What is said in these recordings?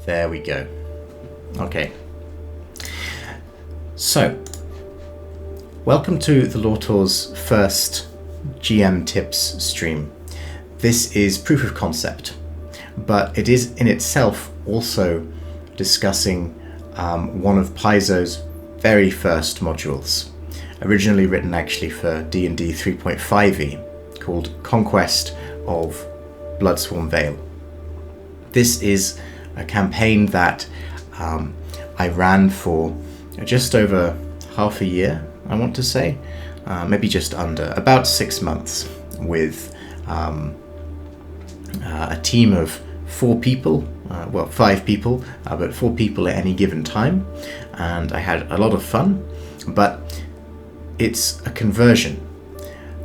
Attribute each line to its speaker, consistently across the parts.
Speaker 1: There we go. Okay. So, welcome to the Lawtor's first GM Tips stream. This is proof of concept, but it is in itself also discussing one of Paizo's very first modules, originally written actually for D&D 3.5e, called Conquest of Bloodsworn Vale. This is a campaign that I ran for just over half a year, I want to say, maybe just under, about 6 months, with a team of 4 people, 5 people, but 4 people at any given time, and I had a lot of fun. But it's a conversion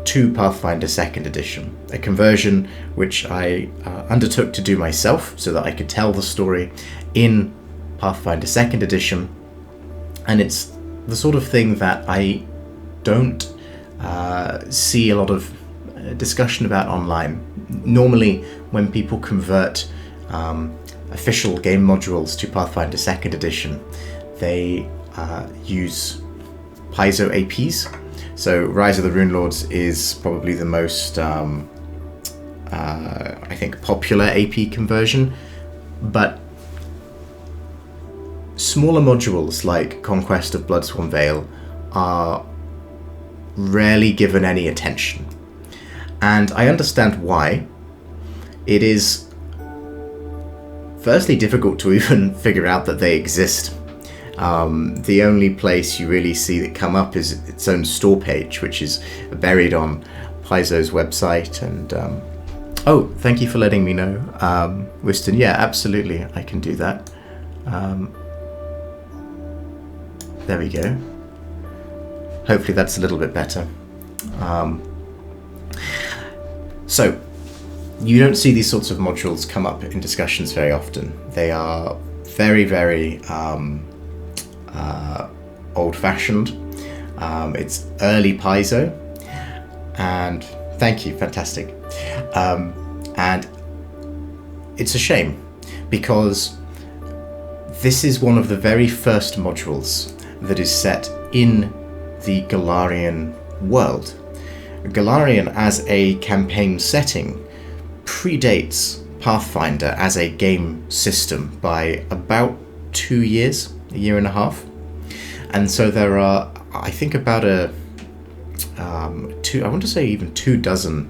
Speaker 1: to Pathfinder 2nd edition, a conversion which I undertook to do myself so that I could tell the story in Pathfinder 2nd edition, and it's the sort of thing that I don't see a lot of discussion about online. Normally, when people convert official game modules to Pathfinder 2nd edition, they use Paizo APs. So Rise of the Runelords is probably the most, I think, popular AP conversion, but smaller modules like Conquest of Bloodsworn Vale are rarely given any attention. And I understand why. It is firstly difficult to even figure out that they exist. The only place you really see that come up is its own store page, which is buried on Paizo's website. And oh, thank you for letting me know, Wiston. Yeah, absolutely, I can do that. There we go. Hopefully that's a little bit better. So, you don't see these sorts of modules come up in discussions very often. They are very, very old-fashioned. It's early Paizo, and thank you, fantastic. And it's a shame, because this is one of the very first modules that is set in the Golarion world. Golarion as a campaign setting predates Pathfinder as a game system by about 2 years, a year and a half. And so there are, I think, about I want to say even 24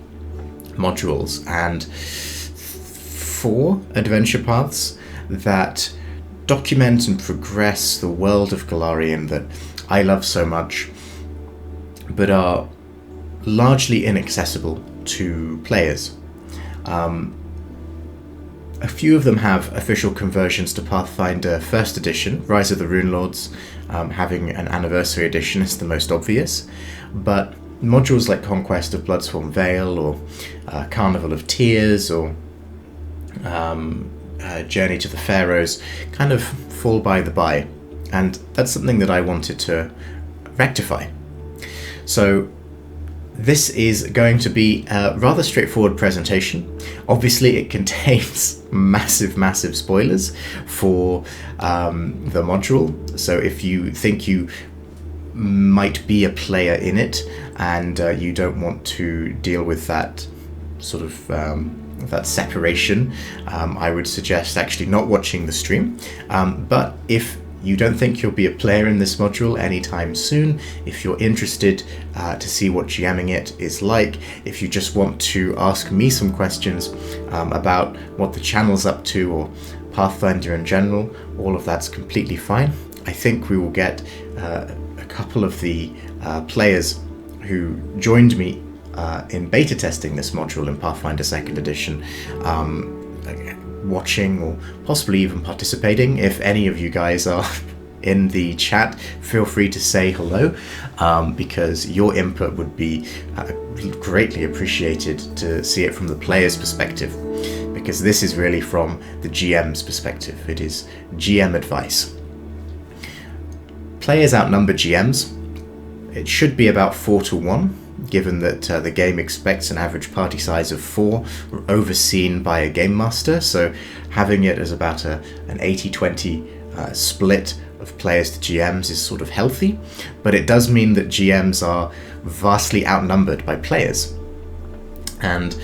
Speaker 1: modules and 4 adventure paths that document and progress the world of Golarion that I love so much, but are largely inaccessible to players. A few of them have official conversions to Pathfinder 1st edition, Rise of the Runelords having an anniversary edition is the most obvious, but modules like Conquest of Bloodsworn Vale or Carnival of Tears or Journey to the Pharaohs kind of fall by the by, and that's something that I wanted to rectify. So this is going to be a rather straightforward presentation. Obviously it contains massive spoilers for the module, so if you think you might be a player in it and you don't want to deal with that sort of that separation, I would suggest actually not watching the stream. But if you don't think you'll be a player in this module anytime soon, if you're interested to see what GMing it is like, if you just want to ask me some questions about what the channel's up to or Pathfinder in general, all of that's completely fine. I think we will get a couple of the players who joined me in beta testing this module in Pathfinder 2nd edition watching or possibly even participating. If any of you guys are in the chat, feel free to say hello, because your input would be greatly appreciated to see it from the player's perspective, because this is really from the GM's perspective. It is GM advice. Players outnumber GMs. It should be about 4-1 given that the game expects an average party size of 4, overseen by a game master, so having it as about an 80-20 split of players to GMs is sort of healthy, but it does mean that GMs are vastly outnumbered by players, and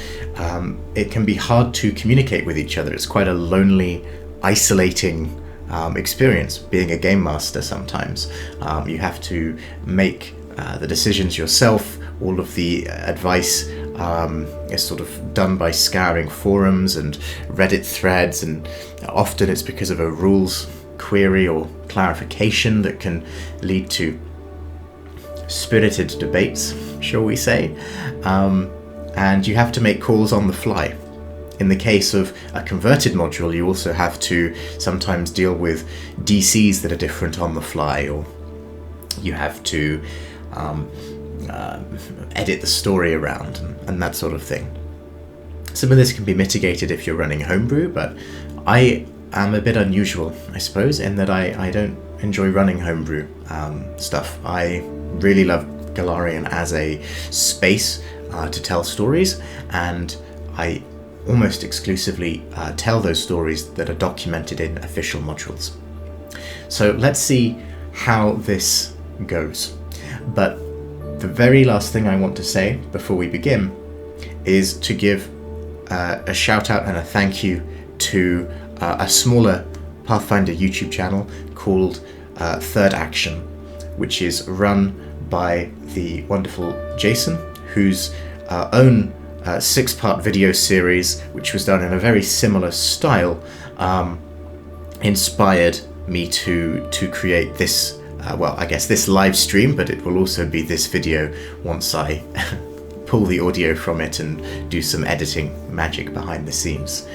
Speaker 1: it can be hard to communicate with each other. It's quite a lonely, isolating experience being a game master sometimes. You have to make the decisions yourself. All of the advice is sort of done by scouring forums and Reddit threads, and often it's because of a rules query or clarification that can lead to spirited debates, shall we say. And you have to make calls on the fly. In the case of a converted module, you also have to sometimes deal with DCs that are different on the fly, or you have to edit the story around and that sort of thing. Some of this can be mitigated if you're running homebrew, but I am a bit unusual, I suppose, in that I don't enjoy running homebrew stuff. I really love Golarion as a space to tell stories, and I almost exclusively tell those stories that are documented in official modules. So let's see how this goes. But the very last thing I want to say before we begin is to give a shout out and a thank you to a smaller Pathfinder YouTube channel called Third Action, which is run by the wonderful Jason, whose own 6-part video series, which was done in a very similar style, inspired me to create this, I guess this live stream, but it will also be this video once I pull the audio from it and do some editing magic behind the scenes.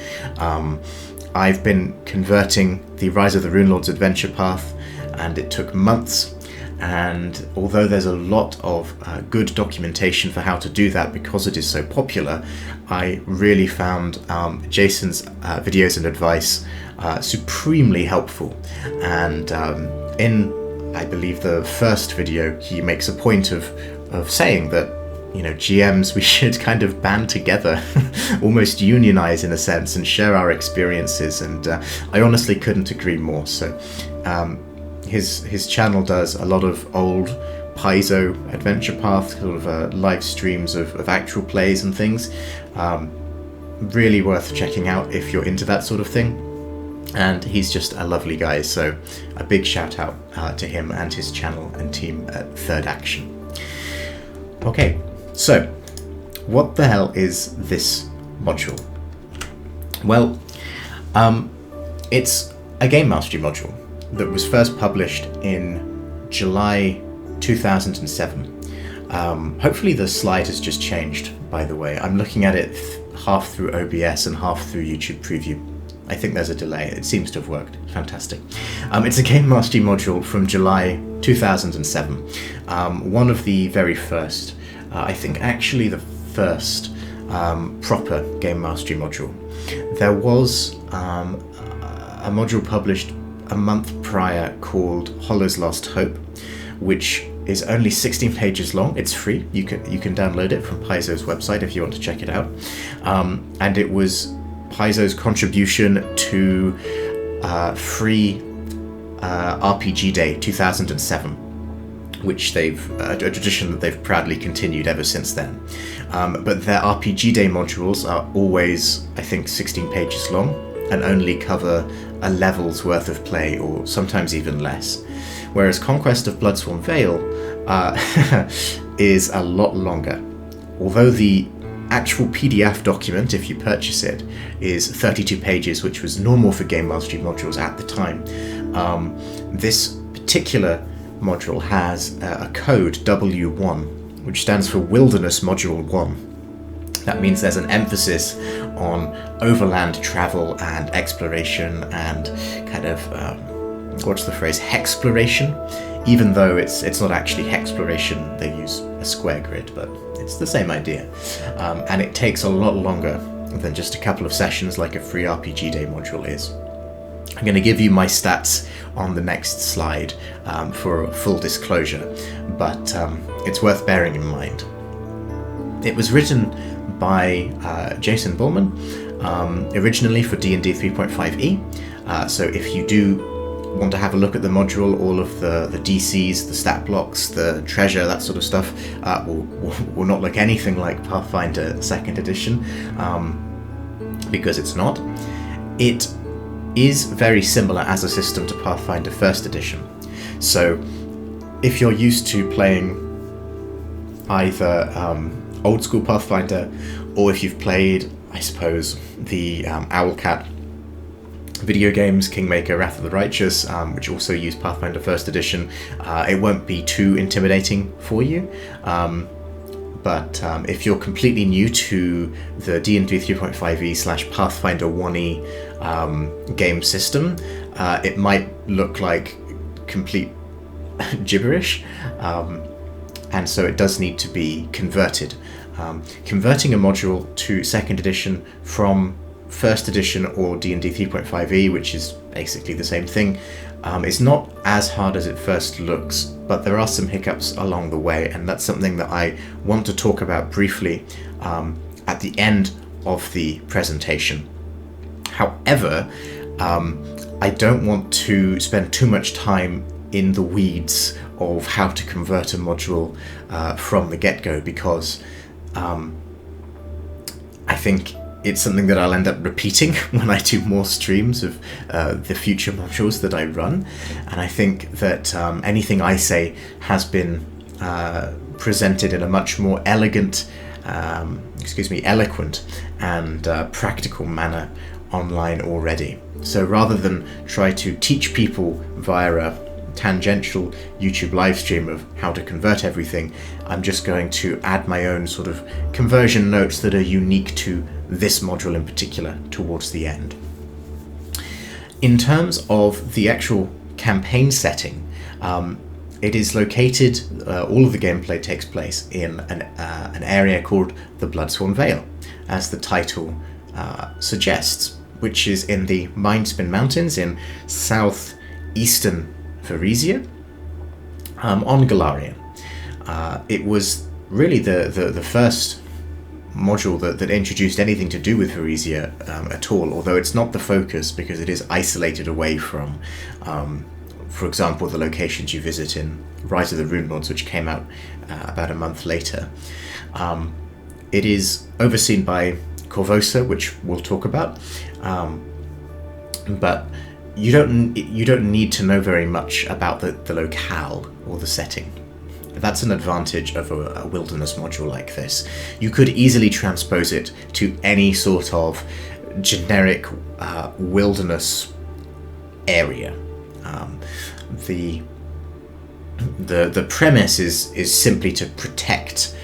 Speaker 1: I've been converting the Rise of the Runelords adventure path, and it took months. And although there's a lot of good documentation for how to do that because it is so popular, I really found Jason's videos and advice supremely helpful. And in, I believe, the first video, he makes a point of saying that, you know, GMs, we should kind of band together, almost unionize in a sense, and share our experiences. And I honestly couldn't agree more. So his channel does a lot of old Paizo adventure path, sort of live streams of actual plays and things. Really worth checking out if you're into that sort of thing. And he's just a lovely guy, so a big shout out to him and his channel and team at Third Action. Okay, so what the hell is this module? Well, it's a game mastery module that was first published in July 2007. Hopefully the slide has just changed, by the way. I'm looking at it half through OBS and half through YouTube Preview. I think there's a delay. It seems to have worked. Fantastic. It's a game mastery module from July 2007. One of the very first, I think actually the first proper game mastery module. There was a module published a month prior called Hollow's Last Hope, which is only 16 pages long. It's free. You can download it from Paizo's website if you want to check it out. And it was Paizo's contribution to free RPG Day 2007, which they've a tradition that they've proudly continued ever since then. But their RPG Day modules are always, I think, 16 pages long and only cover a level's worth of play, or sometimes even less. Whereas Conquest of Bloodsworn Vale is a lot longer. Although the actual PDF document, if you purchase it, is 32 pages, which was normal for game mastery modules at the time, this particular module has a code W1, which stands for Wilderness Module 1. That means there's an emphasis on overland travel and exploration and kind of, what's the phrase, hexploration? Even though it's not actually hexploration, they use a square grid, but it's the same idea. And it takes a lot longer than just a couple of sessions like a free RPG Day module is. I'm going to give you my stats on the next slide for full disclosure, but it's worth bearing in mind. It was written by Jason Bullman, originally for D&D 3.5e. So if you do want to have a look at the module, all of the DCs, the stat blocks, the treasure, that sort of stuff, will not look anything like Pathfinder 2nd edition, because it's not. It is very similar as a system to Pathfinder 1st edition. So if you're used to playing either old school Pathfinder, or if you've played, I suppose, the Owlcat video games, Kingmaker, Wrath of the Righteous, which also use Pathfinder 1st edition, it won't be too intimidating for you. But if you're completely new to the D&D 3.5e / Pathfinder 1e game system, it might look like complete gibberish, and so it does need to be converted. Converting a module to 2nd edition from 1st edition or D&D 3.5e, which is basically the same thing, is not as hard as it first looks, but there are some hiccups along the way, and that's something that I want to talk about briefly at the end of the presentation. However, I don't want to spend too much time in the weeds of how to convert a module from the get-go, because I think it's something that I'll end up repeating when I do more streams of the future modules that I run, and I think that anything I say has been presented in a much more elegant, eloquent and practical manner online already. So rather than try to teach people via a tangential YouTube live stream of how to convert everything, I'm just going to add my own sort of conversion notes that are unique to this module in particular towards the end. In terms of the actual campaign setting, it is located, all of the gameplay takes place in an area called the Bloodsworn Vale, as the title suggests, which is in the Mindspin Mountains in southeastern Varisia, on Golarion. It was really the first module that introduced anything to do with Varisia at all, although it's not the focus because it is isolated away from, for example, the locations you visit in Rise of the Rune Lords, which came out about a month later. It is overseen by Corvosa, which we'll talk about, but you don't need to know very much about the locale or the setting. That's an advantage of a wilderness module like this. You could easily transpose it to any sort of generic wilderness area. The premise is simply to protect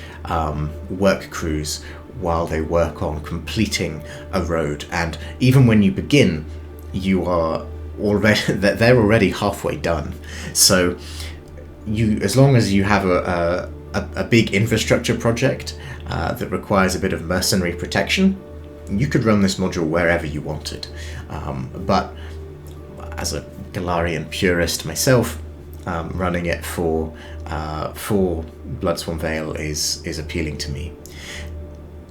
Speaker 1: work crews while they work on completing a road, and even when you begin, they're already halfway done. So as long as you have a big infrastructure project that requires a bit of mercenary protection, you could run this module wherever you wanted. But as a Golarion purist myself, running it for Bloodsworn Vale is appealing to me.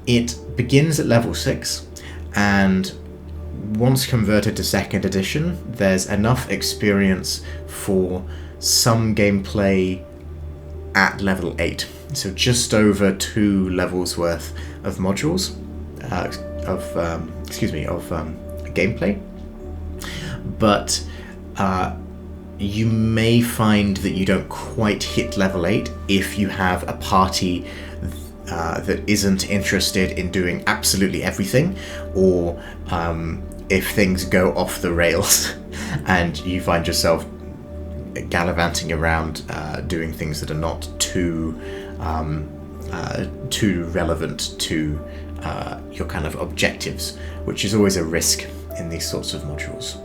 Speaker 1: It begins at level 6, and once converted to 2nd edition, there's enough experience for some gameplay at level 8. So just over 2 levels worth of modules, of gameplay. But you may find that you don't quite hit level 8 if you have a party that isn't interested in doing absolutely everything, or if things go off the rails and you find yourself gallivanting around doing things that are not too relevant to your kind of objectives, which is always a risk in these sorts of modules.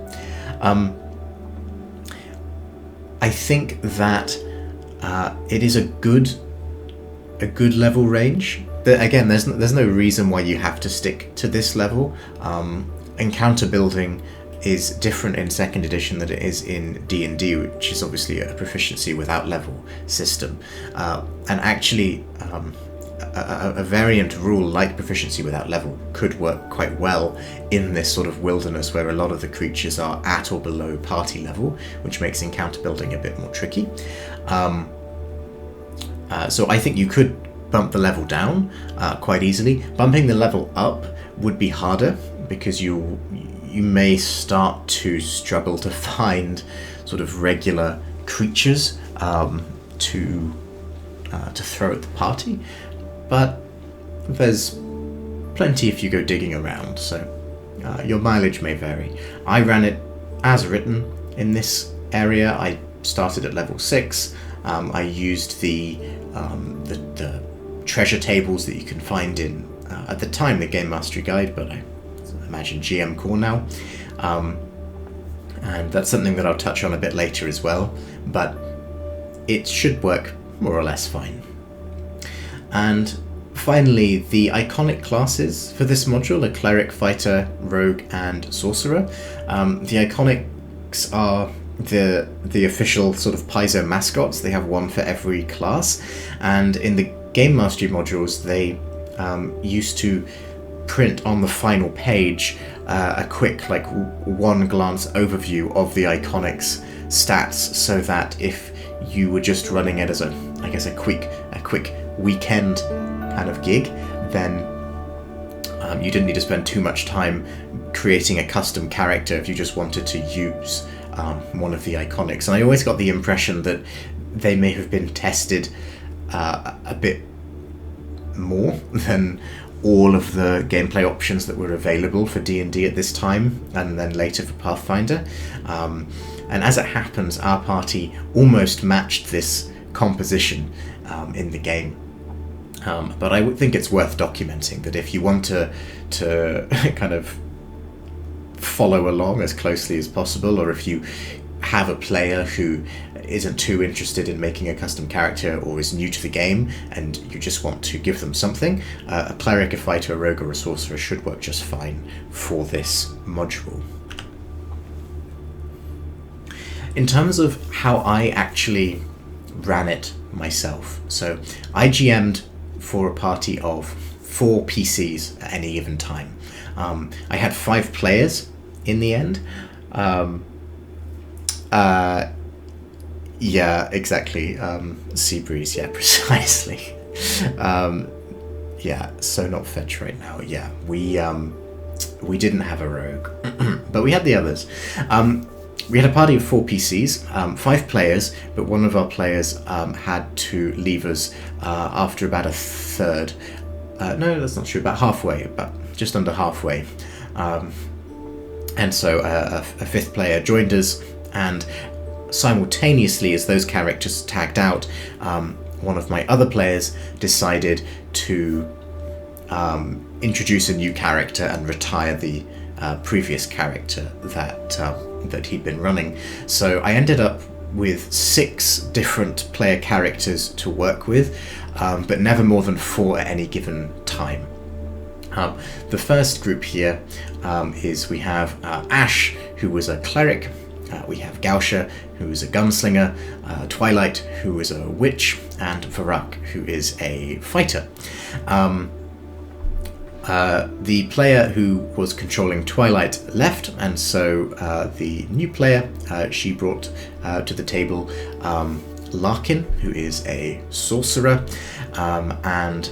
Speaker 1: I think that it is a good level range. But again, there's no reason why you have to stick to this level. Encounter building is different in 2nd edition than it is in D&D, which is obviously a proficiency without level system. And actually, a variant rule like proficiency without level could work quite well in this sort of wilderness where a lot of the creatures are at or below party level, which makes encounter building a bit more tricky. So I think you could bump the level down quite easily. Bumping the level up would be harder because you may start to struggle to find sort of regular creatures to throw at the party, but there's plenty if you go digging around, so your mileage may vary. I ran it as written in this area. I started at level 6. I used the treasure tables that you can find in, at the time, the Game Mastery Guide, but I imagine GM Core now. And that's something that I'll touch on a bit later as well, but it should work more or less fine. And finally, the iconic classes for this module are Cleric, Fighter, Rogue, and Sorcerer. The iconics are the official sort of Paizo mascots. They have one for every class, and in the Game Mastery modules, they used to print on the final page a quick, like, one glance overview of the iconics stats, so that if you were just running it as a quick weekend kind of gig, then you didn't need to spend too much time creating a custom character if you just wanted to use one of the iconics. And I always got the impression that they may have been tested a bit more than all of the gameplay options that were available for D&D at this time, and then later for Pathfinder. And as it happens, our party almost matched this composition in the game. But I would think it's worth documenting that if you want to kind of follow along as closely as possible, or if you have a player who isn't too interested in making a custom character or is new to the game and you just want to give them something, a Cleric, a Fighter, a Rogue, or a Sorcerer should work just fine for this module. In terms of how I actually ran it myself, so I GM'd for a party of 4 PCs at any given time. I had 5 players in the end. Yeah, exactly. Seabreeze, yeah, precisely. Yeah, so not fetch right now. Yeah, we didn't have a rogue, but we had the others. We had a party of 4 PCs, 5 players, but one of our players had to leave us after about a third. No, that's not true. About halfway, about just under halfway. And so a 5th player joined us, and simultaneously as those characters tagged out, one of my other players decided to introduce a new character and retire the previous character that he'd been running. So I ended up with 6 different player characters to work with, but never more than 4 at any given time. The first group here is we have Ash, who was a cleric, we have Gausha, who is a gunslinger, Twilight, who is a witch, and Vardak, who is a fighter. The player who was controlling Twilight left, and so the new player, she brought to the table Larkin, who is a sorcerer, and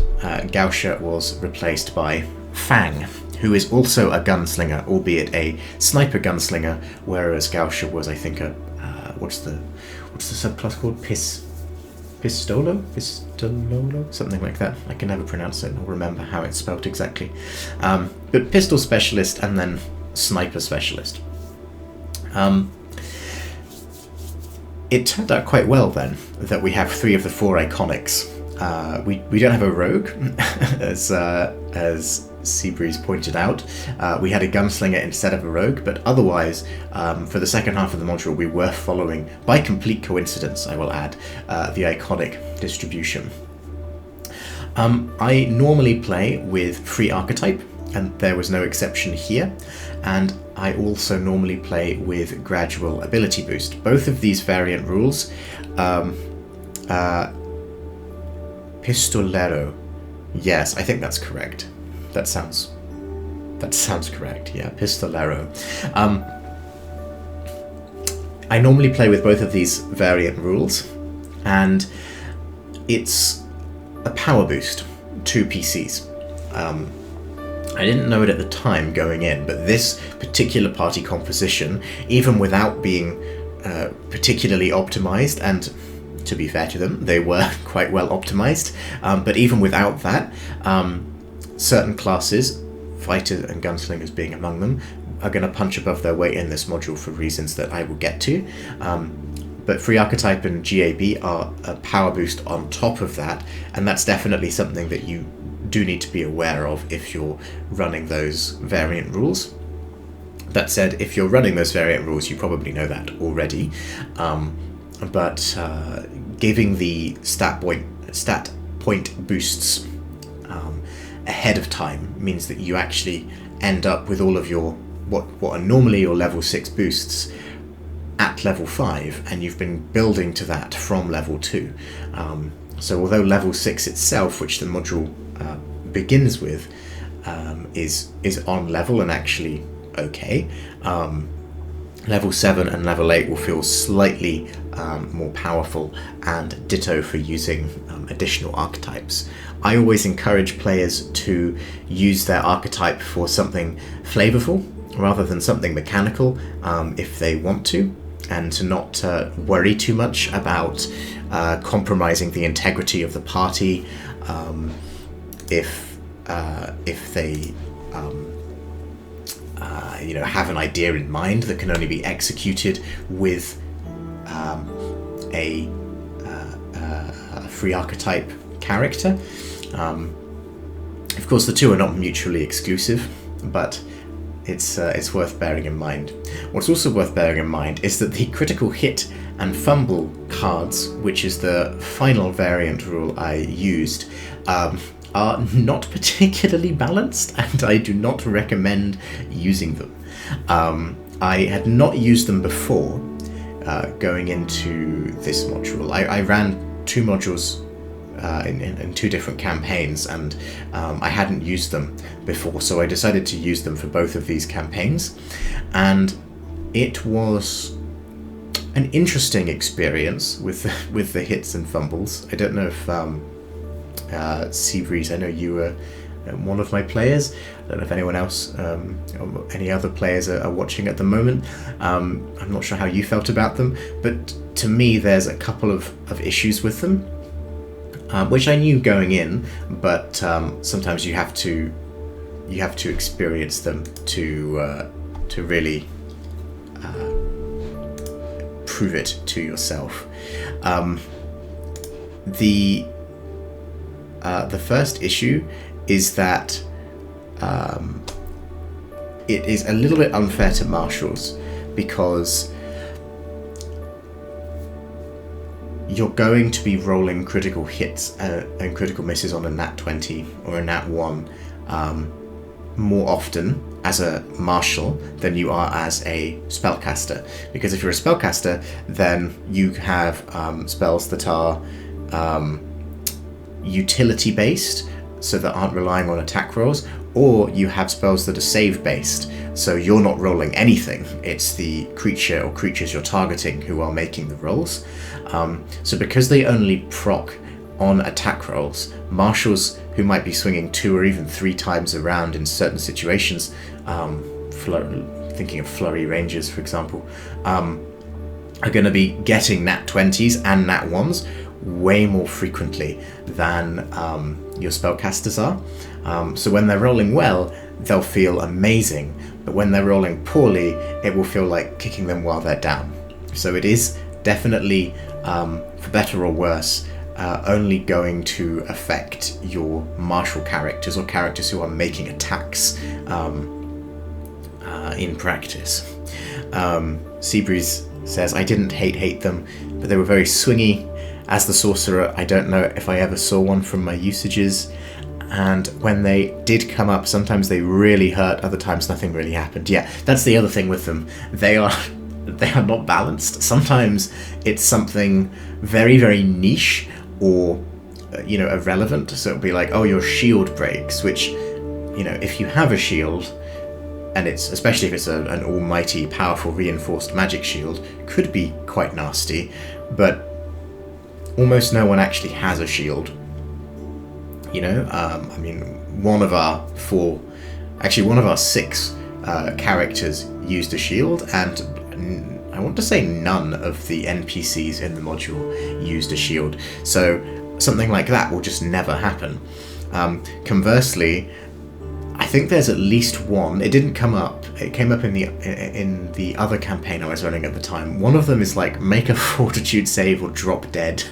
Speaker 1: Gausha was replaced by Fang, who is also a gunslinger, albeit a sniper gunslinger, whereas Gausha was, I think, a what's the subclass called? Pistolo? Something like that. I can never pronounce it or remember how it's spelled exactly. But pistol specialist and then sniper specialist. It turned out quite well then that we have 3 of the 4 iconics. We don't have a rogue, as Seabreeze pointed out. We had a gunslinger instead of a rogue, but otherwise, for the second half of the module, we were following, by complete coincidence, I will add, the iconic distribution. I normally play with free archetype, and there was no exception here, and I also normally play with gradual ability boost. Both of these variant rules, Pistolero Yes, I think that's correct. That sounds correct. Yeah, Pistolero. I normally play with both of these variant rules, and it's a power boost, 2 PCs. I didn't know it at the time going in, but this particular party composition, even without being particularly optimized, and to be fair to them, they were quite well optimized, but even without that, certain classes, fighters and gunslingers being among them, are going to punch above their weight in this module for reasons that I will get to. But Free Archetype and GAB are a power boost on top of that, and that's definitely something that you do need to be aware of if you're running those variant rules. That said, if you're running those variant rules, you probably know that already. But giving the stat point boosts ahead of time means that you actually end up with all of your what are normally your level 6 boosts at level 5, and you've been building to that from level 2. So although level 6 itself, which the module begins with, is on level and actually okay, level 7 and level 8 will feel slightly more powerful, and ditto for using additional archetypes. I always encourage players to use their archetype for something flavorful rather than something mechanical if they want to, and to not worry too much about compromising the integrity of the party if they have an idea in mind that can only be executed with a free archetype character. Of course, the two are not mutually exclusive, but it's worth bearing in mind. What's also worth bearing in mind is that the critical hit and fumble cards, which is the final variant rule I used, are not particularly balanced, and I do not recommend using them. I had not used them before going into this module. I ran 2 modules in 2 different campaigns, and I hadn't used them before, so I decided to use them for both of these campaigns, and it was an interesting experience with the hits and fumbles. I don't know if Seabreeze, I know you were one of my players. I don't know if anyone else, or any other players are watching at the moment. I'm not sure how you felt about them, but to me there's a couple of issues with them, which I knew going in, but sometimes you have to experience them to really prove it to yourself. The first issue is that it is a little bit unfair to marshals, because you're going to be rolling critical hits and critical misses on a nat 20 or a nat 1 more often as a marshal than you are as a spellcaster. Because if you're a spellcaster, then you have spells that are utility based, so that aren't relying on attack rolls, or you have spells that are save based, so you're not rolling anything, it's the creature or creatures you're targeting who are making the rolls. So because they only proc on attack rolls, marshals who might be swinging 2 or even 3 times around in certain situations, thinking of flurry rangers for example, are going to be getting nat 20s and nat 1s way more frequently than your spellcasters are. So when they're rolling well, they'll feel amazing, but when they're rolling poorly, it will feel like kicking them while they're down. So it is definitely, for better or worse, only going to affect your martial characters or characters who are making attacks in practice. Seabreeze says, I didn't hate them, but they were very swingy. As the sorcerer, I don't know if I ever saw one from my usages, and when they did come up, sometimes they really hurt, other times nothing really happened. Yeah, that's the other thing with them. They are not balanced. Sometimes it's something very, very niche or irrelevant. So it'll be like, oh, your shield breaks, which, if you have a shield, and it's, especially if it's an almighty, powerful, reinforced magic shield, could be quite nasty, but almost no one actually has a shield. One of our six characters used a shield, and I want to say none of the NPCs in the module used a shield. So something like that will just never happen. Conversely, I think there's at least one. It didn't come up. It came up in the other campaign I was running at the time. One of them is like, make a fortitude save or drop dead,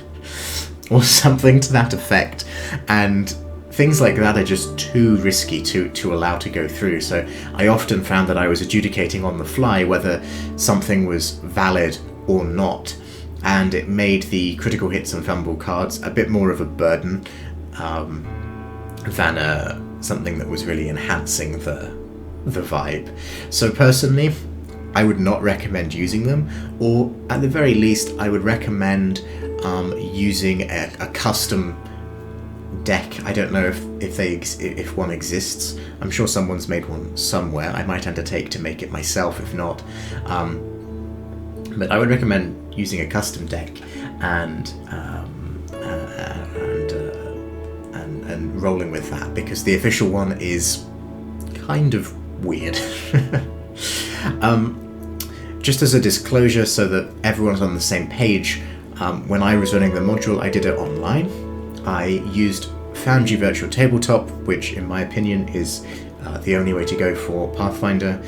Speaker 1: or something to that effect. And things like that are just too risky to allow to go through. So I often found that I was adjudicating on the fly whether something was valid or not, and it made the critical hits and fumble cards a bit more of a burden than something that was really enhancing the vibe. So personally, I would not recommend using them, or at the very least, I would recommend using a custom deck. I don't know if one exists. I'm sure someone's made one somewhere. I might undertake to make it myself if not. But I would recommend using a custom deck and rolling with that, because the official one is kind of weird. Just as a disclosure, so that everyone's on the same page, when I was running the module, I did it online. I used Foundry Virtual Tabletop, which in my opinion is the only way to go for Pathfinder.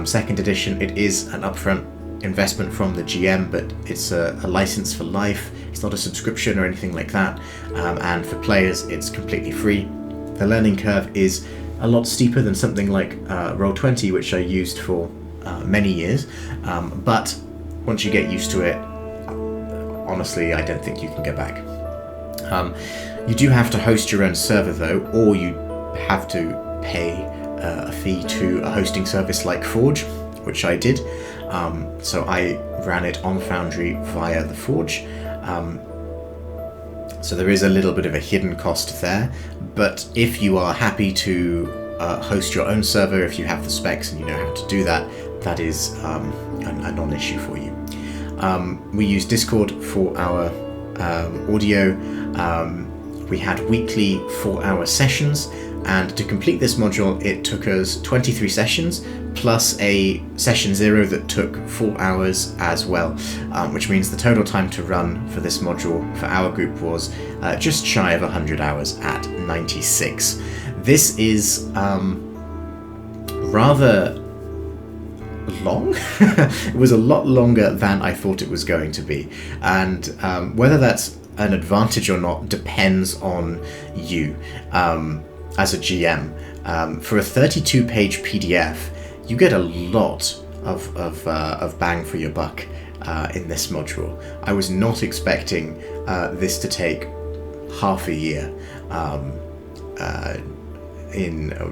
Speaker 1: Second edition, it is an upfront investment from the GM, but it's a license for life. It's not a subscription or anything like that, and for players it's completely free. The learning curve is a lot steeper than something like Roll20, which I used for many years, but once you get used to it, honestly, I don't think you can go back. You do have to host your own server though, or you have to pay a fee to a hosting service like Forge, which I did. So I ran it on Foundry via the Forge. So there is a little bit of a hidden cost there, but if you are happy to host your own server, if you have the specs and you know how to do that, that is a non-issue for you. We use Discord for our audio. We had weekly 4-hour sessions, and to complete this module it took us 23 sessions plus a session 0 that took 4 hours as well, which means the total time to run for this module for our group was just shy of 100 hours at 96. This is rather long. It was a lot longer than I thought it was going to be, and whether that's an advantage or not depends on you as a GM. For a 32-page PDF, you get a lot of bang for your buck in this module. I was not expecting this to take half a year,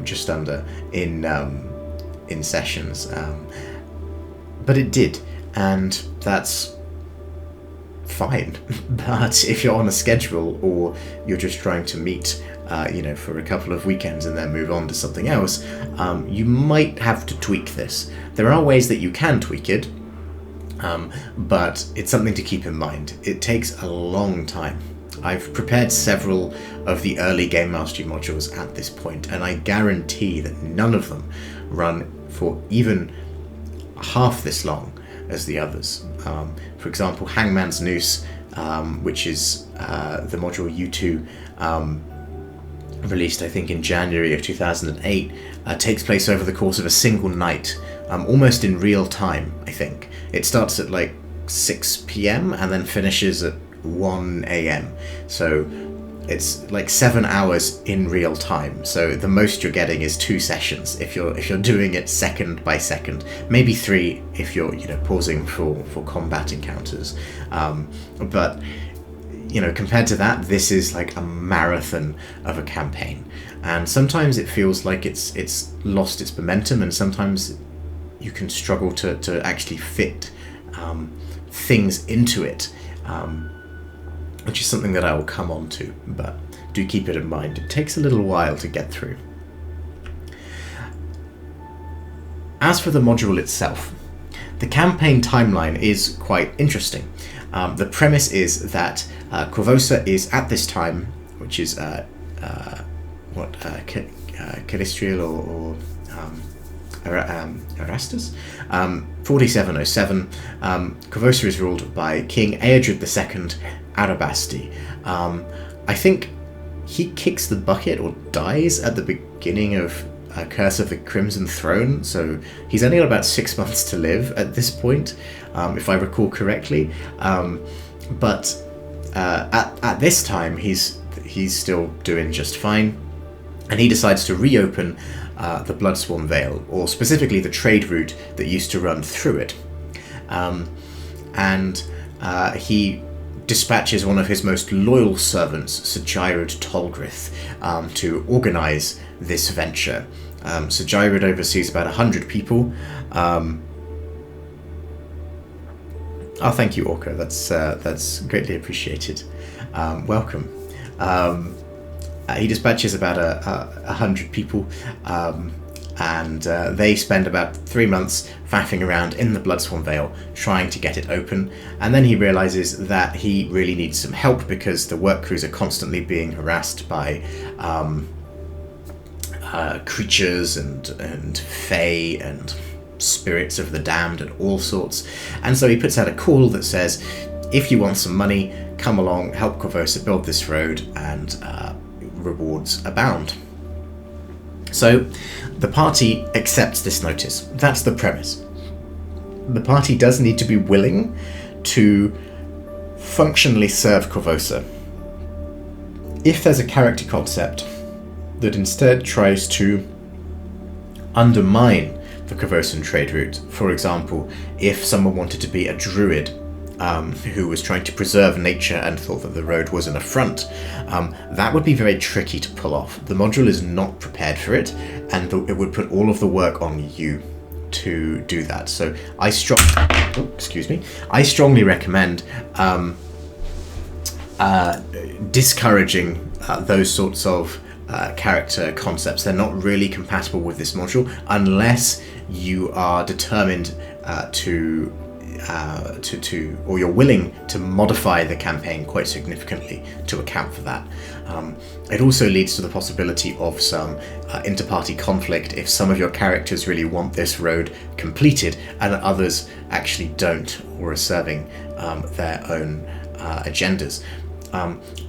Speaker 1: just under in sessions, but it did, and that's fine. But if you're on a schedule, or you're just trying to meet for a couple of weekends and then move on to something else, you might have to tweak this. There are ways that you can tweak it, but it's something to keep in mind. It takes a long time. I've prepared several of the early Game Mastery modules at this point, and I guarantee that none of them run for even half this long as the others. For example, Hangman's Noose, which is the module U2, released I think in January of 2008, takes place over the course of a single night, almost in real time, I think. It starts at like 6 p.m. and then finishes at 1 a.m. So it's like 7 hours in real time. So the most you're getting is 2 sessions if you're doing it second by second, maybe 3 if you're pausing for combat encounters. But compared to that, this is like a marathon of a campaign, and sometimes it feels like it's lost its momentum, and sometimes you can struggle to actually fit things into it. which is something that I will come on to, but do keep it in mind. It takes a little while to get through. As for the module itself, the campaign timeline is quite interesting. The premise is that Korvosa is at this time, which is Calistriel or Erastus, 4707. Korvosa is ruled by King Eadred II Arabasti. I think he kicks the bucket or dies at the beginning of Curse of the Crimson Throne, so he's only got about 6 months to live at this point, if I recall correctly. But at this time, he's still doing just fine, and he decides to reopen the Bloodsworn Vale, or specifically the trade route that used to run through it. And he dispatches one of his most loyal servants, Sir Gyrod Tolgrith, to organise this venture. Sir Gyrod oversees about 100 people. Oh, thank you, Orca. That's greatly appreciated. Welcome. He dispatches about 100 people, and they spend about 3 months faffing around in the Bloodsworn Vale trying to get it open, and then he realizes that he really needs some help because the work crews are constantly being harassed by creatures and Fey and spirits of the damned and all sorts, and so he puts out a call that says, if you want some money, come along, help Korvosa build this road, and rewards abound. So the party accepts this notice. That's the premise. The party does need to be willing to functionally serve Korvosa. If there's a character concept that instead tries to undermine the Korvosan trade route, for example, if someone wanted to be a druid who was trying to preserve nature and thought that the road was an affront, that would be very tricky to pull off. The module is not prepared for it, and it would put all of the work on you to do that. So I strongly recommend discouraging those sorts of character concepts. They're not really compatible with this module unless you are determined to or you're willing to modify the campaign quite significantly to account for that. It also leads to the possibility of some inter-party conflict if some of your characters really want this road completed and others actually don't, or are serving their own agendas.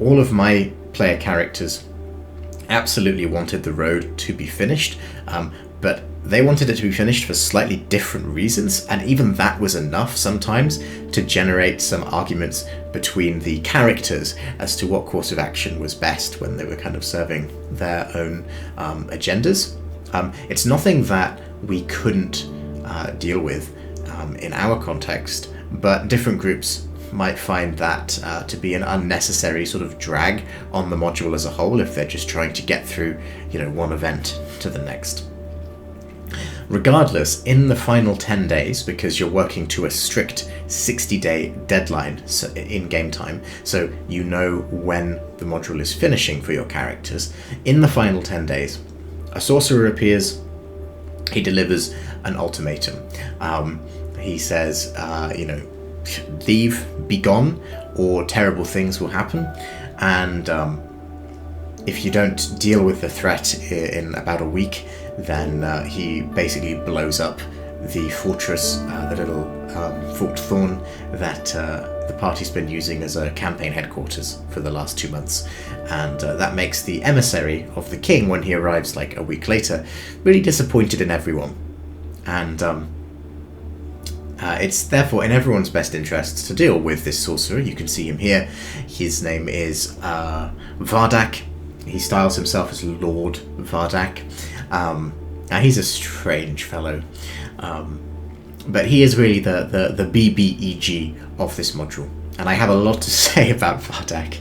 Speaker 1: All of my player characters absolutely wanted the road to be finished, but they wanted it to be finished for slightly different reasons, and even that was enough sometimes to generate some arguments between the characters as to what course of action was best when they were kind of serving their own agendas. It's nothing that we couldn't deal with in our context, but different groups might find that to be an unnecessary sort of drag on the module as a whole if they're just trying to get through, one event to the next. Regardless, in the final 10 days, because you're working to a strict 60-day deadline in game time, so you know when the module is finishing for your characters, in the final 10 days, a sorcerer appears, he delivers an ultimatum. He says, leave, be gone, or terrible things will happen, and if you don't deal with the threat in about a week, then he basically blows up the fortress, the little Fort Thorn that the party's been using as a campaign headquarters for the last 2 months, and that makes the emissary of the king, when he arrives like a week later, really disappointed in everyone. And it's therefore in everyone's best interests to deal with this sorcerer. You can see him here. His name is Vardak. He styles himself as Lord Vardak. Now he's a strange fellow, but he is really the BBEG of this module, and I have a lot to say about Vardak.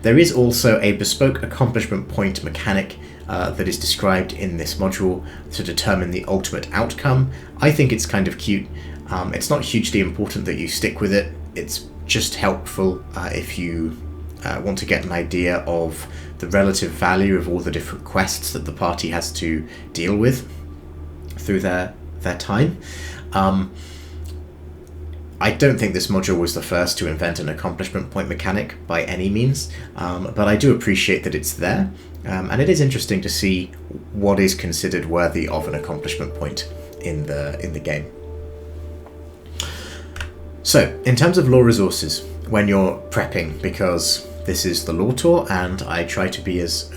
Speaker 1: There is also a bespoke accomplishment point mechanic that is described in this module to determine the ultimate outcome. I think it's kind of cute. It's not hugely important that you stick with it. It's just helpful if you want to get an idea of the relative value of all the different quests that the party has to deal with through their time. I don't think this module was the first to invent an accomplishment point mechanic by any means, but I do appreciate that it's there, and it is interesting to see what is considered worthy of an accomplishment point in the game. So, in terms of lore resources, when you're prepping, because this is the lore tour and I try to be as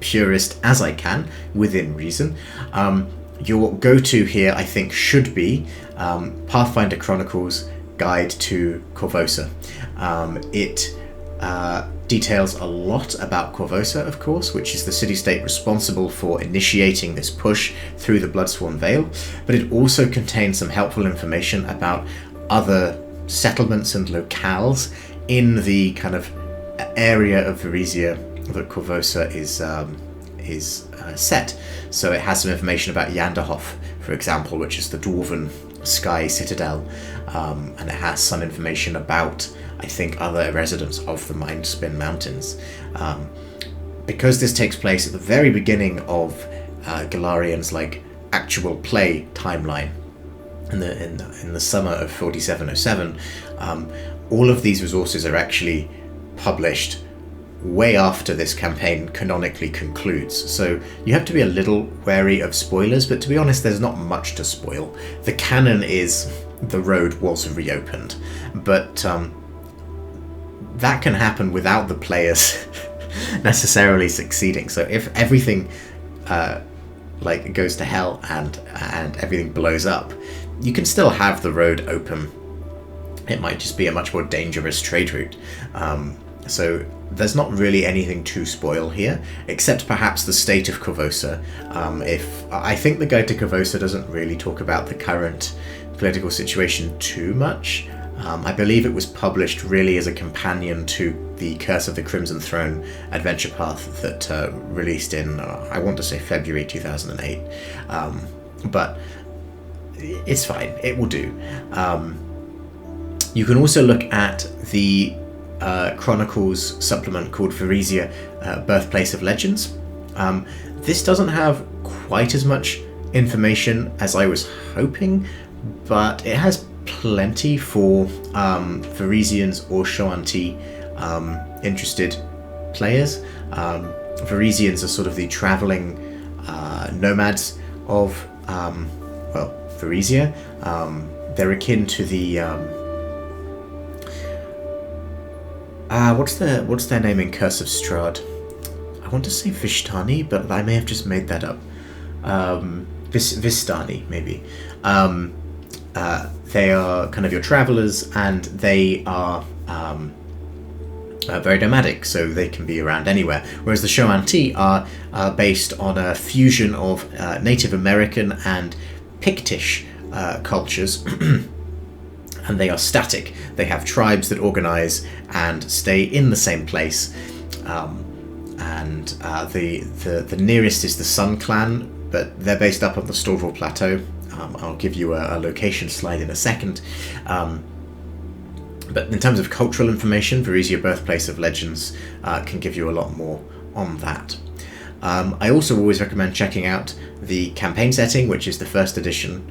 Speaker 1: purist as I can within reason, your go-to here, I think, should be Pathfinder Chronicles Guide to Korvosa. It details a lot about Korvosa, of course, which is the city-state responsible for initiating this push through the Bloodsworn Vale, but it also contains some helpful information about other settlements and locales in the kind of area of Varisia that Korvosa is set. So it has some information about Yanderhof, for example, which is the dwarven sky citadel, and it has some information about, I think, other residents of the Mindspin Mountains. Because this takes place at the very beginning of Galarian's actual play timeline in the summer of 4707, all of these resources are actually published way after this campaign canonically concludes, so you have to be a little wary of spoilers, but to be honest, there's not much to spoil. The canon is the road was reopened, but that can happen without the players necessarily succeeding. So if everything goes to hell and everything blows up, you can still have the road open. It might just be a much more dangerous trade route. So there's not really anything to spoil here, except perhaps the state of Korvosa. I think the Guide to Korvosa doesn't really talk about the current political situation too much. I believe it was published really as a companion to the Curse of the Crimson Throne adventure path that released in, I want to say, February 2008. But it's fine, it will do. You can also look at the Chronicles supplement called Varisia, Birthplace of Legends. This doesn't have quite as much information as I was hoping, but it has plenty for Varisians or Shoanti interested players. Varisians are sort of the travelling nomads of Varisia. They're akin to the what's their name in Curse of Strahd? I want to say Vishtani, but I may have just made that up. Vistani, maybe. They are kind of your travellers, and they are very nomadic, so they can be around anywhere. Whereas the Shoanti are based on a fusion of Native American and Pictish cultures, and they are static. They have tribes that organise and stay in the same place. And the nearest is the Sun Clan, but they're based up on the Storval Plateau. I'll give you a location slide in a second. But in terms of cultural information, Varisia, Birthplace of Legends can give you a lot more on that. I also always recommend checking out the campaign setting, which is the first edition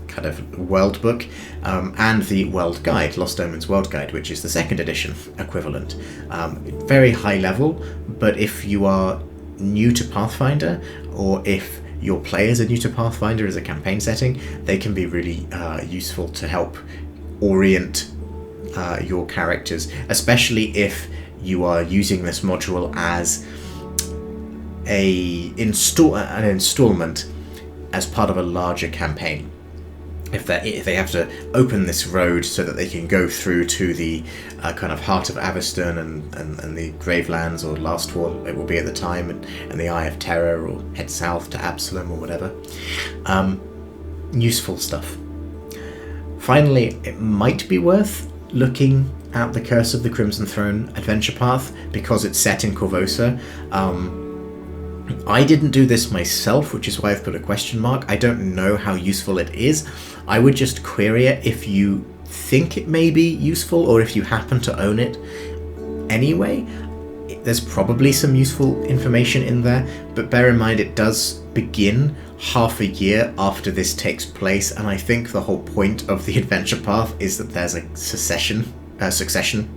Speaker 1: kind of world book, and the world guide, Lost Omens World Guide, which is the second edition equivalent. Very high level, but if you are new to Pathfinder, or if your players are new to Pathfinder as a campaign setting, they can be really useful to help orient your characters, especially if you are using this module as an installment as part of a larger campaign. If they have to open this road so that they can go through to the kind of heart of Aveston and the Gravelands, or Lastfall it will be at the time, and the Eye of Terror, or head south to Absalom or whatever. Useful stuff. Finally, it might be worth looking at the Curse of the Crimson Throne adventure path, because it's set in Korvosa. I didn't do this myself, which is why I've put a question mark. I don't know how useful it is. I would just query it if you think it may be useful, or if you happen to own it anyway, there's probably some useful information in there, but bear in mind it does begin half a year after this takes place, and I think the whole point of the adventure path is that there's a succession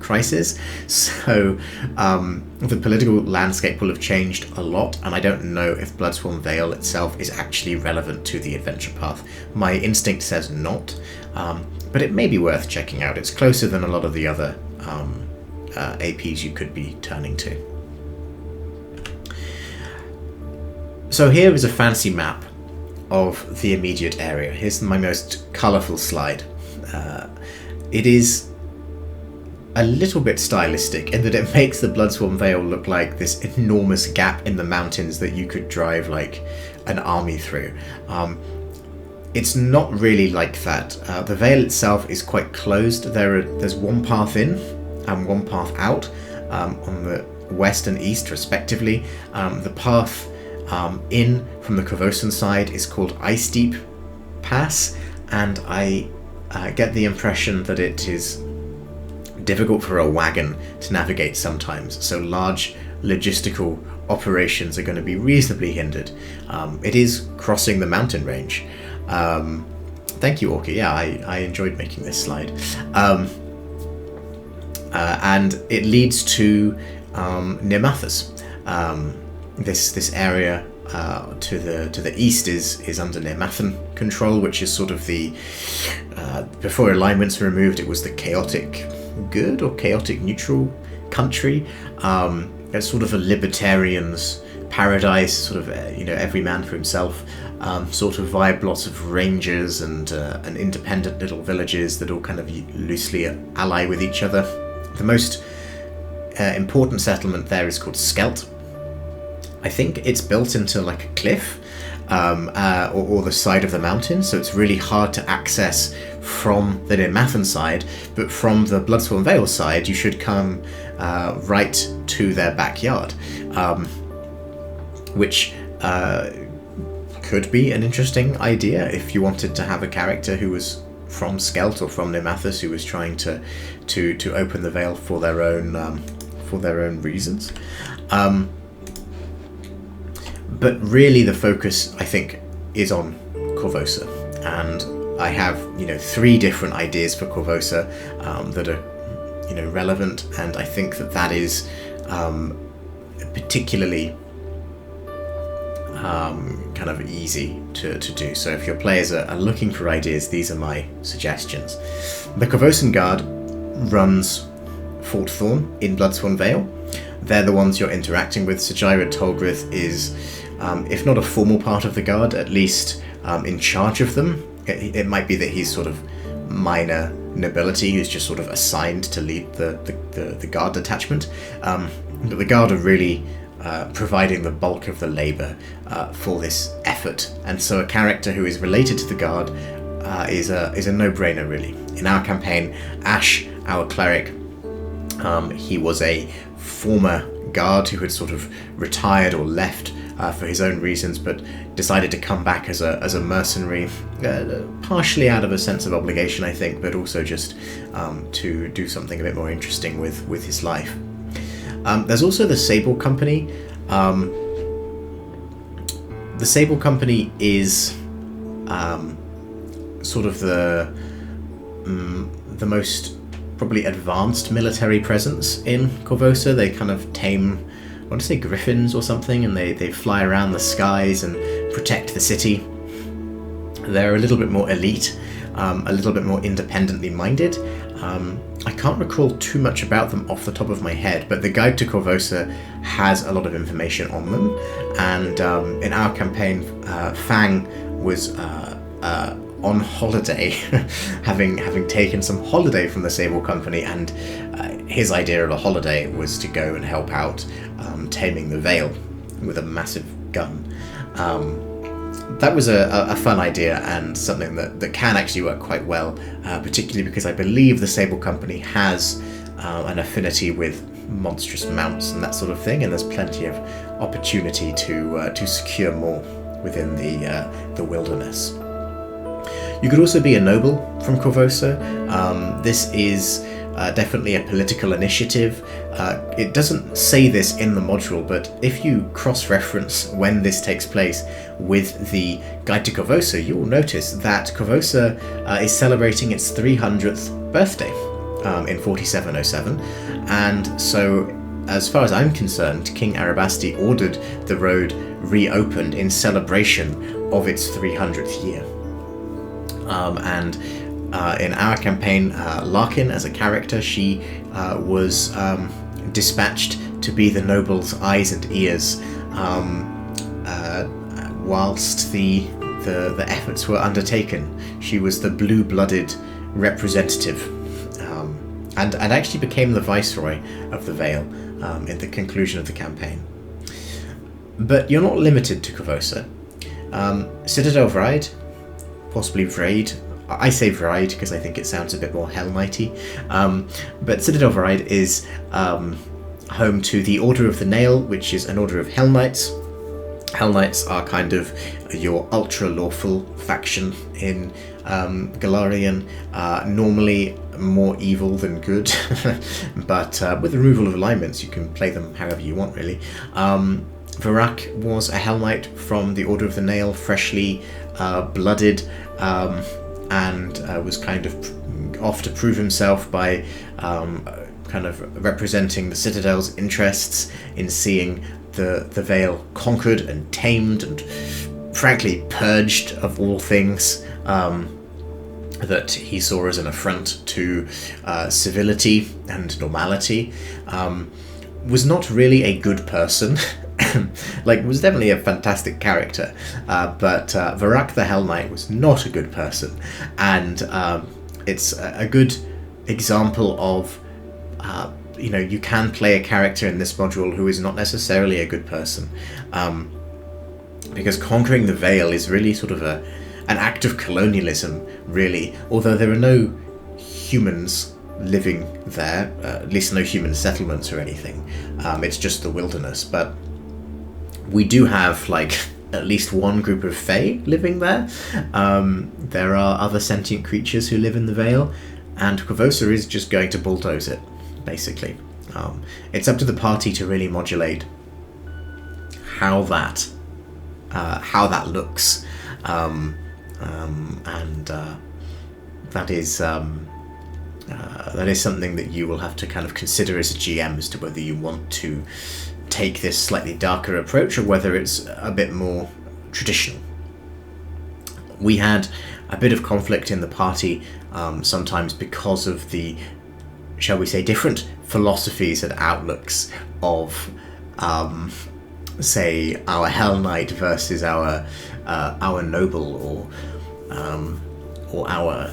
Speaker 1: crisis, so the political landscape will have changed a lot, and I don't know if Bloodsworn Vale itself is actually relevant to the adventure path. My instinct says not, but it may be worth checking out. It's closer than a lot of the other APs you could be turning to. So here is a fancy map of the immediate area. Here's my most colourful slide. It is a little bit stylistic in that it makes the Bloodsworn Vale look like this enormous gap in the mountains that you could drive like an army through. It's not really like that. The Vale itself is quite closed. There's one path in and one path out on the west and east respectively. The path in from the Corvosan side is called Ice Deep Pass, and I get the impression that it is difficult for a wagon to navigate sometimes, so large logistical operations are going to be reasonably hindered. It is crossing the mountain range. Thank you, Orca. Yeah, I enjoyed making this slide. And it leads to Nirmathas. This area to the east is under Nirmathan control, which is sort of the before alignments were removed, it was the chaotic good or chaotic neutral country. It's sort of a libertarian's paradise, sort of every man for himself sort of vibe. Lots of rangers and independent little villages that all kind of loosely ally with each other. The most important settlement there is called Skelt. I think it's built into like a cliff or the side of the mountain, so it's really hard to access from the Nirmathan side, but from the Bloodsworn Vale side you should come right to their backyard, which could be an interesting idea if you wanted to have a character who was from Skelt or from Nirmathas who was trying to open the Vale for their own reasons. But really the focus, I think, is on Korvosa, and I have 3 different ideas for Korvosa that are relevant, and I think that is particularly kind of easy to do. So if your players are looking for ideas, these are my suggestions. The Korvosan Guard runs Fort Thorn in Bloodsworn Vale. They're the ones you're interacting with. Sajira Tolgrith is, if not a formal part of the Guard, at least in charge of them. It might be that he's sort of minor nobility who's just sort of assigned to lead the Guard detachment. But the Guard are really providing the bulk of the labour for this effort, and so a character who is related to the Guard is a no-brainer, really. In our campaign, Ash, our cleric, he was a former Guard who had sort of retired or left for his own reasons, but decided to come back as a mercenary, partially out of a sense of obligation, I think, but also just to do something a bit more interesting with his life. There's also the Sable Company. The Sable Company is sort of the most probably advanced military presence in Korvosa. They kind of tame, I want to say griffins or something, and they fly around the skies and protect the city. They're a little bit more elite, a little bit more independently minded. I can't recall too much about them off the top of my head, but the Guide to Korvosa has a lot of information on them, and in our campaign, Fang was on holiday, having taken some holiday from the Sable Company, and his idea of a holiday was to go and help out taming the Vale with a massive gun. That was a fun idea and something that can actually work quite well, particularly because I believe the Sable Company has an affinity with monstrous mounts and that sort of thing, and there's plenty of opportunity to secure more within the wilderness. You could also be a noble from Corvosa. This is definitely a political initiative. It doesn't say this in the module, but if you cross-reference when this takes place with the Guide to Corvosa, you will notice that Corvosa is celebrating its 300th birthday in 4707, and so as far as I'm concerned, King Arabasti ordered the road reopened in celebration of its 300th year. And in our campaign, Larkin, as a character, she was dispatched to be the noble's eyes and ears whilst the efforts were undertaken. She was the blue-blooded representative, and actually became the viceroy of the Vale in the conclusion of the campaign. But you're not limited to Corvosa. Citadel Vride, possibly Vrade. I say Vride because I think it sounds a bit more Hell Knighty. But Citadel Vride is home to the Order of the Nail, which is an order of Hell Knights. Hell Knights are kind of your ultra-lawful faction in Galarian, normally more evil than good, but with removal of alignments you can play them however you want, really. Vardak was a Hell Knight from the Order of the Nail, freshly blooded, and was kind of off to prove himself by kind of representing the Citadel's interests in seeing the Vale conquered and tamed and frankly purged of all things that he saw as an affront to civility and normality. Was not really a good person. Like, was definitely a fantastic character, but Vardak the Hell Knight was not a good person, and it's a good example of you can play a character in this module who is not necessarily a good person, because conquering the Vale is really sort of an act of colonialism, really, although there are no humans living there, at least no human settlements or anything. It's just the wilderness, but we do have, like, at least one group of Fey living there. There are other sentient creatures who live in the Vale, and Corvosa is just going to bulldoze it, basically. It's up to the party to really modulate how that looks, and that is something that you will have to kind of consider as a GM as to whether you want to take this slightly darker approach or whether it's a bit more traditional. We had a bit of conflict in the party sometimes because of the, shall we say, different philosophies and outlooks of say our Hell Knight versus our noble or our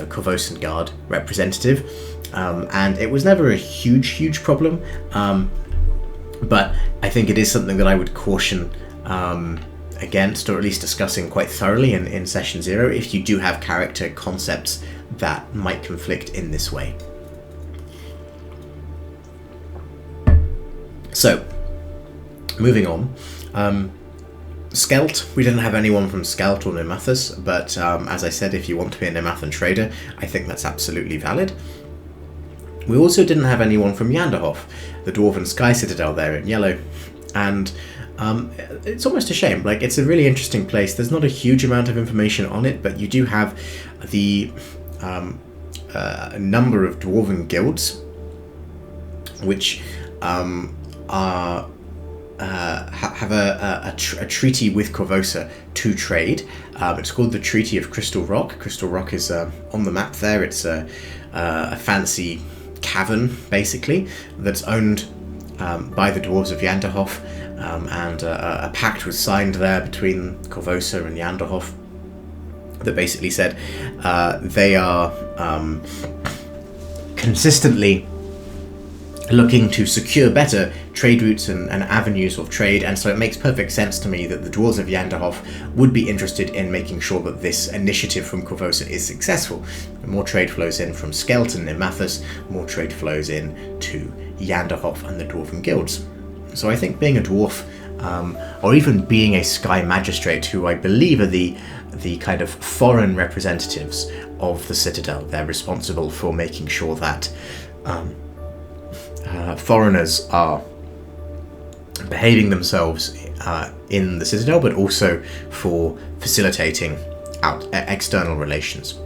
Speaker 1: Corvosan Guard representative, and it was never a huge problem, but I think it is something that I would caution against, or at least discussing quite thoroughly in session 0 if you do have character concepts that might conflict in this way. So, moving on. Skelt, we didn't have anyone from Skelt or Nemathus, but as I said, if you want to be a Nemathan trader, I think that's absolutely valid. We also didn't have anyone from Yanderhof, the Dwarven Sky Citadel there in yellow, and it's almost a shame. Like, it's a really interesting place. There's not a huge amount of information on it, but you do have the number of Dwarven guilds, which have a treaty with Corvosa to trade. It's called the Treaty of Crystal Rock. Crystal Rock is on the map there. It's a fancy cavern, basically, that's owned by the dwarves of Yanderhof, and a pact was signed there between Corvosa and Yanderhof that basically said they are consistently looking to secure better trade routes and avenues of trade, and so it makes perfect sense to me that the dwarves of Yanderhof would be interested in making sure that this initiative from Corvosa is successful. More trade flows in from Skeleton and Mathis, more trade flows in to Yanderhof and the Dwarven guilds. So I think being a dwarf or even being a Sky Magistrate, who I believe are the kind of foreign representatives of the Citadel. They're responsible for making sure that foreigners are behaving themselves in the Citadel, but also for facilitating external relations.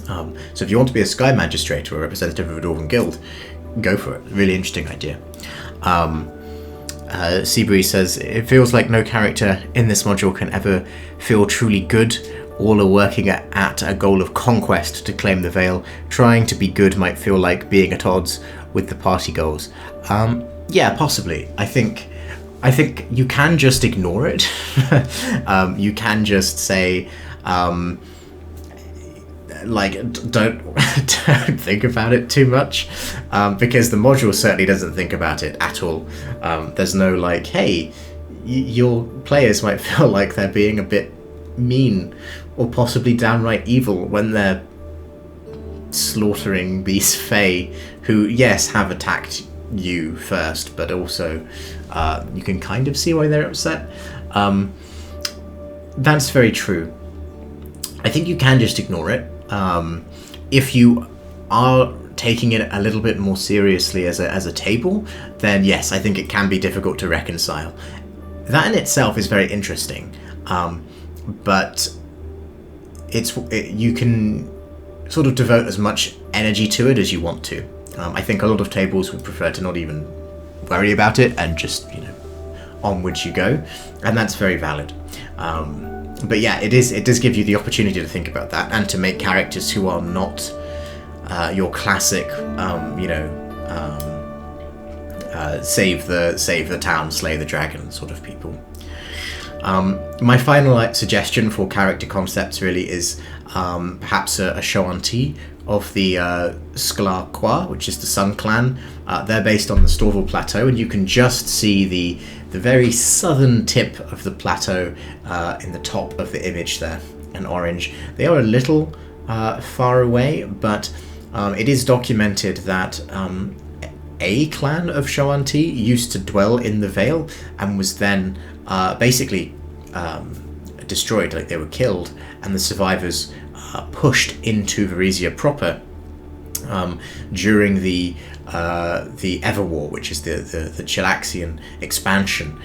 Speaker 1: So if you want to be a Sky Magistrate or a representative of a Dwarven Guild, go for it. Really interesting idea. Seabreeze says, it feels like no character in this module can ever feel truly good. All are working at a goal of conquest to claim the Vale. Trying to be good might feel like being at odds with the party goals. Yeah, possibly. I think you can just ignore it. You can just say, don't think about it too much, because the module certainly doesn't think about it at all. There's no like, hey, your players might feel like they're being a bit mean or possibly downright evil when they're slaughtering these Fey who, yes, have attacked you first, but also you can kind of see why they're upset. That's very true. I think you can just ignore it. If you are taking it a little bit more seriously as a table, then yes, I think it can be difficult to reconcile. That in itself is very interesting, but you can sort of devote as much energy to it as you want to. I think a lot of tables would prefer to not even worry about it and just, onwards you go, and that's very valid. But yeah, it does give you the opportunity to think about that and to make characters who are not your classic, save the town, slay the dragon sort of people. My final suggestion for character concepts really is perhaps a Shoanti of the Sklarqua, which is the Sun Clan. They're based on the Storval Plateau, and you can just see the very southern tip of the plateau in the top of the image there, in orange. They are a little far away, but it is documented that a clan of Shoanti used to dwell in the Vale and was then basically destroyed, like they were killed, and the survivors pushed into Varisia proper during the Everwar, which is the Chilaxian expansion,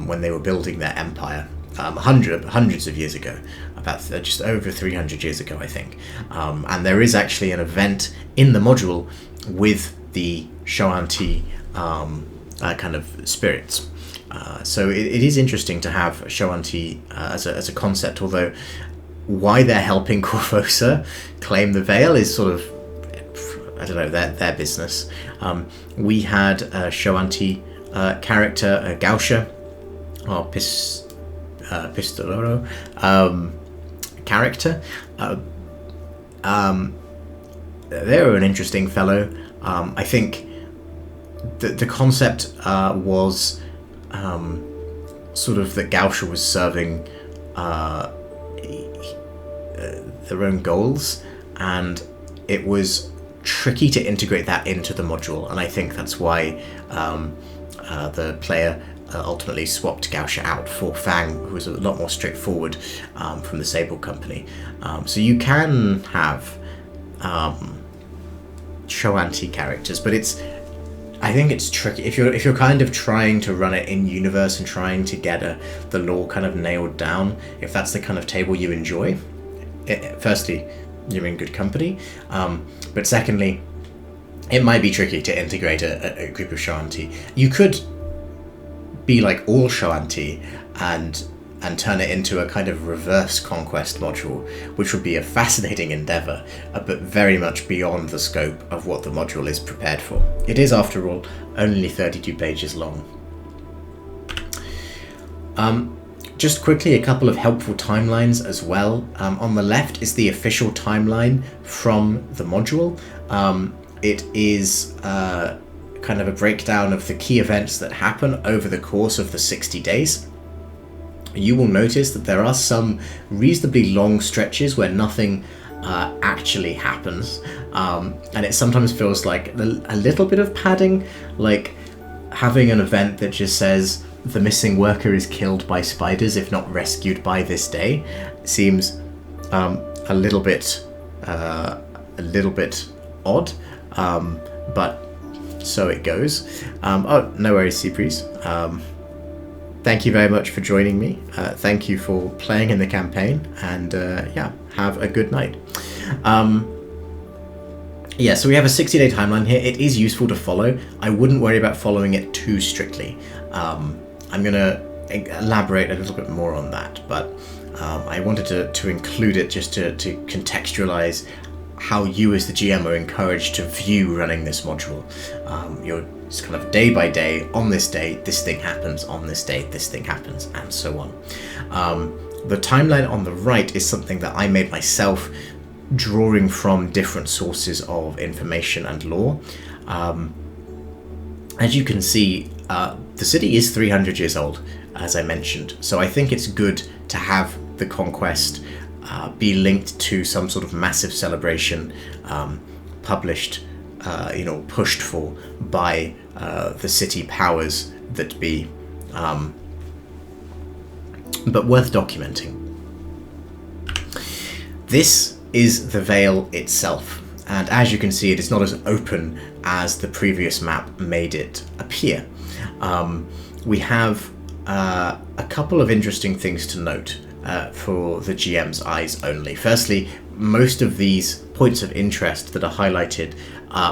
Speaker 1: when they were building their empire hundreds of years ago, about just over 300 years ago, I think. And there is actually an event in the module with the Shoanti kind of spirits. So it is interesting to have Shoanti as a concept, although why they're helping Corvosa claim the Vale is sort of, I don't know, their business. We had a Shoanti character, Gausha, or Pistolero character. They were an interesting fellow. I think the concept was sort of that Gausha was serving their own goals, and it was tricky to integrate that into the module, and I think that's why the player ultimately swapped Gausha out for Fang, who was a lot more straightforward from the Sable Company. So you can have Shoanti characters, but I think it's tricky if you're kind of trying to run it in universe and trying to get the lore kind of nailed down. If that's the kind of table you enjoy, firstly, you're in good company, but secondly, it might be tricky to integrate a group of Shoanti. You could be like all Shoanti and turn it into a kind of reverse conquest module, which would be a fascinating endeavour, but very much beyond the scope of what the module is prepared for. It is, after all, only 32 pages long. Just quickly, a couple of helpful timelines as well. On the left is the official timeline from the module. It is kind of a breakdown of the key events that happen over the course of the 60 days. You will notice that there are some reasonably long stretches where nothing actually happens, and it sometimes feels like a little bit of padding, like having an event that just says the missing worker is killed by spiders, if not rescued by this day, seems a little bit odd, but so it goes. Oh, no worries, Seabreeze. Thank you very much for joining me. Thank you for playing in the campaign, and yeah, have a good night. Yeah, so we have a 60-day timeline here. It is useful to follow. I wouldn't worry about following it too strictly. I'm going to elaborate a little bit more on that, but I wanted to include it just to contextualize how you as the GM are encouraged to view running this module. You're just kind of day by day, on this day, this thing happens, on this day, this thing happens, and so on. The timeline on the right is something that I made myself, drawing from different sources of information and lore. As you can see, the city is 300 years old, as I mentioned, so I think it's good to have the conquest be linked to some sort of massive celebration, published, pushed for by the city powers that be, but worth documenting. This is the Vale itself, and as you can see, it is not as open as the previous map made it appear. We have a couple of interesting things to note for the GM's eyes only. Firstly, most of these points of interest that are highlighted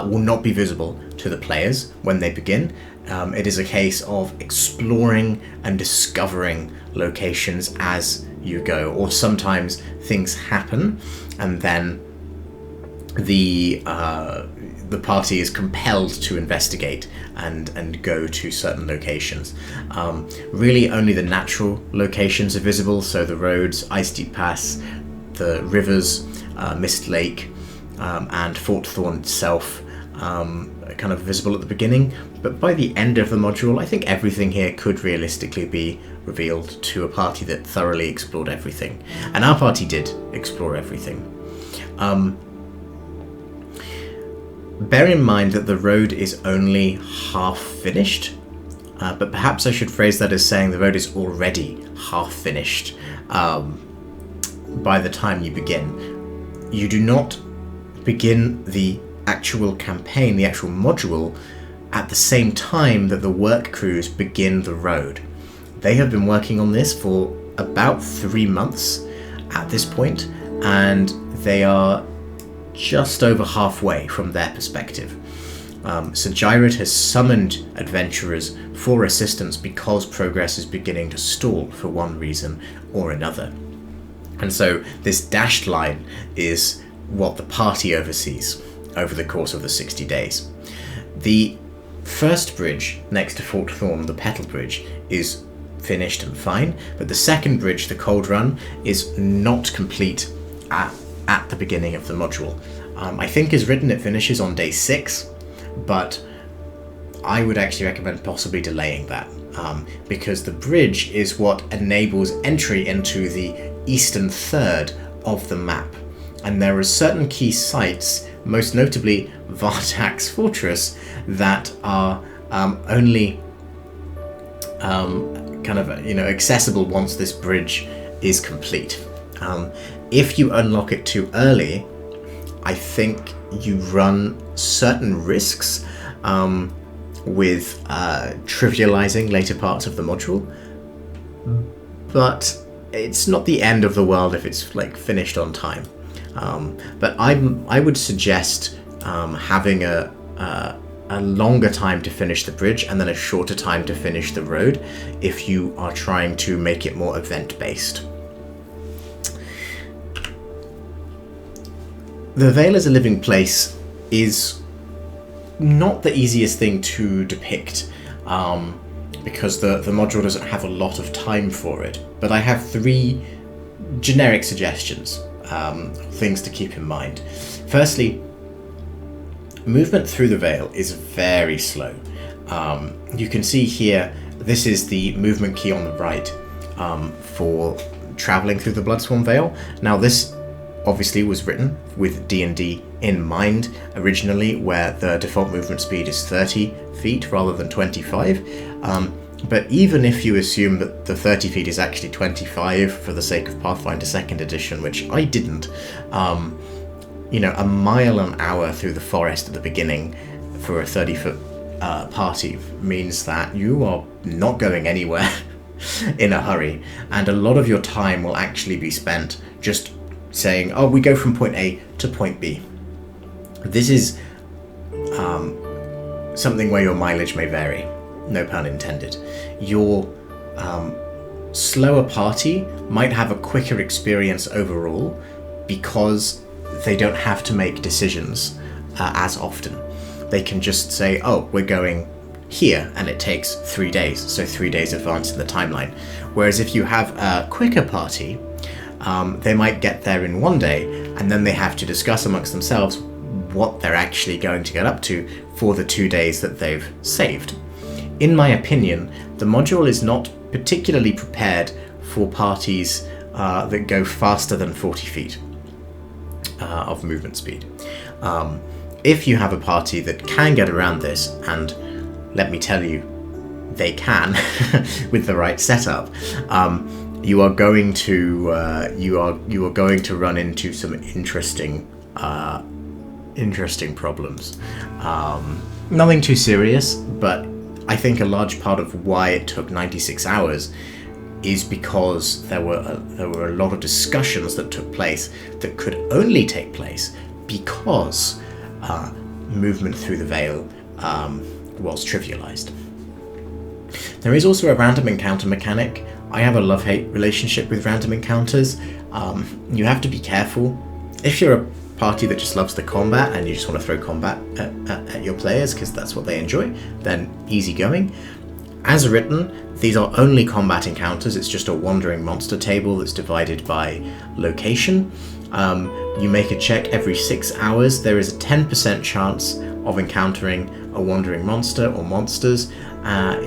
Speaker 1: will not be visible to the players when they begin. It is a case of exploring and discovering locations as you go, or sometimes things happen and then the party is compelled to investigate and go to certain locations. Really only the natural locations are visible, so the roads, Ice Deep Pass, the rivers, Mist Lake, and Fort Thorn itself kind of visible at the beginning, but by the end of the module I think everything here could realistically be revealed to a party that thoroughly explored everything, and our party did explore everything. Bear in mind that the road is only half finished, but perhaps I should phrase that as saying the road is already half finished by the time you begin. You do not begin the actual campaign, the actual module, at the same time that the work crews begin the road. They have been working on this for about 3 months at this point, and they are just over halfway from their perspective. So Gyrod has summoned adventurers for assistance because progress is beginning to stall for one reason or another. And so this dashed line is what the party oversees over the course of the 60 days. The first bridge next to Fort Thorn, the Petal Bridge, is finished and fine, but the second bridge, the Cold Run, is not complete at the beginning of the module. I think as written it finishes on day 6, but I would actually recommend possibly delaying that, because the bridge is what enables entry into the eastern third of the map, and there are certain key sites, most notably Vardak's fortress, that are only accessible once this bridge is complete. If you unlock it too early, I think you run certain risks with trivializing later parts of the module, but it's not the end of the world if it's finished on time. But I would suggest having a longer time to finish the bridge and then a shorter time to finish the road if you are trying to make it more event-based. The Vale as a living place is not the easiest thing to depict because the module doesn't have a lot of time for it, but I have 3 generic suggestions, things to keep in mind. Firstly, movement through the Vale is very slow. You can see here, this is the movement key on the right for traveling through the Bloodsworn Vale. Now this obviously was written with D&D in mind originally, where the default movement speed is 30 feet rather than 25. But even if you assume that the 30 feet is actually 25 for the sake of Pathfinder 2nd Edition, which I didn't, you know, a mile an hour through the forest at the beginning for a 30-foot party means that you are not going anywhere in a hurry, and a lot of your time will actually be spent just saying, oh, we go from point A to point B. This is something where your mileage may vary, no pun intended. Your slower party might have a quicker experience overall because they don't have to make decisions as often. They can just say, oh, we're going here, and it takes 3 days, so 3 days advance in the timeline. Whereas if you have a quicker party, they might get there in 1 day, and then they have to discuss amongst themselves what they're actually going to get up to for the 2 days that they've saved. In my opinion, the module is not particularly prepared for parties that go faster than 40 feet of movement speed. If you have a party that can get around this, and let me tell you, they can with the right setup, you are going to you are going to run into some interesting problems. Nothing too serious, but I think a large part of why it took 96 hours is because there were a lot of discussions that took place that could only take place because movement through the Vale was trivialized. There is also a random encounter mechanic. I have a love-hate relationship with random encounters. You have to be careful. If you're a party that just loves the combat and you just want to throw combat at your players because that's what they enjoy, then easy going. As written, these are only combat encounters. It's just a wandering monster table that's divided by location. You make a check every 6 hours. There is a 10% chance of encountering a wandering monster or monsters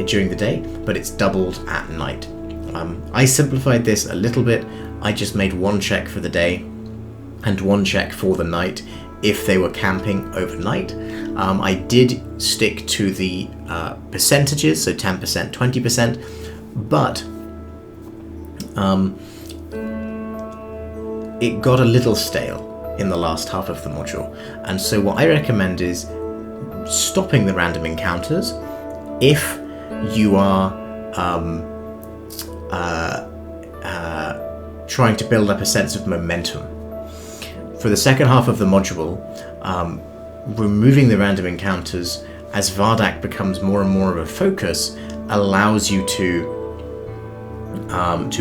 Speaker 1: during the day, but it's doubled at night. I simplified this a little bit. I just made one check for the day and one check for the night if they were camping overnight. I did stick to the percentages, so 10%, 20%, but it got a little stale in the last half of the module. And so what I recommend is stopping the random encounters if you are trying to build up a sense of momentum. For the second half of the module, removing the random encounters as Vardak becomes more and more of a focus allows you to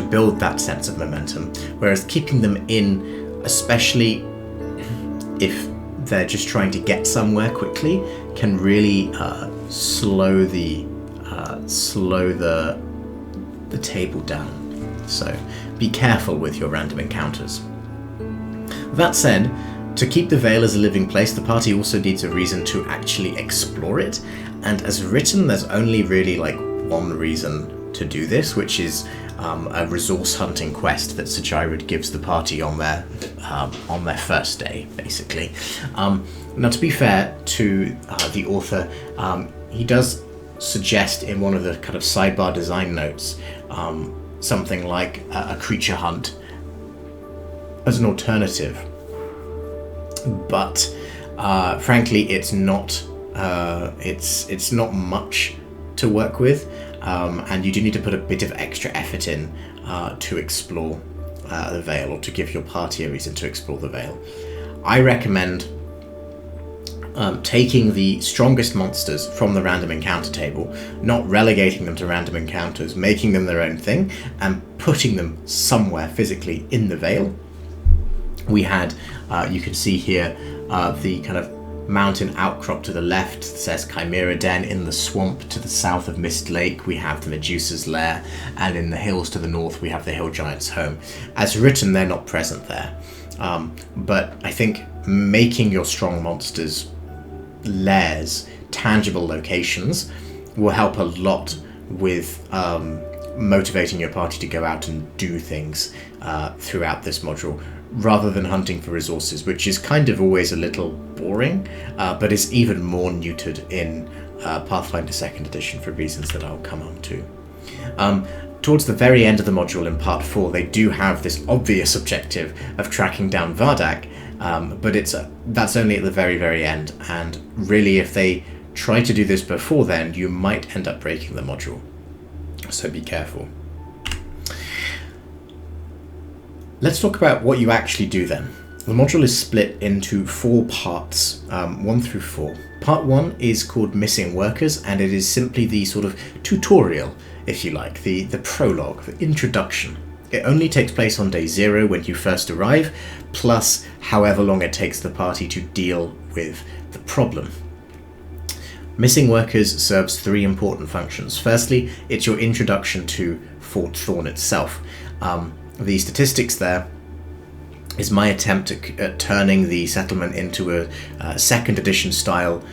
Speaker 1: build that sense of momentum, whereas keeping them in, especially if they're just trying to get somewhere quickly, can really slow the table down. So be careful with your random encounters. That said, to keep the Vale as a living place, the party also needs a reason to actually explore it, and as written, there's only really like one reason to do this, which is a resource hunting quest that Sir Gyrod gives the party on their first day, basically. Now, to be fair to the author, he does suggest in one of the kind of sidebar design notes something like a creature hunt as an alternative, but frankly, it's not much to work with, and you do need to put a bit of extra effort in to explore the Vale, or to give your party a reason to explore the Vale. I recommend taking the strongest monsters from the random encounter table, not relegating them to random encounters, making them their own thing, and putting them somewhere physically in the Vale. We had, you can see here, the kind of mountain outcrop to the left says Chimera Den. In the swamp to the south of Mist Lake, we have the Medusa's Lair, and in the hills to the north, we have the Hill Giant's home. As written, they're not present there. But I think making your strong monsters lairs tangible locations will help a lot with motivating your party to go out and do things throughout this module, rather than hunting for resources, which is kind of always a little boring, but is even more neutered in Pathfinder 2nd Edition for reasons that I'll come on to Towards the very end of the module in part 4, they do have this obvious objective of tracking down Vardak, but that's only at the very, very end, and really if they try to do this before then, you might end up breaking the module. So be careful. Let's talk about what you actually do then. The module is split into 4 parts, 1 through 4. Part 1 is called Missing Workers, and it is simply the sort of tutorial, if you like, the prologue, the introduction. It only takes place on day 0 when you first arrive, plus however long it takes the party to deal with the problem. Missing Workers serves 3 important functions. Firstly, it's your introduction to Fort Thorn itself. The statistics there is my attempt at turning the settlement into a 2nd edition style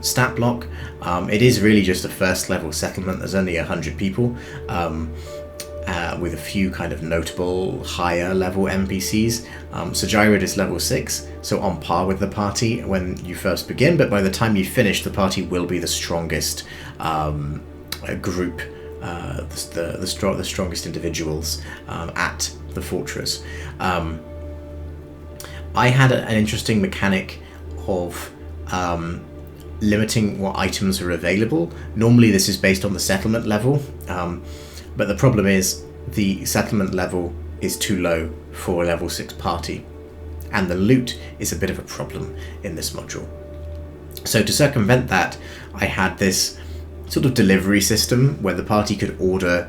Speaker 1: stat block. It is really just a first level settlement. There's only 100 people, with a few kind of notable higher level NPCs. Sajirid is level 6, so on par with the party when you first begin, but by the time you finish, the party will be the strongest group, the strongest individuals at the fortress. I had an interesting mechanic of limiting what items are available. Normally this is based on the settlement level, but the problem is the settlement level is too low for a level 6 party, and the loot is a bit of a problem in this module. So to circumvent that, I had this sort of delivery system where the party could order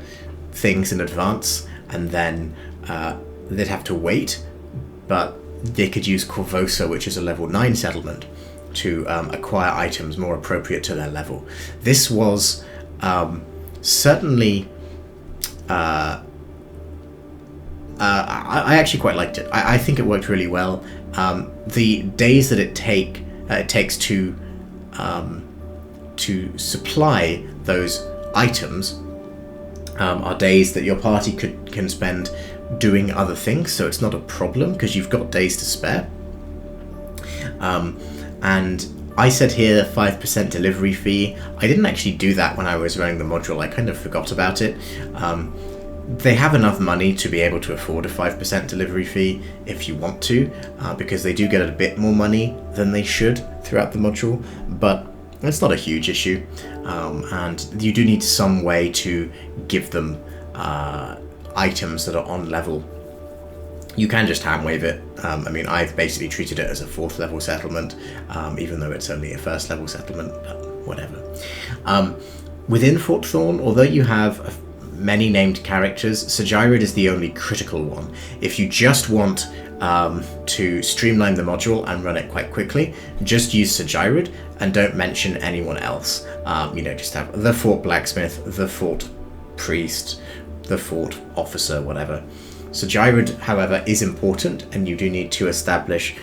Speaker 1: things in advance, and then they'd have to wait, but they could use Corvosa, which is a level 9 settlement, to acquire items more appropriate to their level. This was certainly... I actually quite liked it. I think it worked really well. The days that it takes to supply those items are days that your party can spend doing other things, so it's not a problem because you've got days to spare. And I said here 5% delivery fee. I didn't actually do that when I was running the module. I kind of forgot about it. They have enough money to be able to afford a 5% delivery fee if you want to, because they do get a bit more money than they should throughout the module, but it's not a huge issue. And you do need some way to give them items that are on level. You can just hand wave it. I mean, I've basically treated it as a 4th level settlement, even though it's only a 1st level settlement, but whatever. Within Fort Thorn, although you have many named characters, Sajirid is the only critical one. If you just want to streamline the module and run it quite quickly, just use Sajirid and don't mention anyone else. Just have the Fort Blacksmith, the Fort Priest, the Fort Officer, whatever. Sajirid, however, is important, and you do need to establish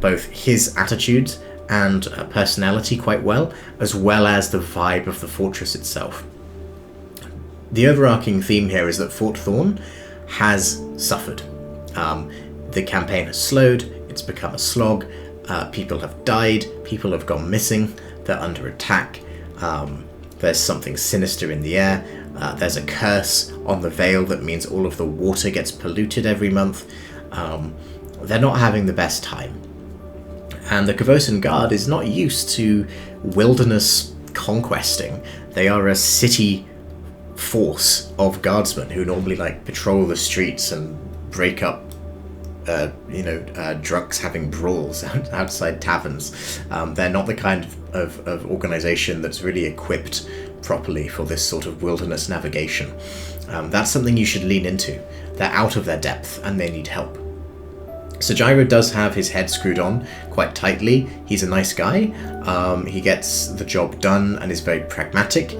Speaker 1: both his attitudes and personality quite well as the vibe of the fortress itself. The overarching theme here is that Fort Thorn has suffered. The campaign has slowed, it's become a slog, people have died, people have gone missing, they're under attack, there's something sinister in the air, there's a curse on the Vale that means all of the water gets polluted every month. They're not having the best time. And the Corvosan Guard is not used to wilderness conquesting. They are a city force of guardsmen who normally patrol the streets and break up drunks having brawls outside taverns. They're not the kind of organization that's really equipped properly for this sort of wilderness navigation. That's something you should lean into. They're out of their depth and they need help. Sajirid does have his head screwed on quite tightly. He's a nice guy. He gets the job done and is very pragmatic.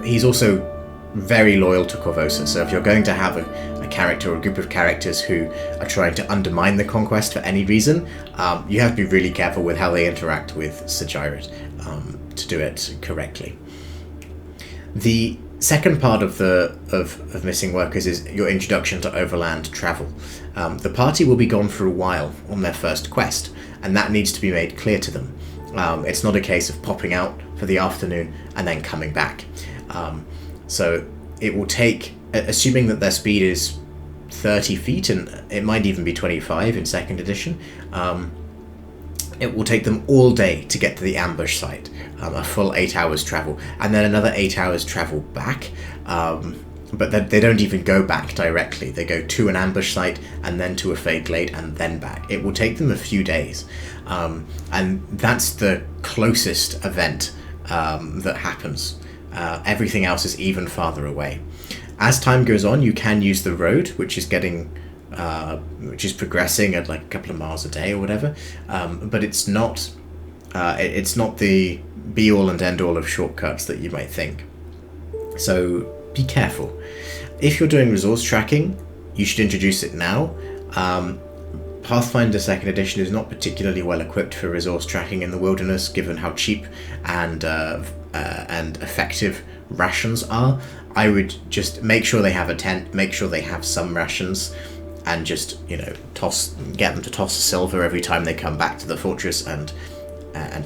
Speaker 1: He's also very loyal to Corvosa, so if you're going to have a character or a group of characters who are trying to undermine the conquest for any reason, you have to be really careful with how they interact with Sajirid to do it correctly. The second part of Missing Workers is your introduction to overland travel. The party will be gone for a while on their first quest, and that needs to be made clear to them. It's not a case of popping out for the afternoon and then coming back. So it will take, assuming that their speed is 30 feet, and it might even be 25 in 2nd edition, it will take them all day to get to the ambush site, a full 8 hours travel, and then another 8 hours travel back, but they don't even go back directly. They go to an ambush site, and then to a Fey Glade, and then back. It will take them a few days, and that's the closest event that happens. Everything else is even farther away. As time goes on, you can use the road, which is progressing at like a couple of miles a day or whatever, but it's not the be-all and end-all of shortcuts that you might think. So be careful. If you're doing resource tracking, you should introduce it now. Pathfinder 2nd edition is not particularly well equipped for resource tracking in the wilderness, given how cheap and effective rations are. I would just make sure they have a tent, make sure they have some rations, and just, get them to toss a silver every time they come back to the fortress and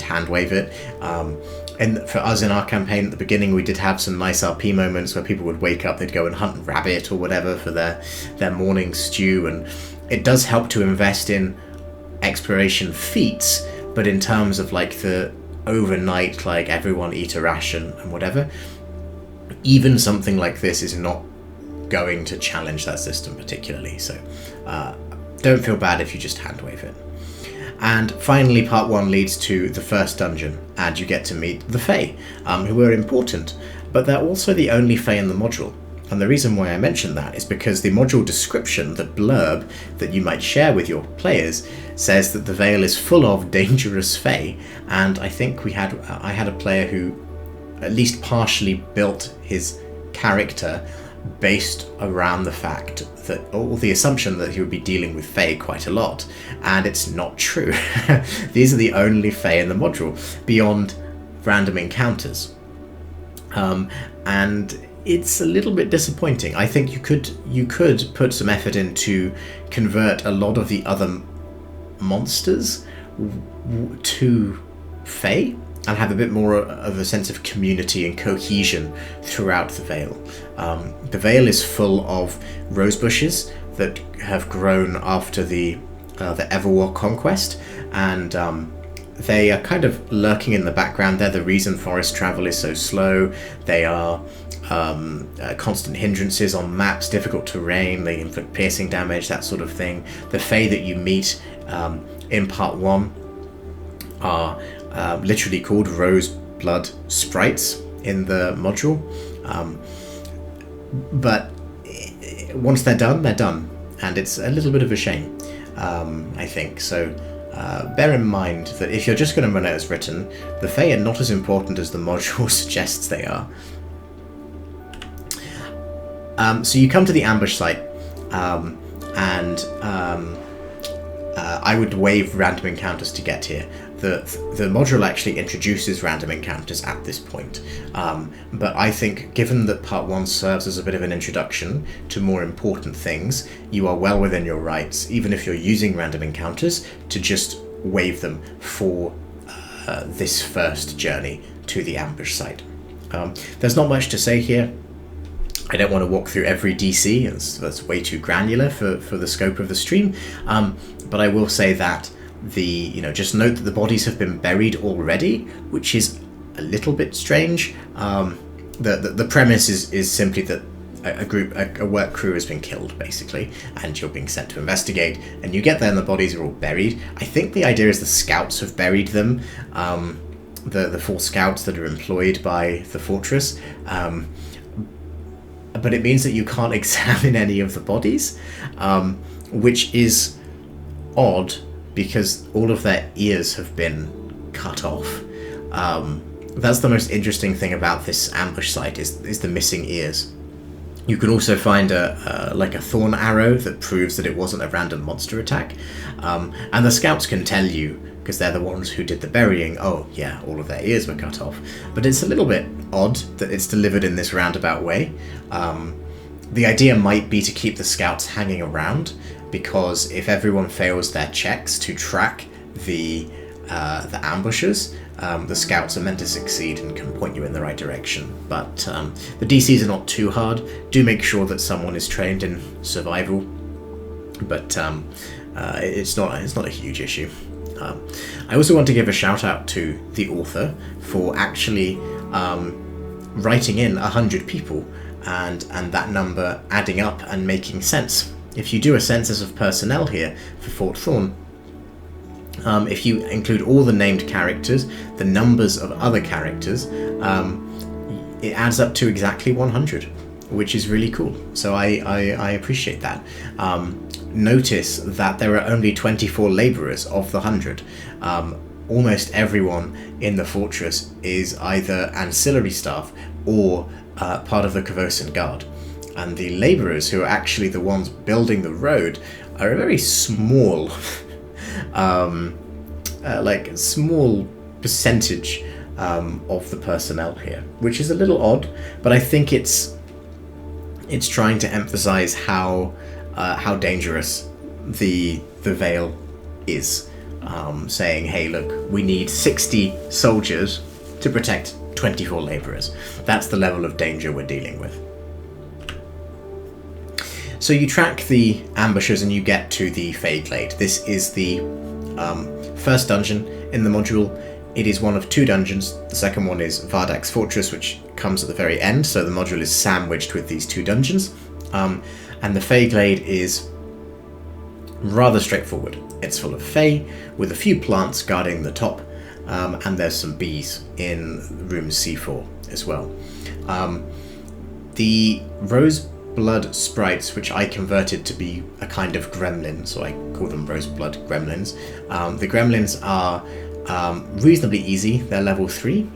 Speaker 1: hand wave it. And for us in our campaign at the beginning, we did have some nice RP moments where people would wake up, they'd go and hunt rabbit or whatever for their morning stew, and it does help to invest in exploration feats, but in terms of like the overnight, like everyone eat a ration and whatever, even something like this is not going to challenge that system particularly, so don't feel bad if you just hand wave it. And finally, part 1 leads to the first dungeon, and you get to meet the Fey, who are important, but they're also the only Fey in the module. And the reason why I mention that is because the module description, the blurb that you might share with your players, says that the Vale is full of dangerous Fey, and I think I had a player who at least partially built his character based around the fact that, or the assumption that he would be dealing with Fey quite a lot, and it's not true. These are the only Fey in the module, beyond random encounters. And it's a little bit disappointing. I think you could put some effort in to convert a lot of the other monsters to Fey, and have a bit more of a sense of community and cohesion throughout the Vale. The Vale is full of rose bushes that have grown after the Everwar conquest, and they are kind of lurking in the background. They're the reason forest travel is so slow. They are constant hindrances on maps, difficult terrain, they inflict piercing damage, that sort of thing. The Fey that you meet in part 1 are literally called rose blood sprites in the module, but once they're done, and it's a little bit of a shame, I think. So bear in mind that if you're just going to run it as written, the Fey are not as important as the module suggests they are. So you come to the ambush site, and I would waive random encounters to get here. The module actually introduces random encounters at this point, but I think given that part 1 serves as a bit of an introduction to more important things, you are well within your rights, even if you're using random encounters, to just waive them for this first journey to the ambush site. There's not much to say here. I don't want to walk through every DC, that's way too granular for the scope of the stream, but I will say that just note that the bodies have been buried already, which is a little bit strange. The premise is simply that a work crew has been killed, basically, and you're being sent to investigate, and you get there and the bodies are all buried. I think the idea is the scouts have buried them, the 4 scouts that are employed by the fortress, but it means that you can't examine any of the bodies, which is odd, because all of their ears have been cut off. That's the most interesting thing about this ambush site, is the missing ears. You can also find a thorn arrow that proves that it wasn't a random monster attack, and the scouts can tell you, because they're the ones who did the burying, oh yeah, all of their ears were cut off. But it's a little bit odd that it's delivered in this roundabout way. The idea might be to keep the scouts hanging around, because if everyone fails their checks to track the the ambushers. The scouts are meant to succeed and can point you in the right direction, but the DCs are not too hard. Do make sure that someone is trained in survival, but it's not a huge issue. I also want to give a shout out to the author for actually writing in 100 people and that number adding up and making sense. If you do a census of personnel here for Fort Thorn, if you include all the named characters, the numbers of other characters, it adds up to exactly 100, which is really cool. So I appreciate that. Notice that there are only 24 labourers of the 100. Almost everyone in the fortress is either ancillary staff or part of the Kavosan Guard. And the labourers, who are actually the ones building the road, are a very small small percentage of the personnel here, which is a little odd, but I think it's trying to emphasize how dangerous the Vale is, saying, hey, look, we need 60 soldiers to protect 24 laborers. That's the level of danger we're dealing with. So you track the ambushers and you get to the Fey Glade. This is the first dungeon in the module. It is one of two dungeons. The second one is Vardak's Fortress, which comes at the very end, so the module is sandwiched with these two dungeons. And the Fey Glade is rather straightforward. It's full of Fey, with a few plants guarding the top, and there's some bees in room C4 as well. The Roseblood sprites, which I converted to be a kind of gremlin, so I call them Roseblood gremlins. The gremlins are reasonably easy. They're level 3,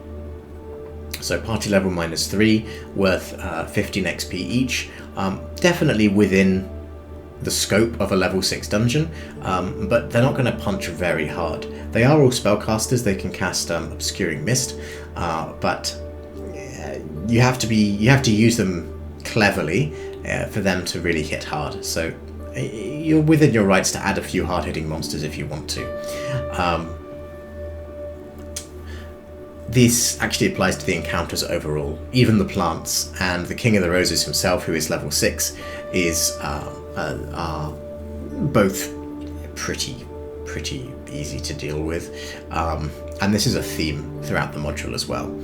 Speaker 1: so party level -3, worth 15 XP each. Definitely within the scope of a level 6 dungeon, but they're not going to punch very hard. They are all spellcasters. They can cast Obscuring Mist, but you have to use them cleverly for them to really hit hard. So you're within your rights to add a few hard-hitting monsters if you want to. This actually applies to the encounters overall. Even the plants and the King of the Roses himself, who is level 6, are both pretty easy to deal with. And this is a theme throughout the module as well.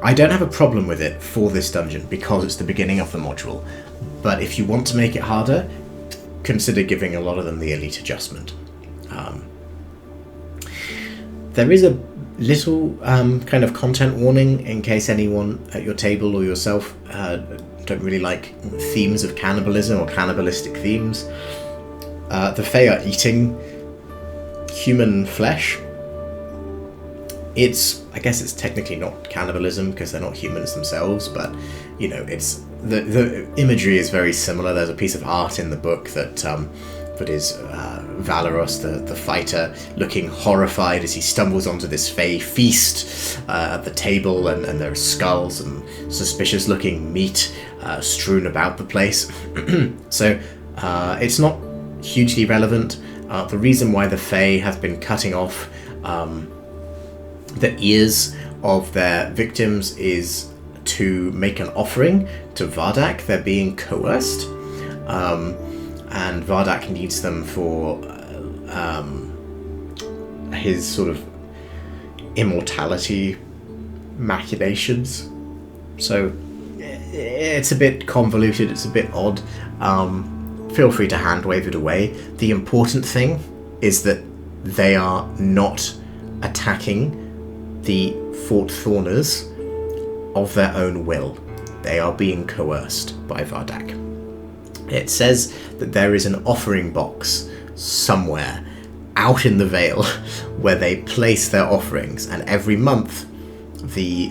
Speaker 1: I don't have a problem with it for this dungeon because it's the beginning of the module, but if you want to make it harder, consider giving a lot of them the elite adjustment. There is a little kind of content warning in case anyone at your table or yourself don't really like themes of cannibalism or cannibalistic themes. The Fae are eating human flesh. I guess it's technically not cannibalism because they're not humans themselves, but you know, it's the imagery is very similar. There's a piece of art in the book that is Valeros, the fighter, looking horrified as he stumbles onto this Fey feast at the table, and there are skulls and suspicious-looking meat strewn about the place. So it's not hugely relevant. The reason why the Fey have been cutting off the ears of their victims is to make an offering to Vardak. They're being coerced. And Vardak needs them for his sort of immortality machinations. So it's a bit convoluted, it's a bit odd. Feel free to hand wave it away. The important thing is that they are not attacking the Fort Thorners of their own will. They are being coerced by Vardak. It says that there is an offering box somewhere out in the Vale where they place their offerings, and every month the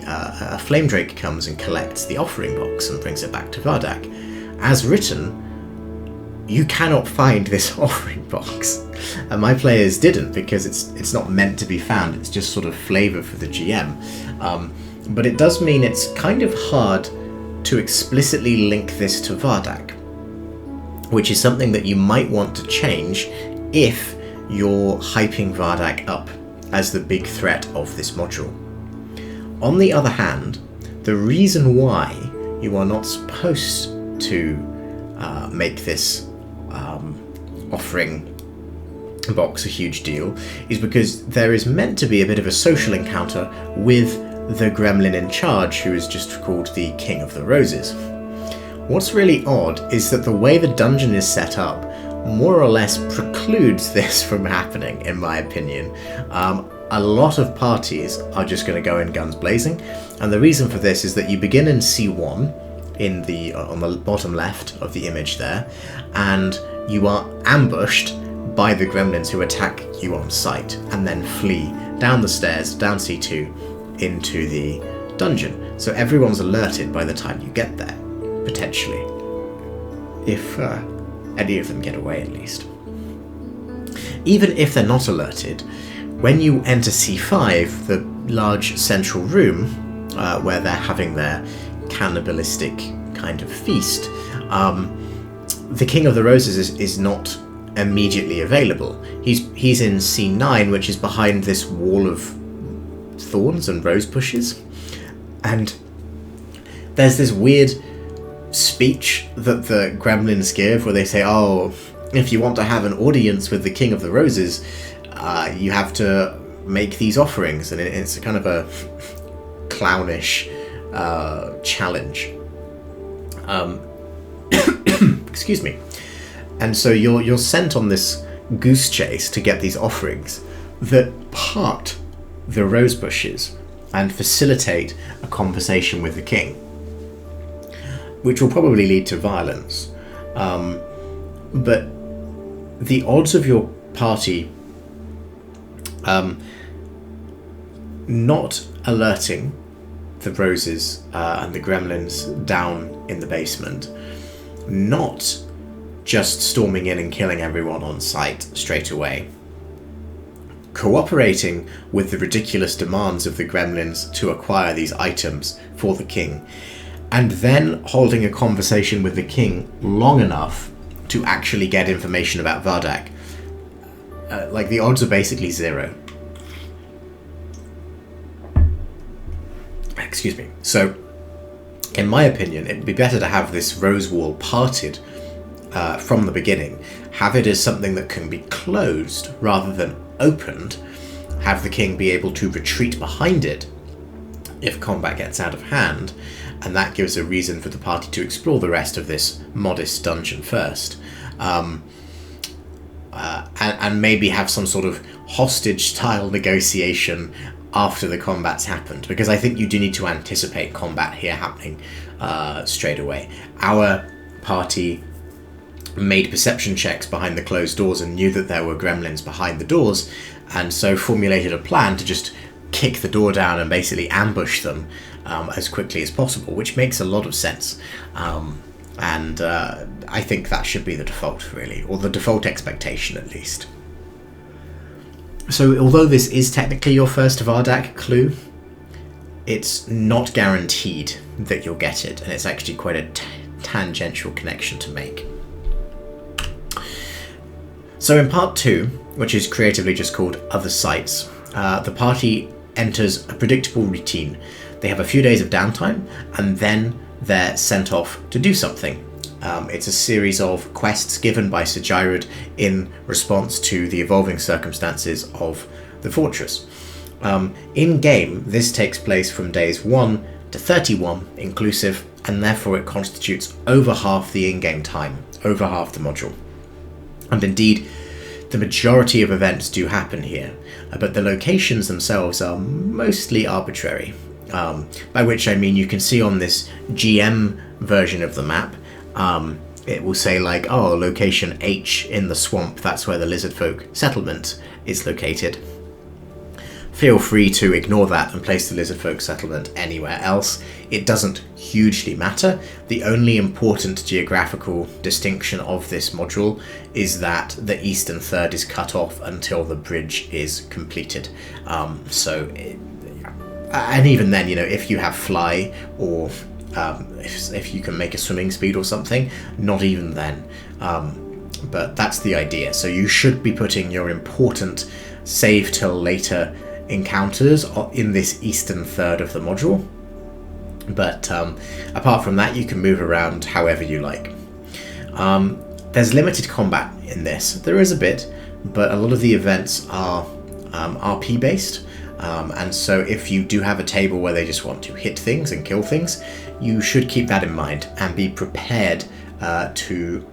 Speaker 1: Flame Drake comes and collects the offering box and brings it back to Vardak. As written, you cannot find this offering box, and my players didn't because it's not meant to be found. It's just sort of flavour for the GM, but it does mean it's kind of hard to explicitly link this to Vardak, which is something that you might want to change if you're hyping Vardak up as the big threat of this module. On the other hand, the reason why you are not supposed to make this offering box a huge deal is because there is meant to be a bit of a social encounter with the gremlin in charge, who is just called the King of the Roses. What's really odd is that the way the dungeon is set up more or less precludes this from happening, in my opinion. A lot of parties are just going to go in guns blazing, and the reason for this is that you begin in C1 on the bottom left of the image there, and you are ambushed by the gremlins who attack you on sight, and then flee down the stairs, down C2, into the dungeon. So everyone's alerted by the time you get there, potentially. If any of them get away, at least. Even if they're not alerted, when you enter C5, the large central room, where they're having their cannibalistic kind of feast, the King of the Roses is not immediately available. He's in C9, which is behind this wall of thorns and rose bushes, and there's this weird speech that the gremlins give where they say, oh, if you want to have an audience with the King of the Roses, you have to make these offerings, and it's kind of a clownish challenge. Excuse me. And so you're sent on this goose chase to get these offerings that part the rose bushes and facilitate a conversation with the king, which will probably lead to violence. But the odds of your party not alerting the roses and the gremlins down in the basement, not just storming in and killing everyone on sight straight away, cooperating with the ridiculous demands of the gremlins to acquire these items for the king, and then holding a conversation with the king long enough to actually get information about Vardak. The odds are basically zero. Excuse me. So, in my opinion, it would be better to have this rose wall parted from the beginning. Have it as something that can be closed rather than opened. Have the king be able to retreat behind it if combat gets out of hand, and that gives a reason for the party to explore the rest of this modest dungeon first. And maybe have some sort of hostage-style negotiation after the combat's happened, because I think you do need to anticipate combat here happening straight away. Our party made perception checks behind the closed doors and knew that there were gremlins behind the doors, and so formulated a plan to just kick the door down and basically ambush them as quickly as possible, which makes a lot of sense. And I think that should be the default, really, or the default expectation at least. So although this is technically your first Vardak clue, it's not guaranteed that you'll get it, and it's actually quite a tangential connection to make. So in part 2, which is creatively just called Other Sites, the party enters a predictable routine. They have a few days of downtime, and then they're sent off to do something. It's a series of quests given by Sir Gyrod in response to the evolving circumstances of the fortress. In-game, this takes place from days 1 to 31 inclusive, and therefore it constitutes over half the in-game time, over half the module. And indeed, the majority of events do happen here, but the locations themselves are mostly arbitrary. By which I mean you can see on this GM version of the map, it will say like, oh, location H in the swamp, that's where the Lizardfolk settlement is located. Feel free to ignore that and place the Lizardfolk settlement anywhere else. It doesn't hugely matter. The only important geographical distinction of this module is that the eastern third is cut off until the bridge is completed. And even then, if you have fly or if you can make a swimming speed or something, not even then but that's the idea. So you should be putting your important save till later encounters in this eastern third of the module. But apart from that, you can move around however you like. There's limited combat in this. There is a bit, but a lot of the events are RP based. And so if you do have a table where they just want to hit things and kill things, you should keep that in mind and be prepared to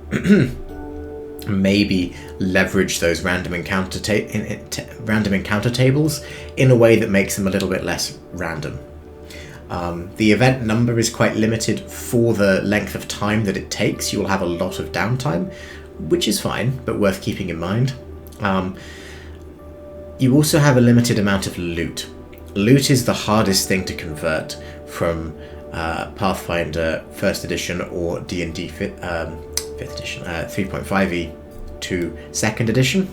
Speaker 1: maybe leverage those random encounter tables in a way that makes them a little bit less random. The event number is quite limited for the length of time that it takes. You will have a lot of downtime, which is fine, but worth keeping in mind. You also have a limited amount of loot. Loot is the hardest thing to convert from Pathfinder 1st edition or D&D 5th edition, 3.5e to 2nd edition,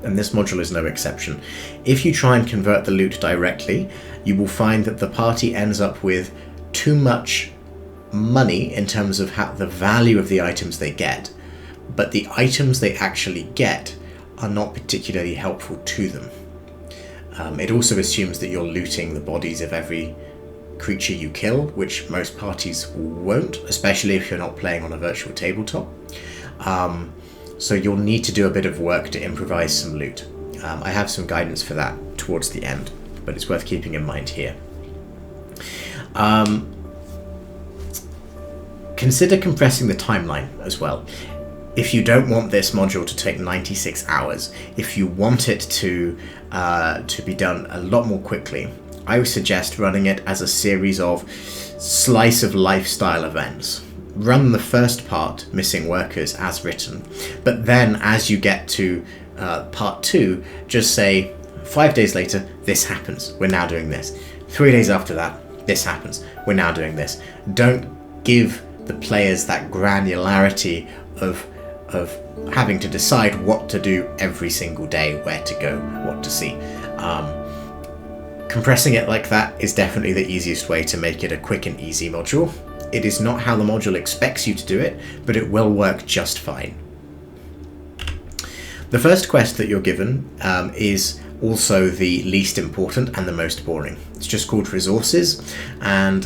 Speaker 1: and this module is no exception. If you try and convert the loot directly, you will find that the party ends up with too much money in terms of the value of the items they get, but the items they actually get are not particularly helpful to them. It also assumes that you're looting the bodies of every creature you kill, which most parties won't, especially if you're not playing on a virtual tabletop. So you'll need to do a bit of work to improvise some loot. I have some guidance for that towards the end, but it's worth keeping in mind here. Consider compressing the timeline as well. If you don't want this module to take 96 hours, if you want it to be done a lot more quickly, I would suggest running it as a series of slice of lifestyle events. Run the first part, Missing Workers, as written, but then as you get to part 2, just say, 5 days later, this happens, we're now doing this. 3 days after that, this happens, we're now doing this. Don't give the players that granularity of having to decide what to do every single day, where to go, what to see. Compressing it like that is definitely the easiest way to make it a quick and easy module. It is not how the module expects you to do it, but it will work just fine. The first quest that you're given is also the least important and the most boring. It's just called Resources, and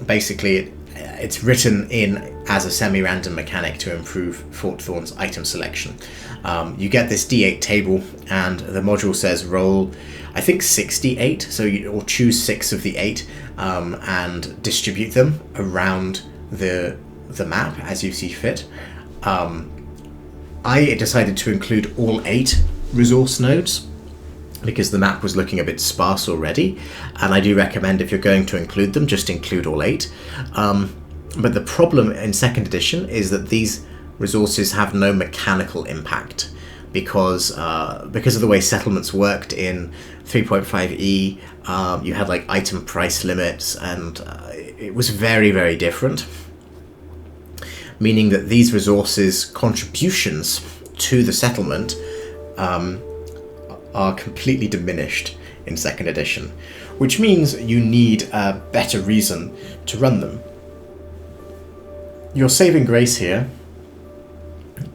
Speaker 1: basically it's written in as a semi-random mechanic to improve Fort Thorn's item selection. You get this D8 table, and the module says roll, I think 68, so or choose 6 of the 8 and distribute them around the map as you see fit. I decided to include all 8 resource nodes because the map was looking a bit sparse already, and I do recommend if you're going to include them, just include all 8. But the problem in 2nd edition is that these resources have no mechanical impact because of the way settlements worked in 3.5e. You had like item price limits, and it was very, very different, meaning that these resources contributions to the settlement are completely diminished in 2nd edition, which means you need a better reason to run them. Your saving grace here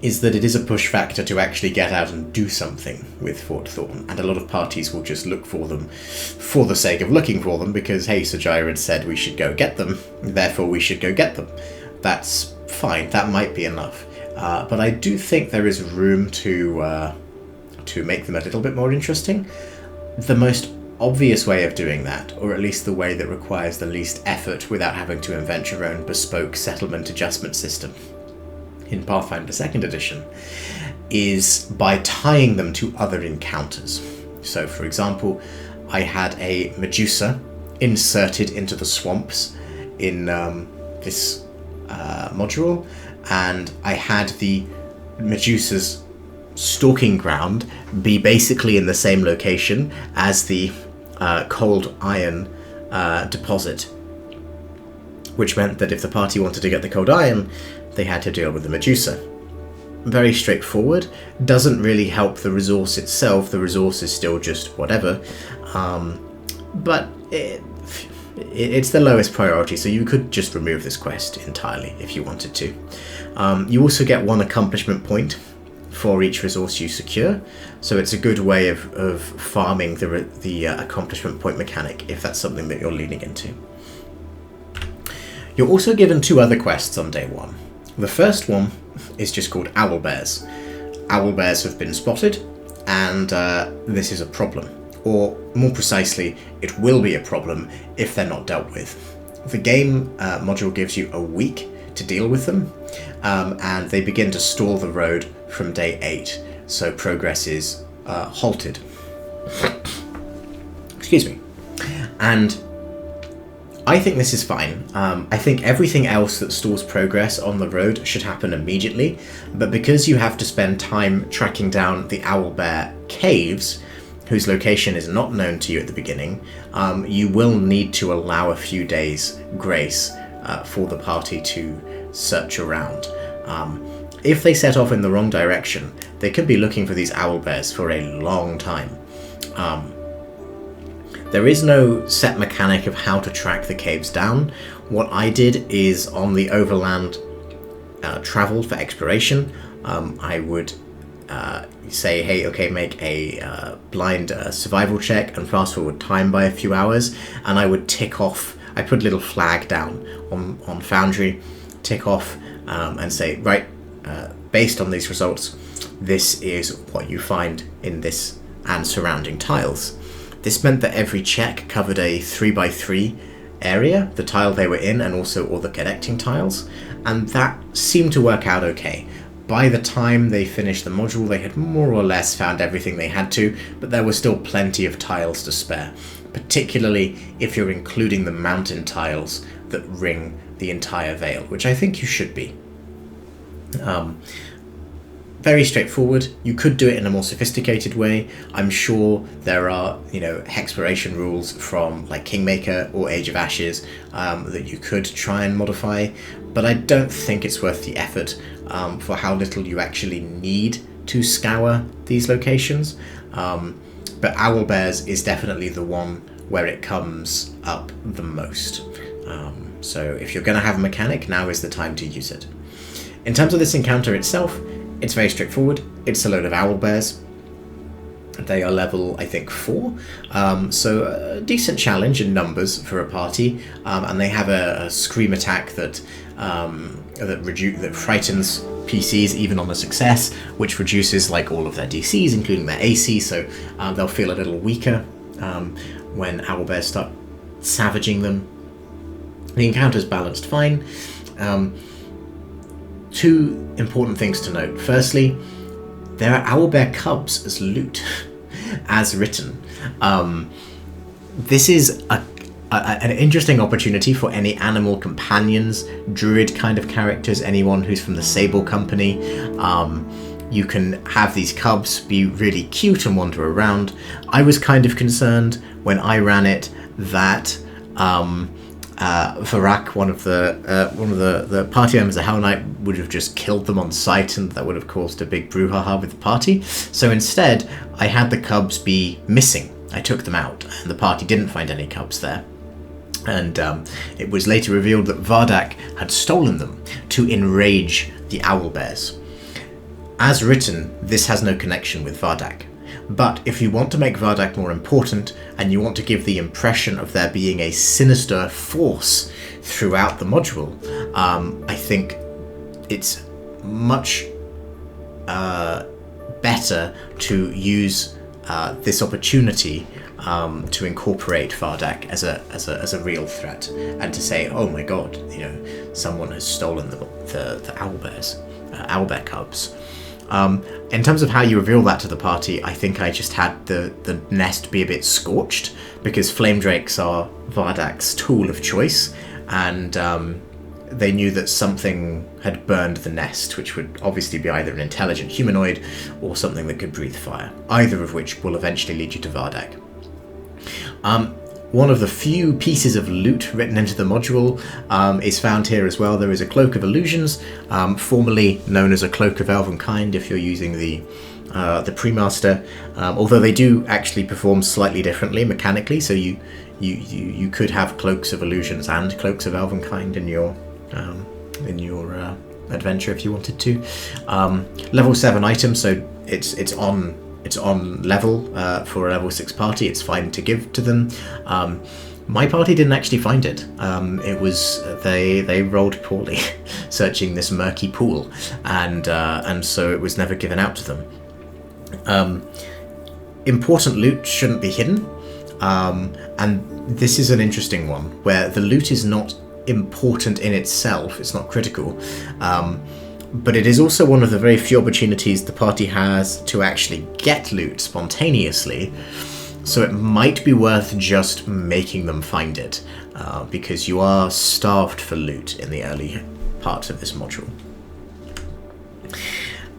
Speaker 1: is that it is a push factor to actually get out and do something with Fort Thorn, and a lot of parties will just look for them for the sake of looking for them because, hey, Sir Jirad said we should go get them, therefore we should go get them. That's fine, that might be enough. But I do think there is room to make them a little bit more interesting. The most obvious way of doing that, or at least the way that requires the least effort without having to invent your own bespoke settlement adjustment system in Pathfinder 2nd edition, is by tying them to other encounters. So for example, I had a Medusa inserted into the swamps in this module, and I had the Medusa's stalking ground be basically in the same location as the cold iron deposit, which meant that if the party wanted to get the cold iron, they had to deal with the Medusa. Very straightforward, doesn't really help the resource itself, the resource is still just whatever, but it it's the lowest priority, so you could just remove this quest entirely if you wanted to. You also get 1 accomplishment point for each resource you secure, so it's a good way of farming the accomplishment point mechanic if that's something that you're leaning into. You're also given 2 other quests on day 1. The first one is just called Owlbears. Owlbears have been spotted, and this is a problem. Or, more precisely, it will be a problem if they're not dealt with. The game module gives you a week to deal with them, and they begin to stall the road from day 8, so progress is halted. Excuse me. And I think this is fine. I think everything else that stalls progress on the road should happen immediately, but because you have to spend time tracking down the Owlbear caves, whose location is not known to you at the beginning, you will need to allow a few days grace for the party to search around. If they set off in the wrong direction, they could be looking for these Owlbears for a long time. There is no set mechanic of how to track the caves down. What I did is on the overland travel for exploration, I would say, hey, okay, make a blind survival check and fast forward time by a few hours, and I would tick off, I put a little flag down on Foundry, tick off and say, right, based on these results, this is what you find in this and surrounding tiles. This meant that every check covered a 3x3 area, the tile they were in, and also all the connecting tiles, and that seemed to work out okay. By the time they finished the module, they had more or less found everything they had to, but there was still plenty of tiles to spare, particularly if you're including the mountain tiles that ring the entire Vale, which I think you should be. Very straightforward. You could do it in a more sophisticated way. I'm sure there are, hexpiration rules from like Kingmaker or Age of Ashes that you could try and modify, but I don't think it's worth the effort for how little you actually need to scour these locations. But Owlbears is definitely the one where it comes up the most. So if you're going to have a mechanic, now is the time to use it. In terms of this encounter itself, it's very straightforward. It's a load of Owlbears. They are level, I think, 4, so a decent challenge in numbers for a party, and they have a scream attack that frightens PCs even on a success, which reduces like all of their DCs, including their AC, so they'll feel a little weaker when Owlbears start savaging them. The encounter's balanced fine. 2 important things to note. Firstly, there are Owlbear cubs as loot, as written. This is an interesting opportunity for any animal companions, druid kind of characters, anyone who's from the Sable Company. You can have these cubs be really cute and wander around. I was kind of concerned when I ran it that Vardak, one of the party members of Hell Knight, would have just killed them on sight, and that would have caused a big brouhaha with the party. So instead, I had the cubs be missing. I took them out, and the party didn't find any cubs there. And it was later revealed that Vardak had stolen them to enrage the Owlbears. As written, this has no connection with Vardak. But if you want to make Vardak more important, and you want to give the impression of there being a sinister force throughout the module, I think it's much better to use this opportunity to incorporate Vardak as a real threat, and to say, oh my god, someone has stolen the Owlbears, Owlbear cubs. In terms of how you reveal that to the party, I think I just had the nest be a bit scorched, because flame drakes are Vardak's tool of choice, and they knew that something had burned the nest, which would obviously be either an intelligent humanoid or something that could breathe fire, either of which will eventually lead you to Vardak. One of the few pieces of loot written into the module is found here as well. There is a Cloak of Illusions, formerly known as a Cloak of Elvenkind if you're using the the Premaster, although they do actually perform slightly differently mechanically, so you could have Cloaks of Illusions and Cloaks of Elvenkind in your adventure if you wanted to. Level 7 item, so it's on level for a level 6 party. It's fine to give to them. My party didn't actually find it. It was they rolled poorly, searching this murky pool, and so it was never given out to them. Important loot shouldn't be hidden, and this is an interesting one where the loot is not important in itself. It's not critical, but it is also one of the very few opportunities the party has to actually get loot spontaneously. So it might be worth just making them find it, because you are starved for loot in the early parts of this module.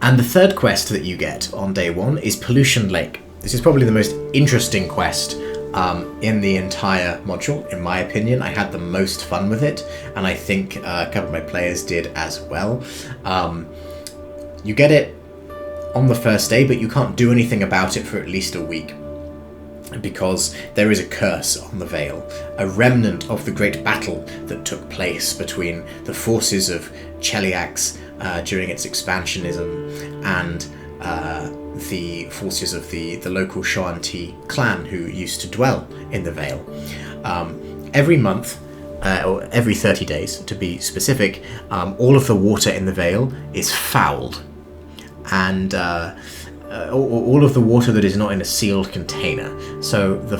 Speaker 1: And the third quest that you get on day 1 is Pollution Lake. This is probably the most interesting quest in the entire module, in my opinion. I had the most fun with it, and I think a couple of my players did as well. You get it on the first day, but you can't do anything about it for at least a week, because there is a curse on the Vale, a remnant of the great battle that took place between the forces of Cheliax during its expansionism and the forces of the local Shoanti clan who used to dwell in the Vale. Every month, or every 30 days to be specific, all of the water in the Vale is fouled, and all of the water that is not in a sealed container. So the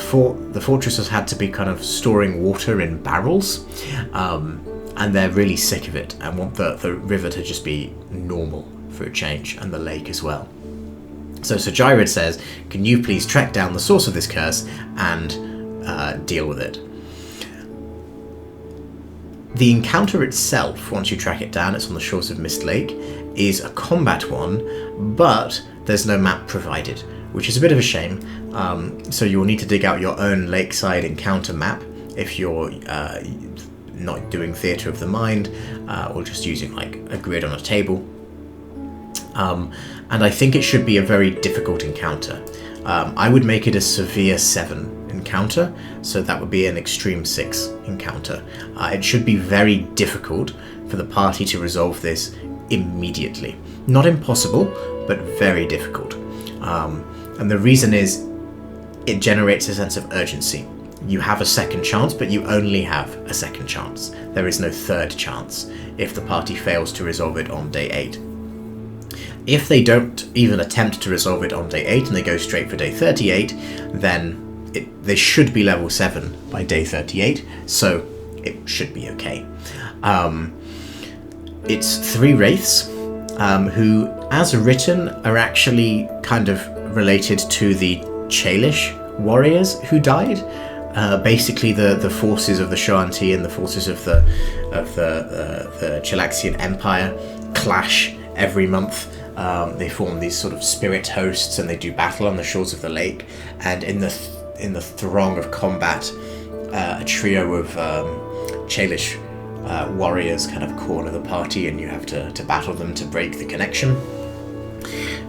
Speaker 1: fortress has had to be kind of storing water in barrels, and they're really sick of it and want the river to just be normal for a change, and the lake as well. So Gyrid says, can you please track down the source of this curse and deal with it? The encounter itself, once you track it down, it's on the shores of Mist Lake, is a combat one, but there's no map provided, which is a bit of a shame. So you'll need to dig out your own lakeside encounter map if you're not doing Theatre of the Mind, or just using like a grid on a table. And I think it should be a very difficult encounter. I would make it a severe 7 encounter, so that would be an extreme 6 encounter. It should be very difficult for the party to resolve this immediately. Not impossible, but very difficult. And the reason is it generates a sense of urgency. You have a second chance, but you only have a second chance. There is no third chance if the party fails to resolve it on day 8. If they don't even attempt to resolve it on day 8 and they go straight for day 38, then they should be level 7 by day 38, so it should be okay. It's 3 wraiths, who, as written, are actually kind of related to the Chalish warriors who died. Basically, the forces of the Shoanti and the forces of the Chelaxian Empire clash every month. They form these sort of spirit hosts, and they do battle on the shores of the lake. And in the throng of combat, a trio of Chalish warriors kind of corner the party, and you have to battle them to break the connection.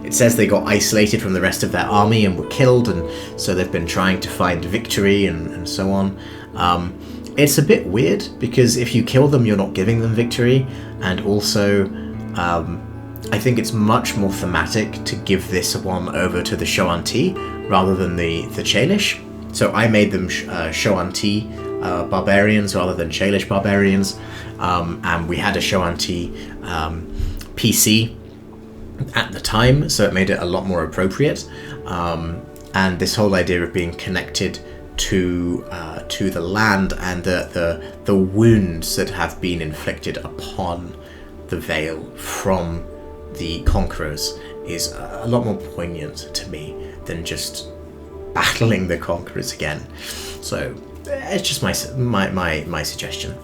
Speaker 1: It says they got isolated from the rest of their army and were killed, and so they've been trying to find victory and so on. It's a bit weird, because if you kill them, you're not giving them victory, and also I think it's much more thematic to give this one over to the Shoanti rather than the Chalish. So I made them Shoanti barbarians rather than Chalish barbarians, and we had a Shoanti PC at the time, so it made it a lot more appropriate. And this whole idea of being connected to the land and the wounds that have been inflicted upon the Vale from the conquerors is a lot more poignant to me than just battling the conquerors again. So it's just my suggestion.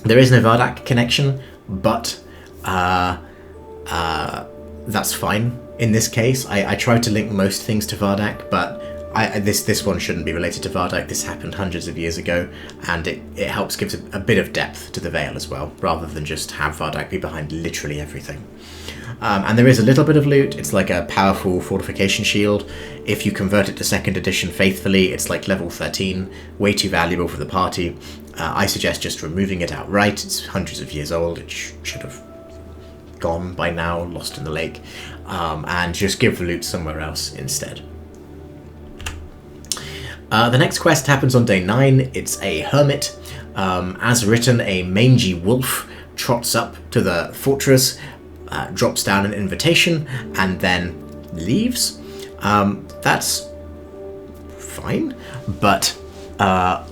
Speaker 1: There is no Vardak connection, but that's fine in this case. I tried to link most things to Vardak, but this one shouldn't be related to Vardak. This happened hundreds of years ago, and it helps gives a bit of depth to the Vale as well, rather than just have Vardak be behind literally everything. And there is a little bit of loot. It's like a powerful fortification shield. If you convert it to 2nd edition faithfully, it's like level 13, way too valuable for the party. I suggest just removing it outright. It's hundreds of years old. It should have gone by now, lost in the lake, and just give the loot somewhere else instead. The next quest happens on day 9. It's a Hermit. As written, a mangy wolf trots up to the fortress, drops down an invitation, and then leaves. That's fine, but I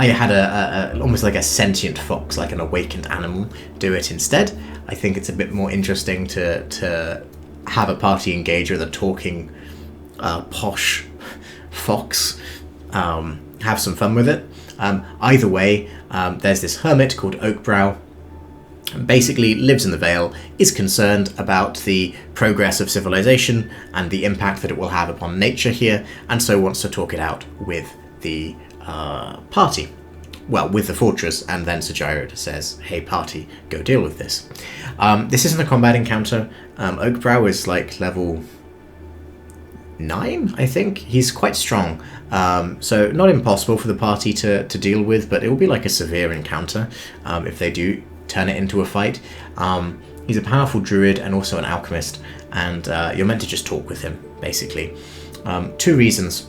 Speaker 1: had almost like a sentient fox, like an awakened animal, do it instead. I think it's a bit more interesting to have a party engage with a talking posh fox. Have some fun with it. Either way, there's this hermit called Oakbrow. Basically lives in the Vale, is concerned about the progress of civilization and the impact that it will have upon nature here, and so wants to talk it out with the party. Well, with the fortress, and then Sir Gyro says, hey party, go deal with this. This isn't a combat encounter. Oakbrow is like level 9, I think. He's quite strong, so not impossible for the party to deal with, but it will be like a severe encounter if they do turn it into a fight. He's a powerful druid and also an alchemist, and you're meant to just talk with him, basically. 2 reasons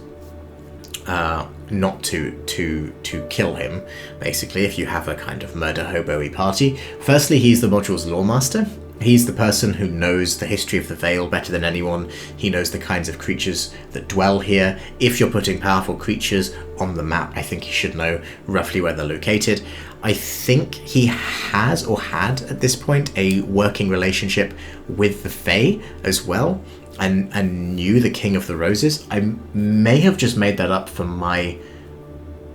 Speaker 1: not to kill him, basically, if you have a kind of murder hobo-y party. Firstly, he's the module's lawmaster. He's the person who knows the history of the Vale better than anyone. He knows the kinds of creatures that dwell here. If you're putting powerful creatures on the map, I think he should know roughly where they're located. I think he has, or had at this point, a working relationship with the Fey as well, and knew the King of the Roses. I may have just made that up for my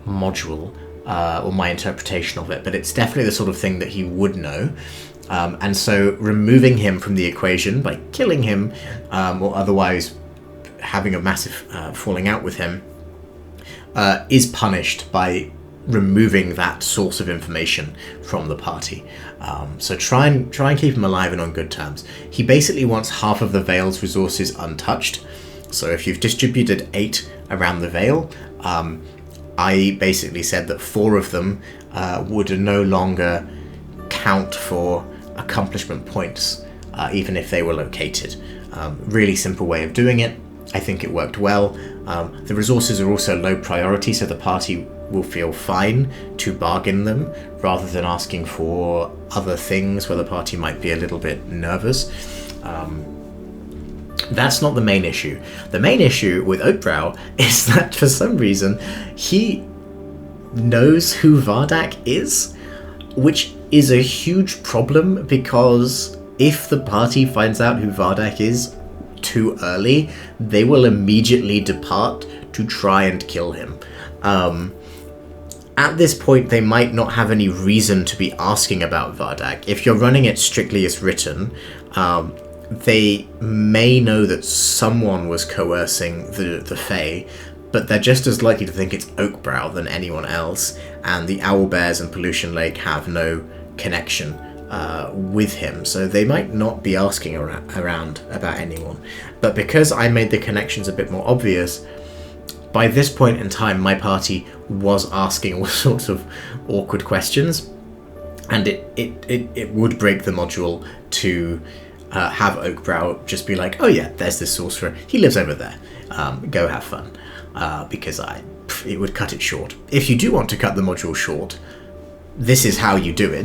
Speaker 1: module, or my interpretation of it, but it's definitely the sort of thing that he would know. And so removing him from the equation by killing him, or otherwise having a massive falling out with him, is punished by removing that source of information from the party. So try and keep him alive and on good terms. He basically wants half of the Vale's resources untouched. So if you've distributed 8 around the Vale, I basically said that 4 of them would no longer count for accomplishment points, even if they were located. Really simple way of doing it. I think it worked well. The resources are also low priority, so the party will feel fine to bargain them rather than asking for other things where the party might be a little bit nervous. That's not the main issue. The main issue with Oakbrow is that for some reason he knows who Vardak is, which is a huge problem, because if the party finds out who Vardak is too early, they will immediately depart to try and kill him. At this point, they might not have any reason to be asking about Vardak. If you're running it strictly as written, they may know that someone was coercing the Fey, but they're just as likely to think it's Oakbrow than anyone else, and the Owlbears and Pollution Lake have no connection with him, so they might not be asking around about anyone. But because I made the connections a bit more obvious, by this point in time my party was asking all sorts of awkward questions, and it would break the module to have Oakbrow just be like, oh yeah, there's this sorcerer, he lives over there, go have fun, because it would cut it short. If you do want to cut the module short, this is how you do it.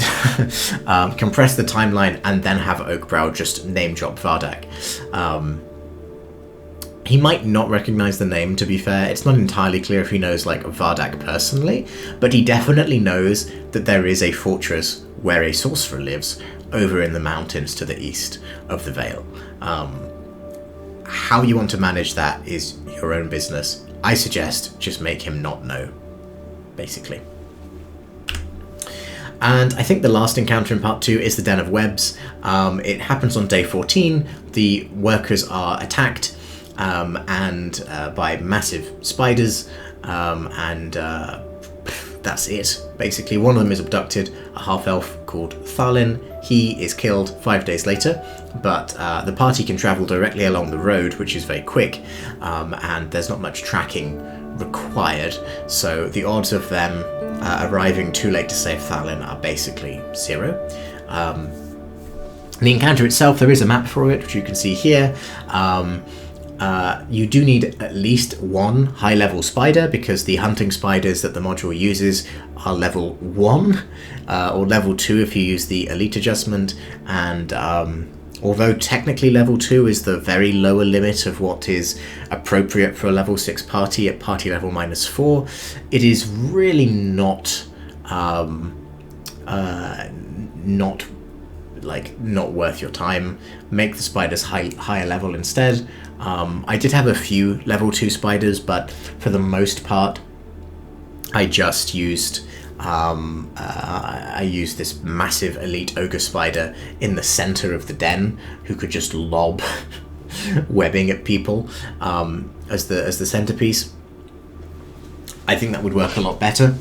Speaker 1: Compress the timeline and then have Oakbrow just name drop Vardak. He might not recognize the name, to be fair. It's not entirely clear if he knows like Vardak personally, but he definitely knows that there is a fortress where a sorcerer lives over in the mountains to the east of the Vale. How you want to manage that is your own business. I suggest just make him not know, basically. And I think the last encounter in part 2 is the Den of Webs. It happens on day 14. The workers are attacked by massive spiders, and that's it. Basically, one of them is abducted, a half-elf called Tharlin. He is killed 5 days later, but the party can travel directly along the road, which is very quick, and there's not much tracking required, so the odds of them arriving too late to save Tharlin are basically 0. The encounter itself, there is a map for it, which you can see here. You do need at least one high-level spider, because the hunting spiders that the module uses are level 1, or level 2 if you use the elite adjustment, and although technically level 2 is the very lower limit of what is appropriate for a level 6 party at party level -4, it is really not not worth your time. Make the spiders higher level instead. I did have a few level 2 spiders, but for the most part I just used I used this massive elite ogre spider in the center of the den, who could just lob webbing at people as the centerpiece. I think that would work a lot better.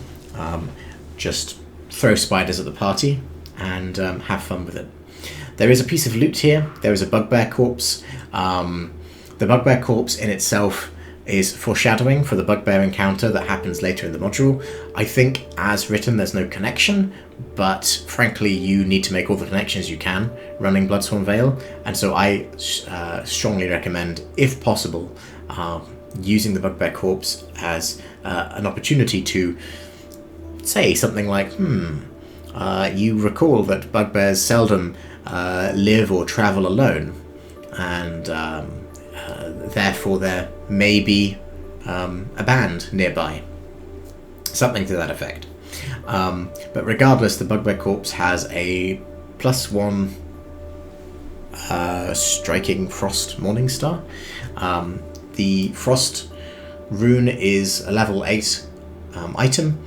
Speaker 1: Just throw spiders at the party and have fun with it. There is a piece of loot here. There is a bugbear corpse. The bugbear corpse in itself is foreshadowing for the bugbear encounter that happens later in the module. I think, as written, there's no connection, but frankly, you need to make all the connections you can running Bloodsworn Vale, and so I strongly recommend, if possible, using the bugbear corpse as an opportunity to say something like, you recall that bugbears seldom live or travel alone, and therefore there may be a band nearby. Something to that effect. But regardless, the bugbear corpse has a +1 striking frost morningstar. The frost rune is a level 8 item.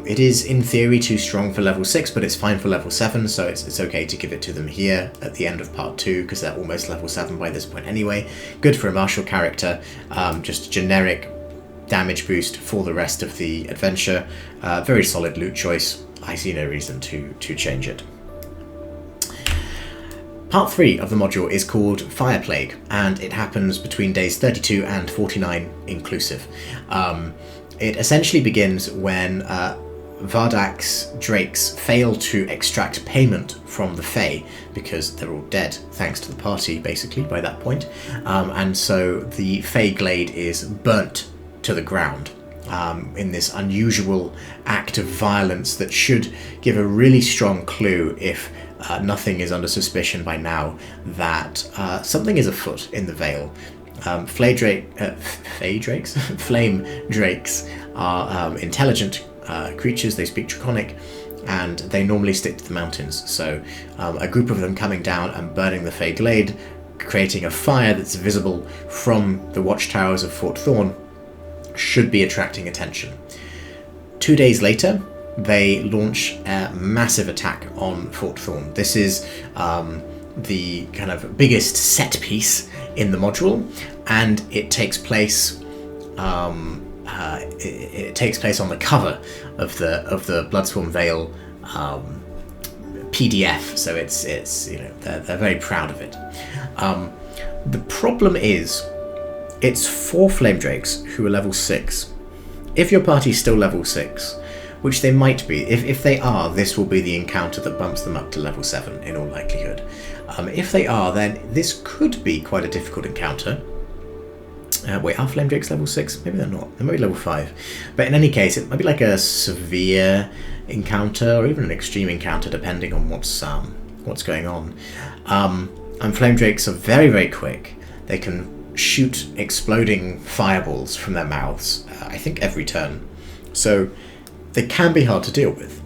Speaker 1: It is in theory too strong for level 6, but it's fine for level 7, so it's okay to give it to them here at the end of part 2, because they're almost level 7 by this point anyway. Good for a martial character, just generic damage boost for the rest of the adventure. Very solid loot choice. I see no reason to change it. Part 3 of the module is called Fire Plague, and it happens between days 32 and 49 inclusive. It essentially begins when Vardak's drakes fail to extract payment from the Fey, because they're all dead, thanks to the party, basically, by that point. And so the Fey Glade is burnt to the ground in this unusual act of violence that should give a really strong clue, if nothing is under suspicion by now, that something is afoot in the Vale. Flame drakes are intelligent creatures. They speak Draconic, and they normally stick to the mountains. So a group of them coming down and burning the Fey Glade, creating a fire that's visible from the watchtowers of Fort Thorn, should be attracting attention. 2 days later, they launch a massive attack on Fort Thorn. This is the kind of biggest set piece in the module, and it takes place it takes place on the cover of the Bloodsworn Vale PDF, so it's they're very proud of it. The problem is, it's 4 flame drakes who are level 6. If your party's still level 6, which they might be, if they are, this will be the encounter that bumps them up to level 7 in all likelihood. If they are, then this could be quite a difficult encounter. Wait, are flame drakes level 6? Maybe they're not. They might be level 5. But in any case, it might be like a severe encounter, or even an extreme encounter, depending on what's going on. And flame drakes are very, very quick. They can shoot exploding fireballs from their mouths, I think every turn. So they can be hard to deal with.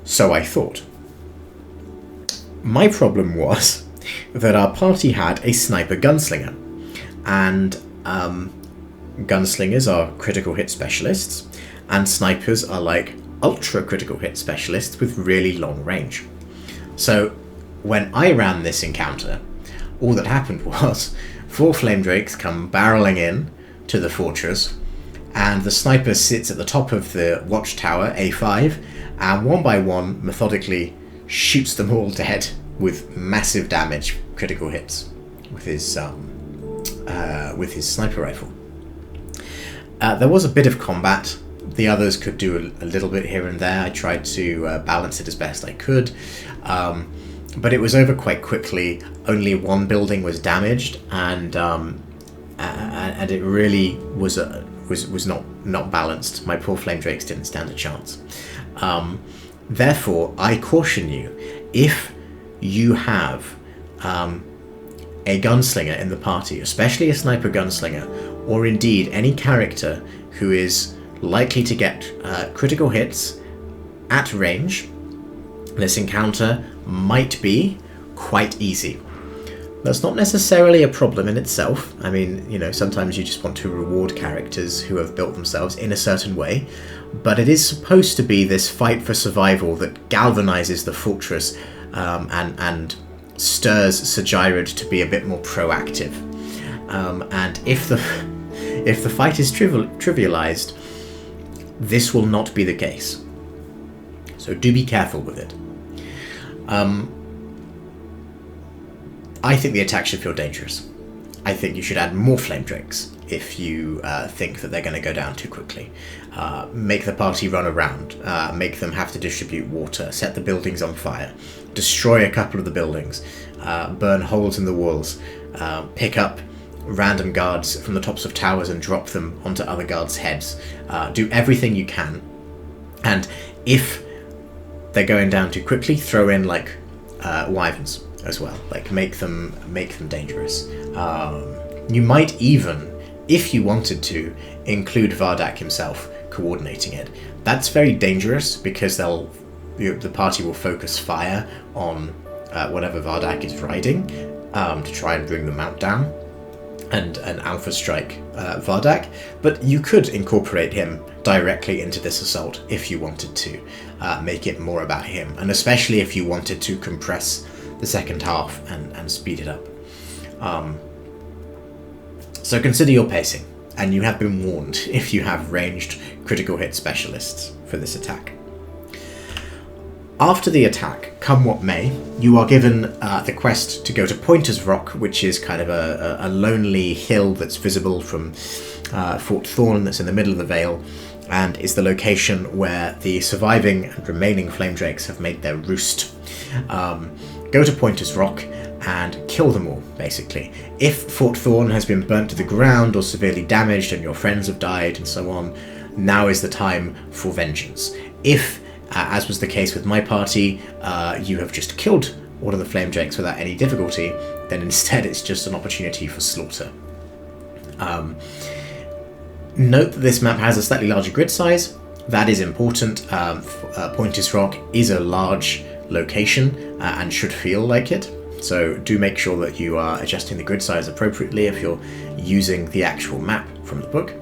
Speaker 1: So I thought. My problem was that our party had a sniper gunslinger, and gunslingers are critical hit specialists, and snipers are like ultra critical hit specialists with really long range. So when I ran this encounter, all that happened was 4 flame drakes come barreling in to the fortress, and the sniper sits at the top of the watchtower, A5, and one by one, methodically shoots them all dead with massive damage, critical hits with his sniper rifle. There was a bit of combat. The others could do a little bit here and there. I tried to balance it as best I could, but it was over quite quickly. Only one building was damaged, and it really was not balanced. My poor flame drakes didn't stand a chance. Therefore, I caution you, if you have a gunslinger in the party, especially a sniper gunslinger, or indeed any character who is likely to get critical hits at range, this encounter might be quite easy. That's not necessarily a problem in itself. I mean, sometimes you just want to reward characters who have built themselves in a certain way, but it is supposed to be this fight for survival that galvanizes the fortress and stirs Sir Gyrod to be a bit more proactive. And if the fight is trivialized, this will not be the case. So do be careful with it. I think the attack should feel dangerous. I think you should add more flame drakes if you think that they're going to go down too quickly. Make the party run around, make them have to distribute water, set the buildings on fire, destroy a couple of the buildings, burn holes in the walls, pick up random guards from the tops of towers and drop them onto other guards' heads. Do everything you can, and if they're going down too quickly, throw in wyverns as well. Make them dangerous. You might even, if you wanted to, include Vardak himself coordinating it. That's very dangerous because the party will focus fire on whatever Vardak is riding to try and bring the mount down and alpha strike Vardak, but you could incorporate him directly into this assault if you wanted to, make it more about him, and especially if you wanted to compress the second half and speed it up. So consider your pacing, and you have been warned if you have ranged critical hit specialists for this attack. After the attack, come what may, you are given the quest to go to Pointer's Rock, which is kind of a lonely hill that's visible from Fort Thorn that's in the middle of the Vale, and is the location where the surviving and remaining flame drakes have made their roost. Go to Pointer's Rock and kill them all, basically. If Fort Thorn has been burnt to the ground or severely damaged and your friends have died and so on, now is the time for vengeance. If, as was the case with my party, you have just killed all of the flame drakes without any difficulty, then instead it's just an opportunity for slaughter. Note that this map has a slightly larger grid size. That is important. Pointer's Rock is a large location and should feel like it. So do make sure that you are adjusting the grid size appropriately if you're using the actual map from the book.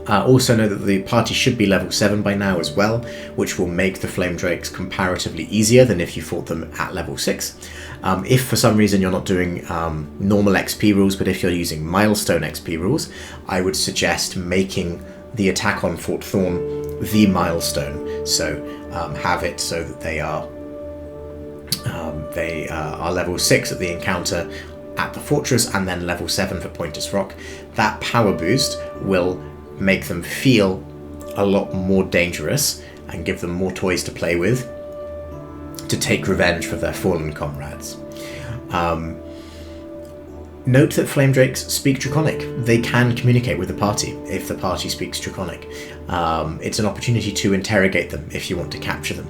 Speaker 1: Also know that the party should be level 7 by now as well, which will make the flame drakes comparatively easier than if you fought them at level 6. If for some reason you're not doing normal XP rules, but if you're using milestone XP rules, I would suggest making the attack on Fort Thorn the milestone. So have it so that they are level 6 at the encounter at the fortress, and then level 7 for Pointer's Rock. That power boost will make them feel a lot more dangerous and give them more toys to play with to take revenge for their fallen comrades. Note that flame drakes speak Draconic. They can communicate with the party if the party speaks Draconic. It's an opportunity to interrogate them if you want to capture them.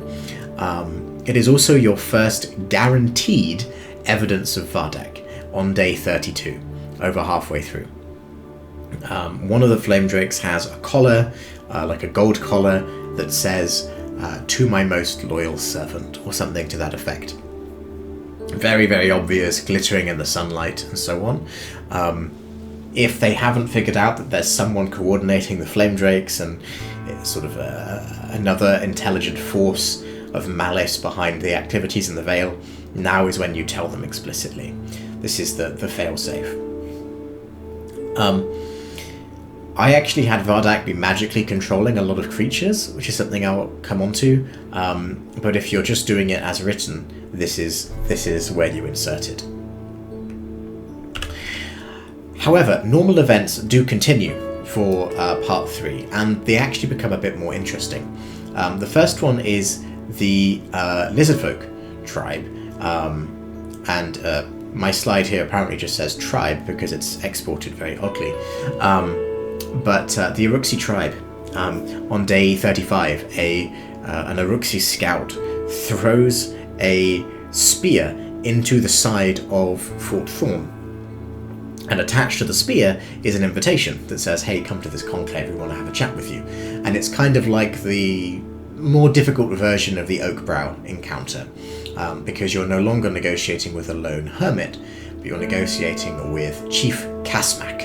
Speaker 1: It is also your first guaranteed evidence of Vardak on day 32, over halfway through. One of the flame drakes has a collar, like a gold collar, that says, "To my most loyal servant," or something to that effect. Very, very obvious, glittering in the sunlight, and so on. If they haven't figured out that there's someone coordinating the flame drakes and it's sort of another intelligent force of malice behind the activities in the Vale, now is when you tell them explicitly. This is the fail-safe. I actually had Vardak be magically controlling a lot of creatures, which is something I'll come on to. But if you're just doing it as written, this is where you insert it. However, normal events do continue for part 3, and they actually become a bit more interesting. The first one is the Lizardfolk Tribe, and my slide here apparently just says tribe because it's exported very oddly. But the Uruxi Tribe, on day 35, an Uruxi scout throws a spear into the side of Fort Thorn. And attached to the spear is an invitation that says, hey, come to this conclave, we want to have a chat with you. And it's kind of like the more difficult version of the Oakbrow encounter, because you're no longer negotiating with a lone hermit, but you're negotiating with Chief Kasmak,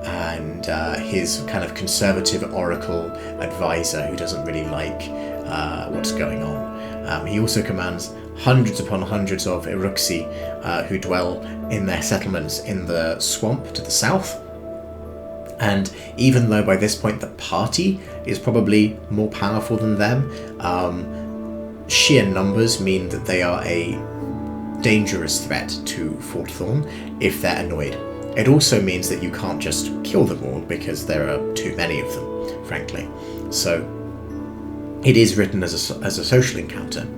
Speaker 1: and his kind of conservative oracle advisor who doesn't really like what's going on. He also commands hundreds upon hundreds of Uruxi who dwell in their settlements in the swamp to the south. And even though by this point the party is probably more powerful than them, sheer numbers mean that they are a dangerous threat to Fort Thorn if they're annoyed. It also means that you can't just kill them all because there are too many of them, frankly. So it is written as a social encounter.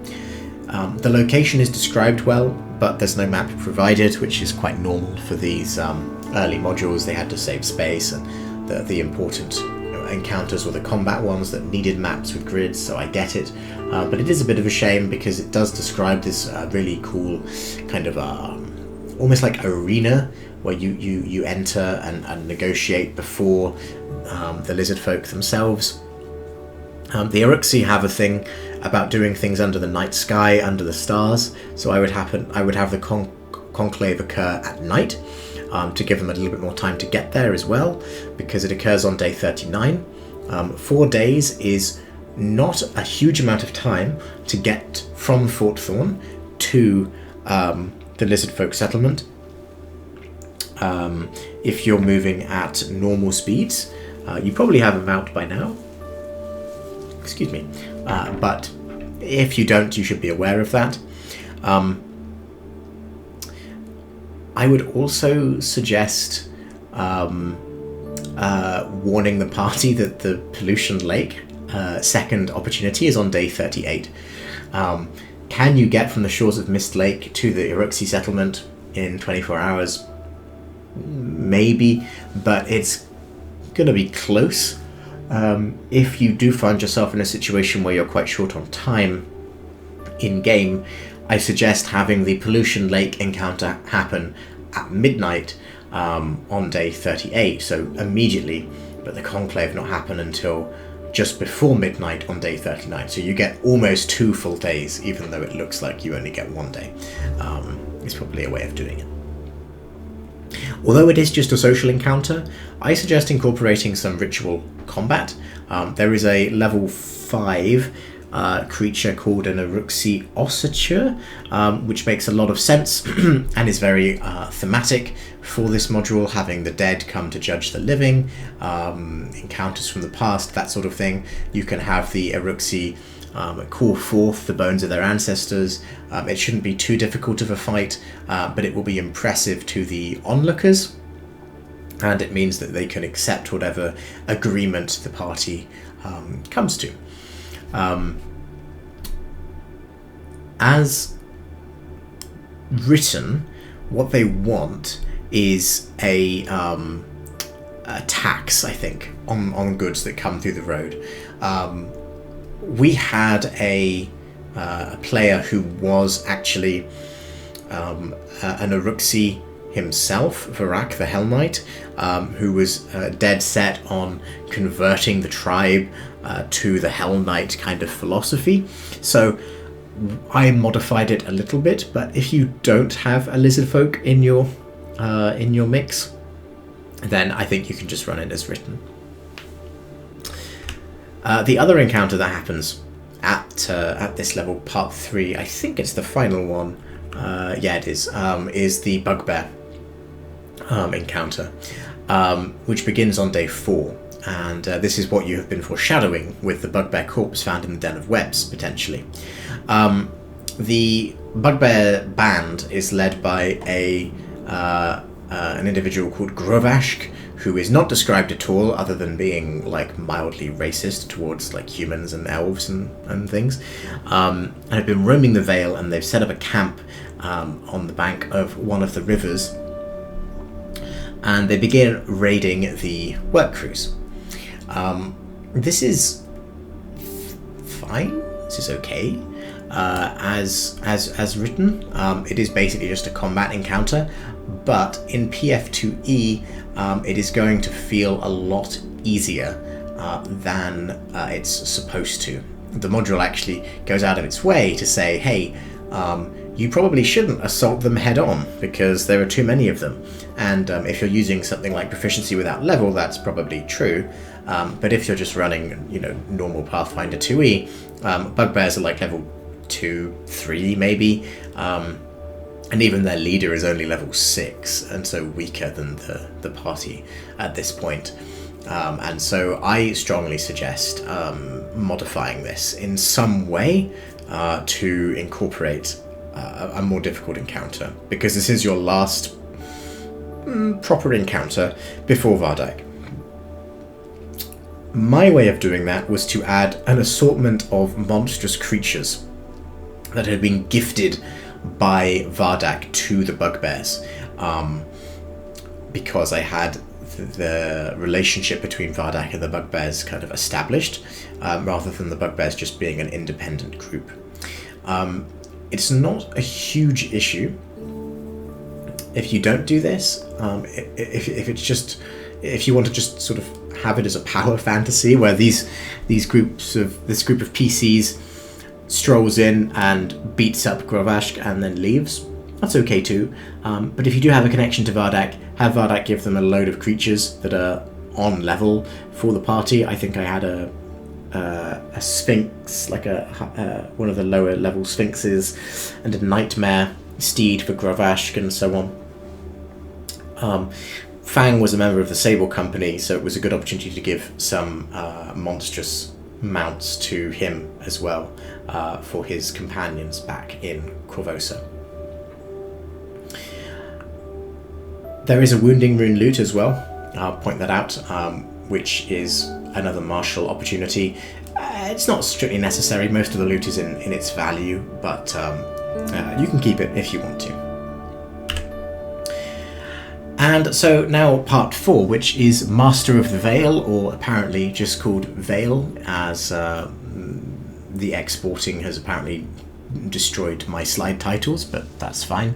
Speaker 1: The location is described well, but there's no map provided, which is quite normal for these early modules. They had to save space, and the important encounters were the combat ones that needed maps with grids, so I get it. But it is a bit of a shame because it does describe this really cool kind of almost like arena where you enter and negotiate before the lizard folk themselves. The Uruxi have a thing about doing things under the night sky, under the stars, so I would have the conclave occur at night, to give them a little bit more time to get there as well, because it occurs on day 39. 4 days is not a huge amount of time to get from Fort Thorn to the Lizardfolk settlement. If you're moving at normal speeds, you probably have a mount by now. Excuse me. But if you don't, you should be aware of that. I would also suggest warning the party that the Pollution Lake second opportunity is on day 38. Can you get from the shores of Mist Lake to the Uruxi settlement in 24 hours? Maybe, but it's going to be close. If you do find yourself in a situation where you're quite short on time in-game, I suggest having the Pollution Lake encounter happen at midnight on day 38, so immediately, but the Conclave not happen until just before midnight on day 39, so you get almost 2 full days, even though it looks like you only get 1 day. It's probably a way of doing it. Although it is just a social encounter, I suggest incorporating some ritual combat. There is a level 5 creature called an Uruxi Ossature, which makes a lot of sense and is very thematic for this module, having the dead come to judge the living, encounters from the past, that sort of thing. You can have the Uruxi call forth the bones of their ancestors. It shouldn't be too difficult of a fight, but it will be impressive to the onlookers, and it means that they can accept whatever agreement the party comes to. As written, what they want is a tax, I think, on goods that come through the road. We had a player who was actually an Uruxi himself, Vardak the Hell Knight, who was dead set on converting the tribe to the Hell Knight kind of philosophy. So I modified it a little bit, but if you don't have a Lizardfolk in your mix, then I think you can just run it as written. The other encounter that happens at this level, part 3, I think it's the final one. Yeah, it is the Bugbear. encounter, which begins on day 4. And this is what you have been foreshadowing with the bugbear corpse found in the Den of Webs, potentially. The bugbear band is led by an individual called Grovashk, who is not described at all other than being like mildly racist towards like humans and elves and things, and have been roaming the Vale, and they've set up a camp on the bank of one of the rivers, and they begin raiding the work crews. This is fine. This is okay. As written, it is basically just a combat encounter, but in PF2E, it is going to feel a lot easier than it's supposed to. The module actually goes out of its way to say, hey, you probably shouldn't assault them head on because there are too many of them. And if you're using something like proficiency without level, that's probably true. But if you're just running, normal Pathfinder 2E, bugbears are like level 2, 3 maybe. And even their leader is only level 6, and so weaker than the party at this point. And so I strongly suggest modifying this in some way to incorporate a more difficult encounter, because this is your last proper encounter before Vardak. My way of doing that was to add an assortment of monstrous creatures that had been gifted by Vardak to the bugbears, because I had the relationship between Vardak and the bugbears kind of established, rather than the bugbears just being an independent group. It's not a huge issue if you don't do this. If you want to just sort of have it as a power fantasy where this group of PCs strolls in and beats up Grovashk and then leaves, that's okay too. But if you do have a connection to Vardak, have Vardak give them a load of creatures that are on level for the party. I think I had a sphinx, like one of the lower level sphinxes, and a nightmare steed for Grovashk and so on. Fang was a member of the Sable Company, so it was a good opportunity to give some monstrous mounts to him as well, for his companions back in Corvosa. There is a Wounding Rune loot as well, I'll point that out, which is another martial opportunity. It's not strictly necessary, most of the loot is in its value, but you can keep it if you want to. And so now part 4, which is Master of the Vale, or apparently just called Vale, as the exporting has apparently destroyed my slide titles, but that's fine.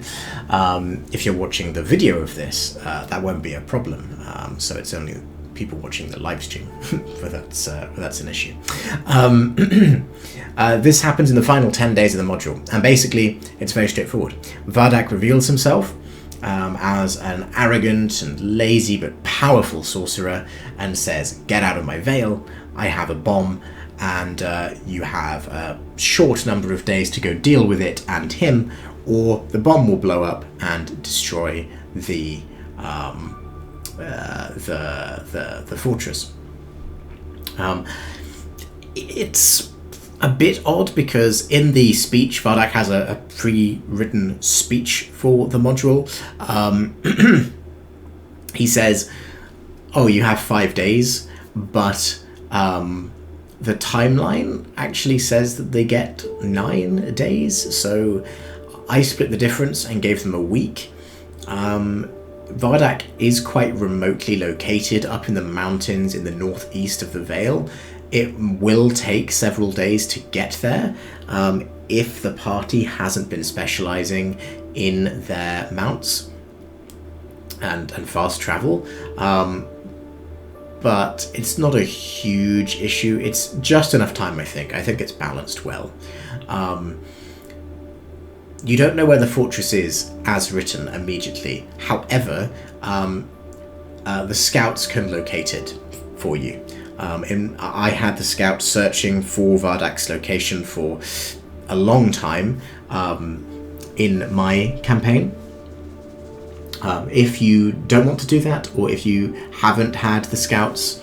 Speaker 1: If you're watching the video of this, that won't be a problem. So it's only people watching the live stream where that's an issue. This happens in the final 10 days of the module, and basically it's very straightforward. Vardak reveals himself as an arrogant and lazy but powerful sorcerer, and says, "Get out of my Vale, I have a bomb, and you have a short number of days to go deal with it and him, or the bomb will blow up and destroy the fortress." It's a bit odd because in the speech, Vardak has a pre-written speech for the module. He says, "Oh, you have 5 days," but the timeline actually says that they get 9 days, so I split the difference and gave them a week. Vardak is quite remotely located up in the mountains in the northeast of the Vale. It will take several days to get there if the party hasn't been specializing in their mounts and fast travel. But it's not a huge issue. It's just enough time, I think. I think it's balanced well. You don't know where the fortress is as written immediately. However, the scouts can locate it for you. I had the scouts searching for Vardak's location for a long time in my campaign. If you don't want to do that, or if you haven't had the scouts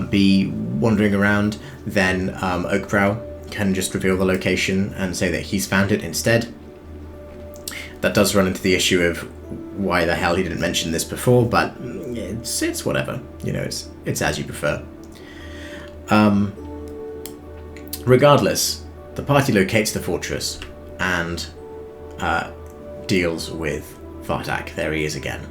Speaker 1: be wandering around, then Oakbrow can just reveal the location and say that he's found it instead. That does run into the issue of why the hell he didn't mention this before, but it's whatever. You know, it's as you prefer. Regardless, the party locates the fortress and deals with Vardak. There he is again.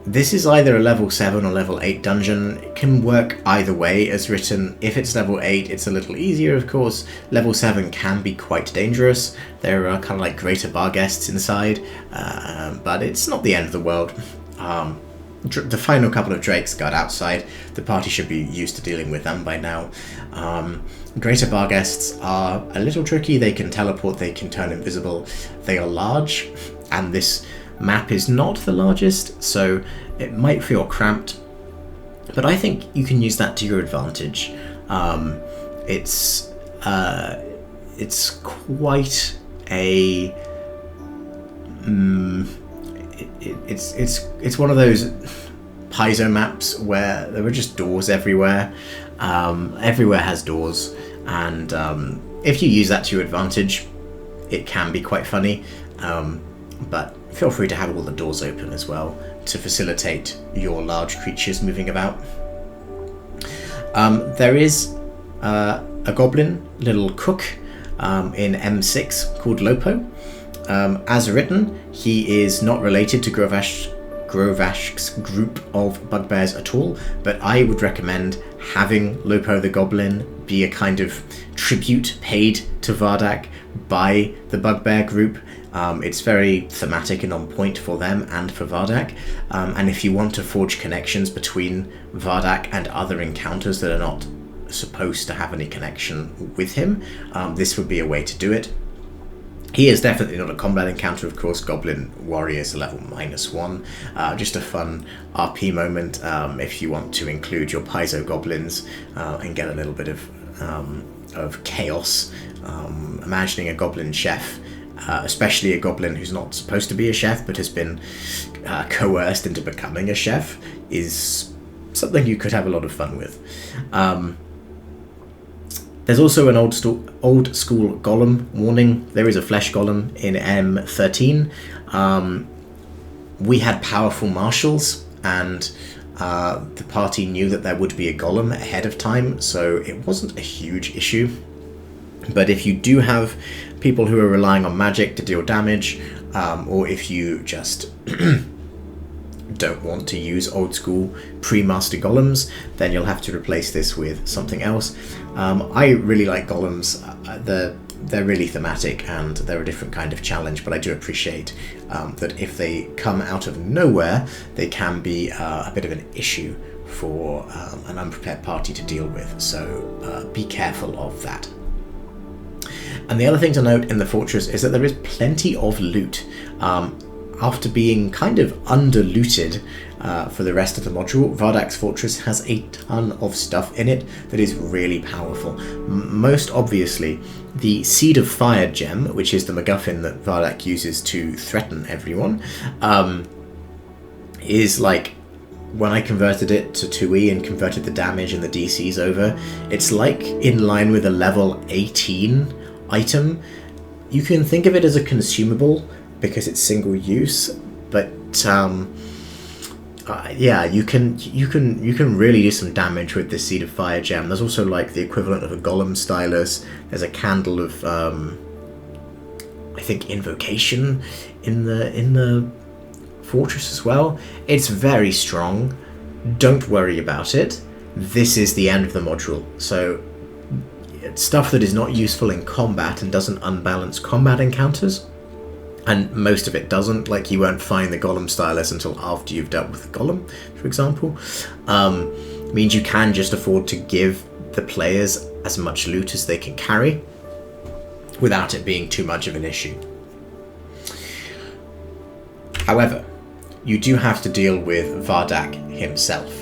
Speaker 1: This is either a level 7 or level 8 dungeon. It can work either way as written. If it's level 8, it's a little easier, of course. Level 7 can be quite dangerous. There are kind of like greater bar guests inside, but it's not the end of the world. The final couple of drakes got outside. The party should be used to dealing with them by now. Greater bar guests are a little tricky. They can teleport, they can turn invisible. They are large, and this map is not the largest, so it might feel cramped, but I think you can use that to your advantage. It's quite a it's one of those Paizo maps where there are just doors everywhere. Everywhere has doors, and if you use that to your advantage, it can be quite funny. But feel free to have all the doors open as well to facilitate your large creatures moving about. There is a goblin little cook in M6 called Lopo. As written, he is not related to Grovash's group of bugbears at all, but I would recommend having Lopo the goblin be a kind of tribute paid to Vardak by the bugbear group. It's very thematic and on point for them and for Vardak, and if you want to forge connections between Vardak and other encounters that are not supposed to have any connection with him, this would be a way to do it. He is definitely not a combat encounter, of course. Goblin Warriors level -1. Just a fun RP moment if you want to include your Paizo goblins and get a little bit of chaos. Imagining a goblin chef, especially a goblin who's not supposed to be a chef but has been coerced into becoming a chef, is something you could have a lot of fun with. There's also an old school golem warning. There is a flesh golem in M13. We had powerful marshals, and the party knew that there would be a golem ahead of time, so it wasn't a huge issue. But if you do have people who are relying on magic to deal damage, or if you just don't want to use old school pre-master golems, then you'll have to replace this with something else. I really like golems. They're really thematic and they're a different kind of challenge, but I do appreciate that if they come out of nowhere, they can be a bit of an issue for an unprepared party to deal with, so be careful of that. And the other thing to note in the fortress is that there is plenty of loot. After being kind of under-looted for the rest of the module, Vardak's fortress has a ton of stuff in it that is really powerful. Most obviously, the Seed of Fire gem, which is the MacGuffin that Vardak uses to threaten everyone, is like, when I converted it to 2E and converted the damage and the DCs over, it's like in line with a level 18 item. You can think of it as a consumable because it's single use, but yeah, you can really do some damage with this Seed of Fire gem. There's also like the equivalent of a golem stylus. There's a candle of I think invocation in the fortress as well. It's very strong. Don't worry about it. This is the end of the module, so stuff that is not useful in combat and doesn't unbalance combat encounters, and most of it doesn't, like you won't find the golem stylus until after you've dealt with the golem, for example, means you can just afford to give the players as much loot as they can carry without it being too much of an issue. However, you do have to deal with Vardak himself.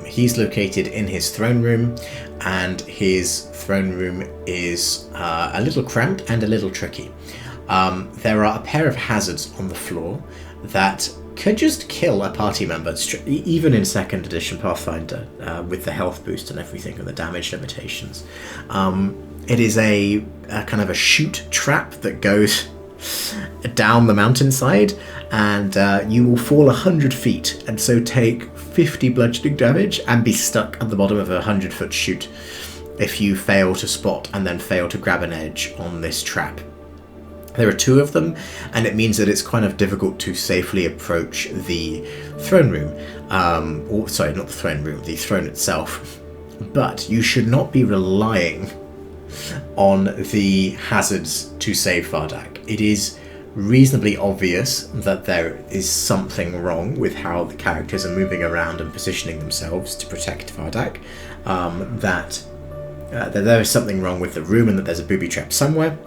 Speaker 1: He's located in his throne room, and his throne room is a little cramped and a little tricky. There are a pair of hazards on the floor that could just kill a party member, even in 2nd edition Pathfinder, with the health boost and everything and the damage limitations. It is a kind of a shoot trap that goes down the mountainside, and you will fall 100 feet and so take 50 bludgeoning damage and be stuck at the bottom of a 100-foot chute if you fail to spot and then fail to grab an edge on this trap. There are 2 of them, and it means that it's kind of difficult to safely approach the throne room. Sorry, not the throne room, the throne itself. But you should not be relying on the hazards to save Vardak. It is reasonably obvious that there is something wrong with how the characters are moving around and positioning themselves to protect Vardak. That there is something wrong with the room and that there's a booby trap somewhere.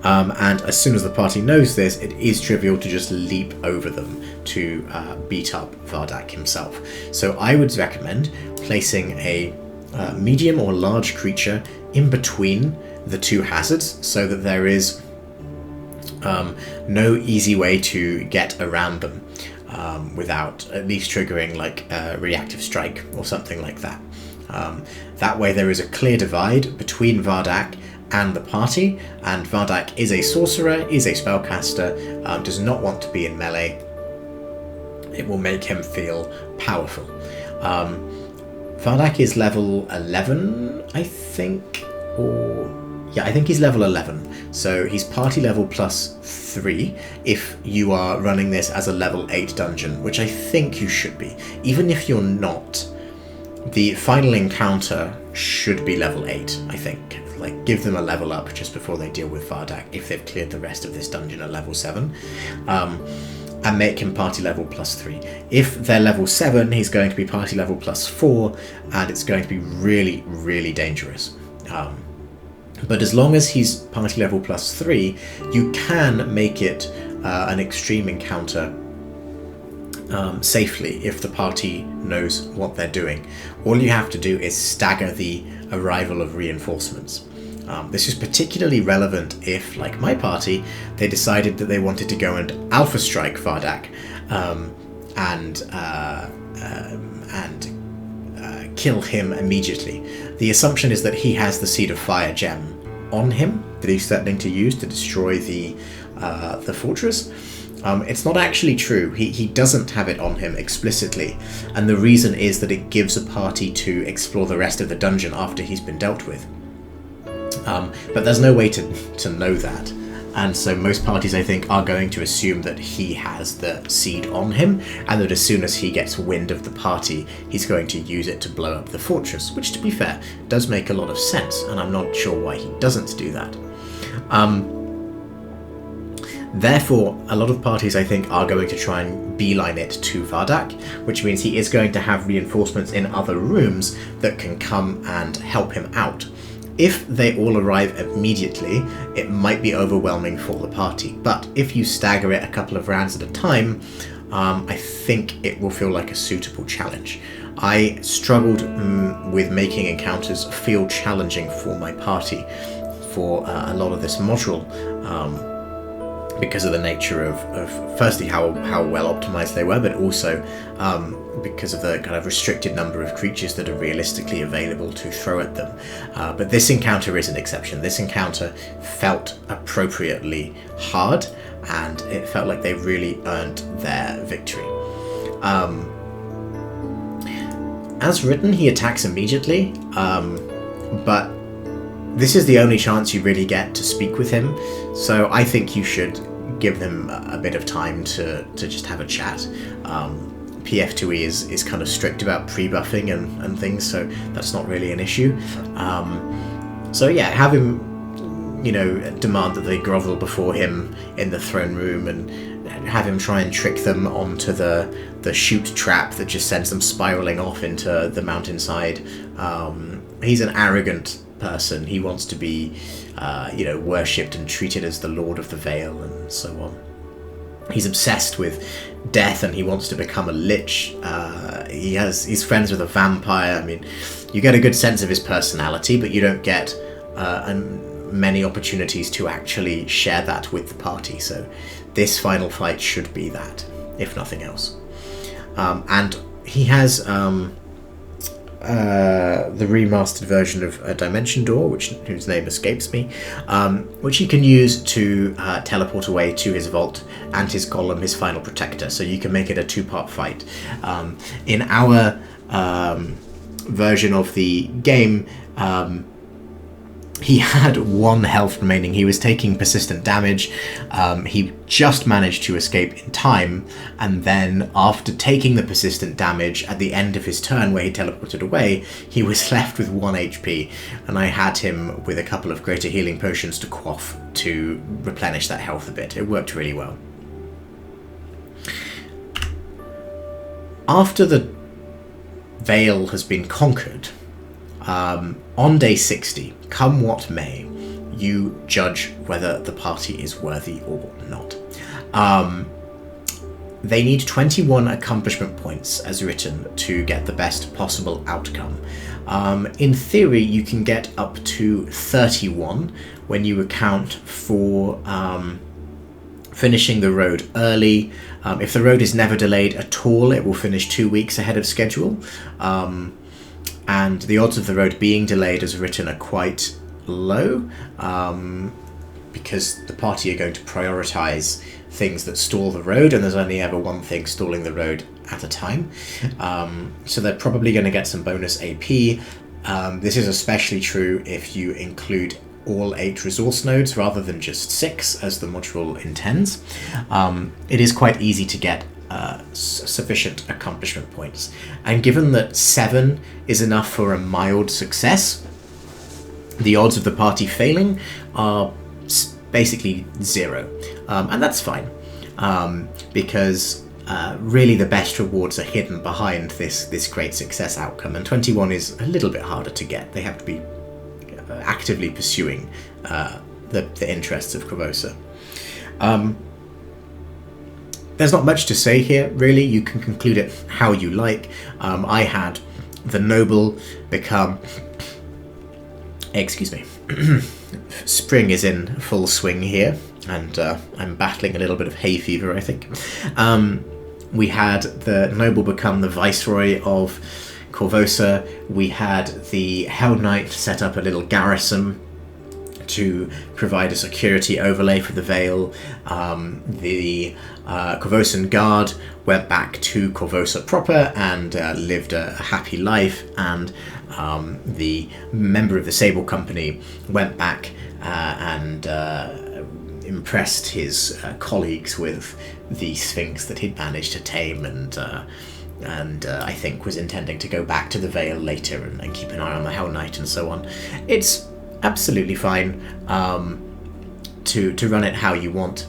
Speaker 1: And as soon as the party knows this, it is trivial to just leap over them to beat up Vardak himself. So I would recommend placing a medium or large creature in between the 2 hazards so that there is no easy way to get around them without at least triggering like a reactive strike or something like that. That way there is a clear divide between Vardak and the party, and Vardak is a sorcerer, is a spellcaster, does not want to be in melee. It will make him feel powerful. Vardak is level 11, I think, I think he's level 11, so he's party level plus 3 if you are running this as a level 8 dungeon, which I think you should be. Even if you're not, the final encounter should be level 8, I think. Like, give them a level up just before they deal with Vardak if they've cleared the rest of this dungeon at level 7. And make him party level plus 3. If they're level 7, he's going to be party level plus 4, and it's going to be really, really dangerous. But as long as he's party level plus 3, you can make it an extreme encounter safely if the party knows what they're doing. All you have to do is stagger the arrival of reinforcements. This is particularly relevant if, like my party, they decided that they wanted to go and alpha strike Vardak and kill him immediately. The assumption is that he has the Seed of Fire gem on him that he's threatening to use to destroy the fortress. It's not actually true. He doesn't have it on him explicitly, and the reason is that it gives a party to explore the rest of the dungeon after he's been dealt with. But there's no way to know that, and so most parties, I think, are going to assume that he has the seed on him, and that as soon as he gets wind of the party, he's going to use it to blow up the fortress, which, to be fair, does make a lot of sense, and I'm not sure why he doesn't do that. Therefore, a lot of parties, I think, are going to try and beeline it to Vardak, which means he is going to have reinforcements in other rooms that can come and help him out. If they all arrive immediately, it might be overwhelming for the party, but if you stagger it a couple of rounds at a time, I think it will feel like a suitable challenge. I struggled with making encounters feel challenging for my party for a lot of this module, because of the nature of firstly how well optimized they were, but also because of the kind of restricted number of creatures that are realistically available to throw at them. But this encounter is an exception. This encounter felt appropriately hard, and it felt like they really earned their victory. As written, he attacks immediately, but this is the only chance you really get to speak with him, so I think you should give him a bit of time to just have a chat. PF2E is kind of strict about pre-buffing and things, so that's not really an issue. So yeah, have him, demand that they grovel before him in the throne room, and have him try and trick them onto the chute trap that just sends them spiraling off into the mountainside. He's an arrogant person. He wants to be, worshipped and treated as the Lord of the Vale and so on. He's obsessed with death and he wants to become a lich. He's friends with a vampire. I mean, you get a good sense of his personality, but you don't get many opportunities to actually share that with the party. So this final fight should be that, if nothing else. And he has the remastered version of a Dimension Door, whose name escapes me, which he can use to teleport away to his vault and his golem, his final protector. So you can make it a two-part fight. In our version of the game, he had 1 health remaining. He was taking persistent damage. He just managed to escape in time, and then after taking the persistent damage at the end of his turn where he teleported away, he was left with 1 HP, and I had him with a couple of greater healing potions to quaff to replenish that health a bit. It worked really well. After the Vale has been conquered, on day 60, come what may, you judge whether the party is worthy or not. They need 21 accomplishment points, as written, to get the best possible outcome. In theory, you can get up to 31 when you account for finishing the road early. If the road is never delayed at all, it will finish 2 weeks ahead of schedule. And the odds of the road being delayed, as written, are quite low, because the party are going to prioritise things that stall the road, and there's only ever one thing stalling the road at a time. So they're probably going to get some bonus AP. This is especially true if you include all 8 resource nodes rather than just 6, as the module intends. It is quite easy to get sufficient accomplishment points, and given that 7 is enough for a mild success, the odds of the party failing are basically 0, and that's fine, because really the best rewards are hidden behind this great success outcome, and 21 is a little bit harder to get. They have to be actively pursuing the interests of Korvosa. There's not much to say here, really. You can conclude it how you like. I had the noble become... Excuse me. Spring is in full swing here, and I'm battling a little bit of hay fever, I think. We had the noble become the viceroy of Korvosa. We had the Hell Knight set up a little garrison to provide a security overlay for the Vale. The Korvosan Guard went back to Korvosa proper and lived a happy life, and the member of the Sable Company went back and impressed his colleagues with the Sphinx that he'd managed to tame, and I think was intending to go back to the Vale later and keep an eye on the Hell Knight and so on. It's absolutely fine to run it how you want,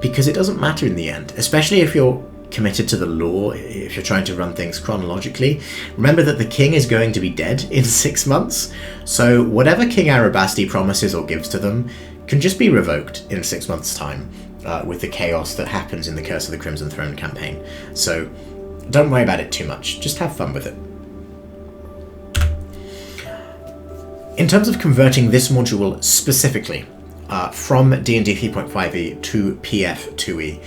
Speaker 1: because it doesn't matter in the end, especially if you're committed to the lore, if you're trying to run things chronologically. Remember that the king is going to be dead in 6 months, so whatever King Arabasti promises or gives to them can just be revoked in 6 months' time with the chaos that happens in the Curse of the Crimson Throne campaign. So don't worry about it too much, just have fun with it. In terms of converting this module specifically from D&D 3.5e to PF2e,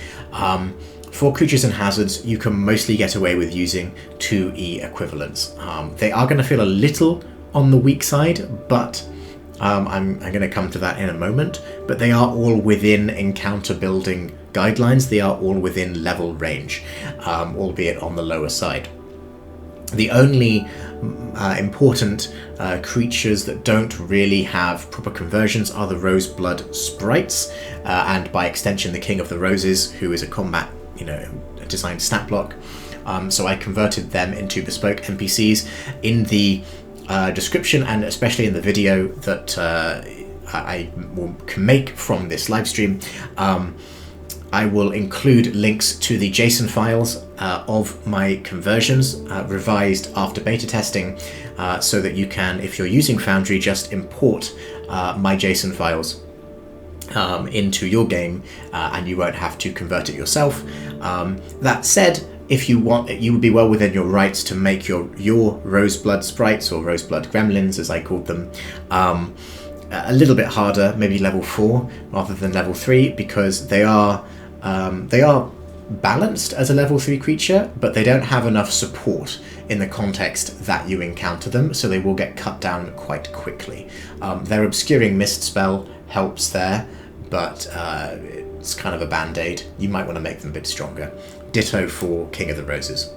Speaker 1: for creatures and hazards, you can mostly get away with using 2e equivalents. They are going to feel a little on the weak side, but I'm going to come to that in a moment. But they are all within encounter building guidelines. They are all within level range, albeit on the lower side. The only important creatures that don't really have proper conversions are the Roseblood Sprites, and by extension the King of the Roses, who is a combat, designed stat block. So I converted them into bespoke NPCs. In the description, and especially in the video that I can make from this live stream, I will include links to the JSON files of my conversions, revised after beta testing, so that you can, if you're using Foundry, just import my JSON files into your game, and you won't have to convert it yourself. That said, if you want, you would be well within your rights to make your Roseblood sprites, or Roseblood gremlins, as I called them, a little bit harder, maybe level 4 rather than level 3, because they are balanced as a level 3 creature, but they don't have enough support in the context that you encounter them, so they will get cut down quite quickly. Their Obscuring Mist spell helps there, but it's kind of a band-aid. You might want to make them a bit stronger. Ditto for King of the Roses.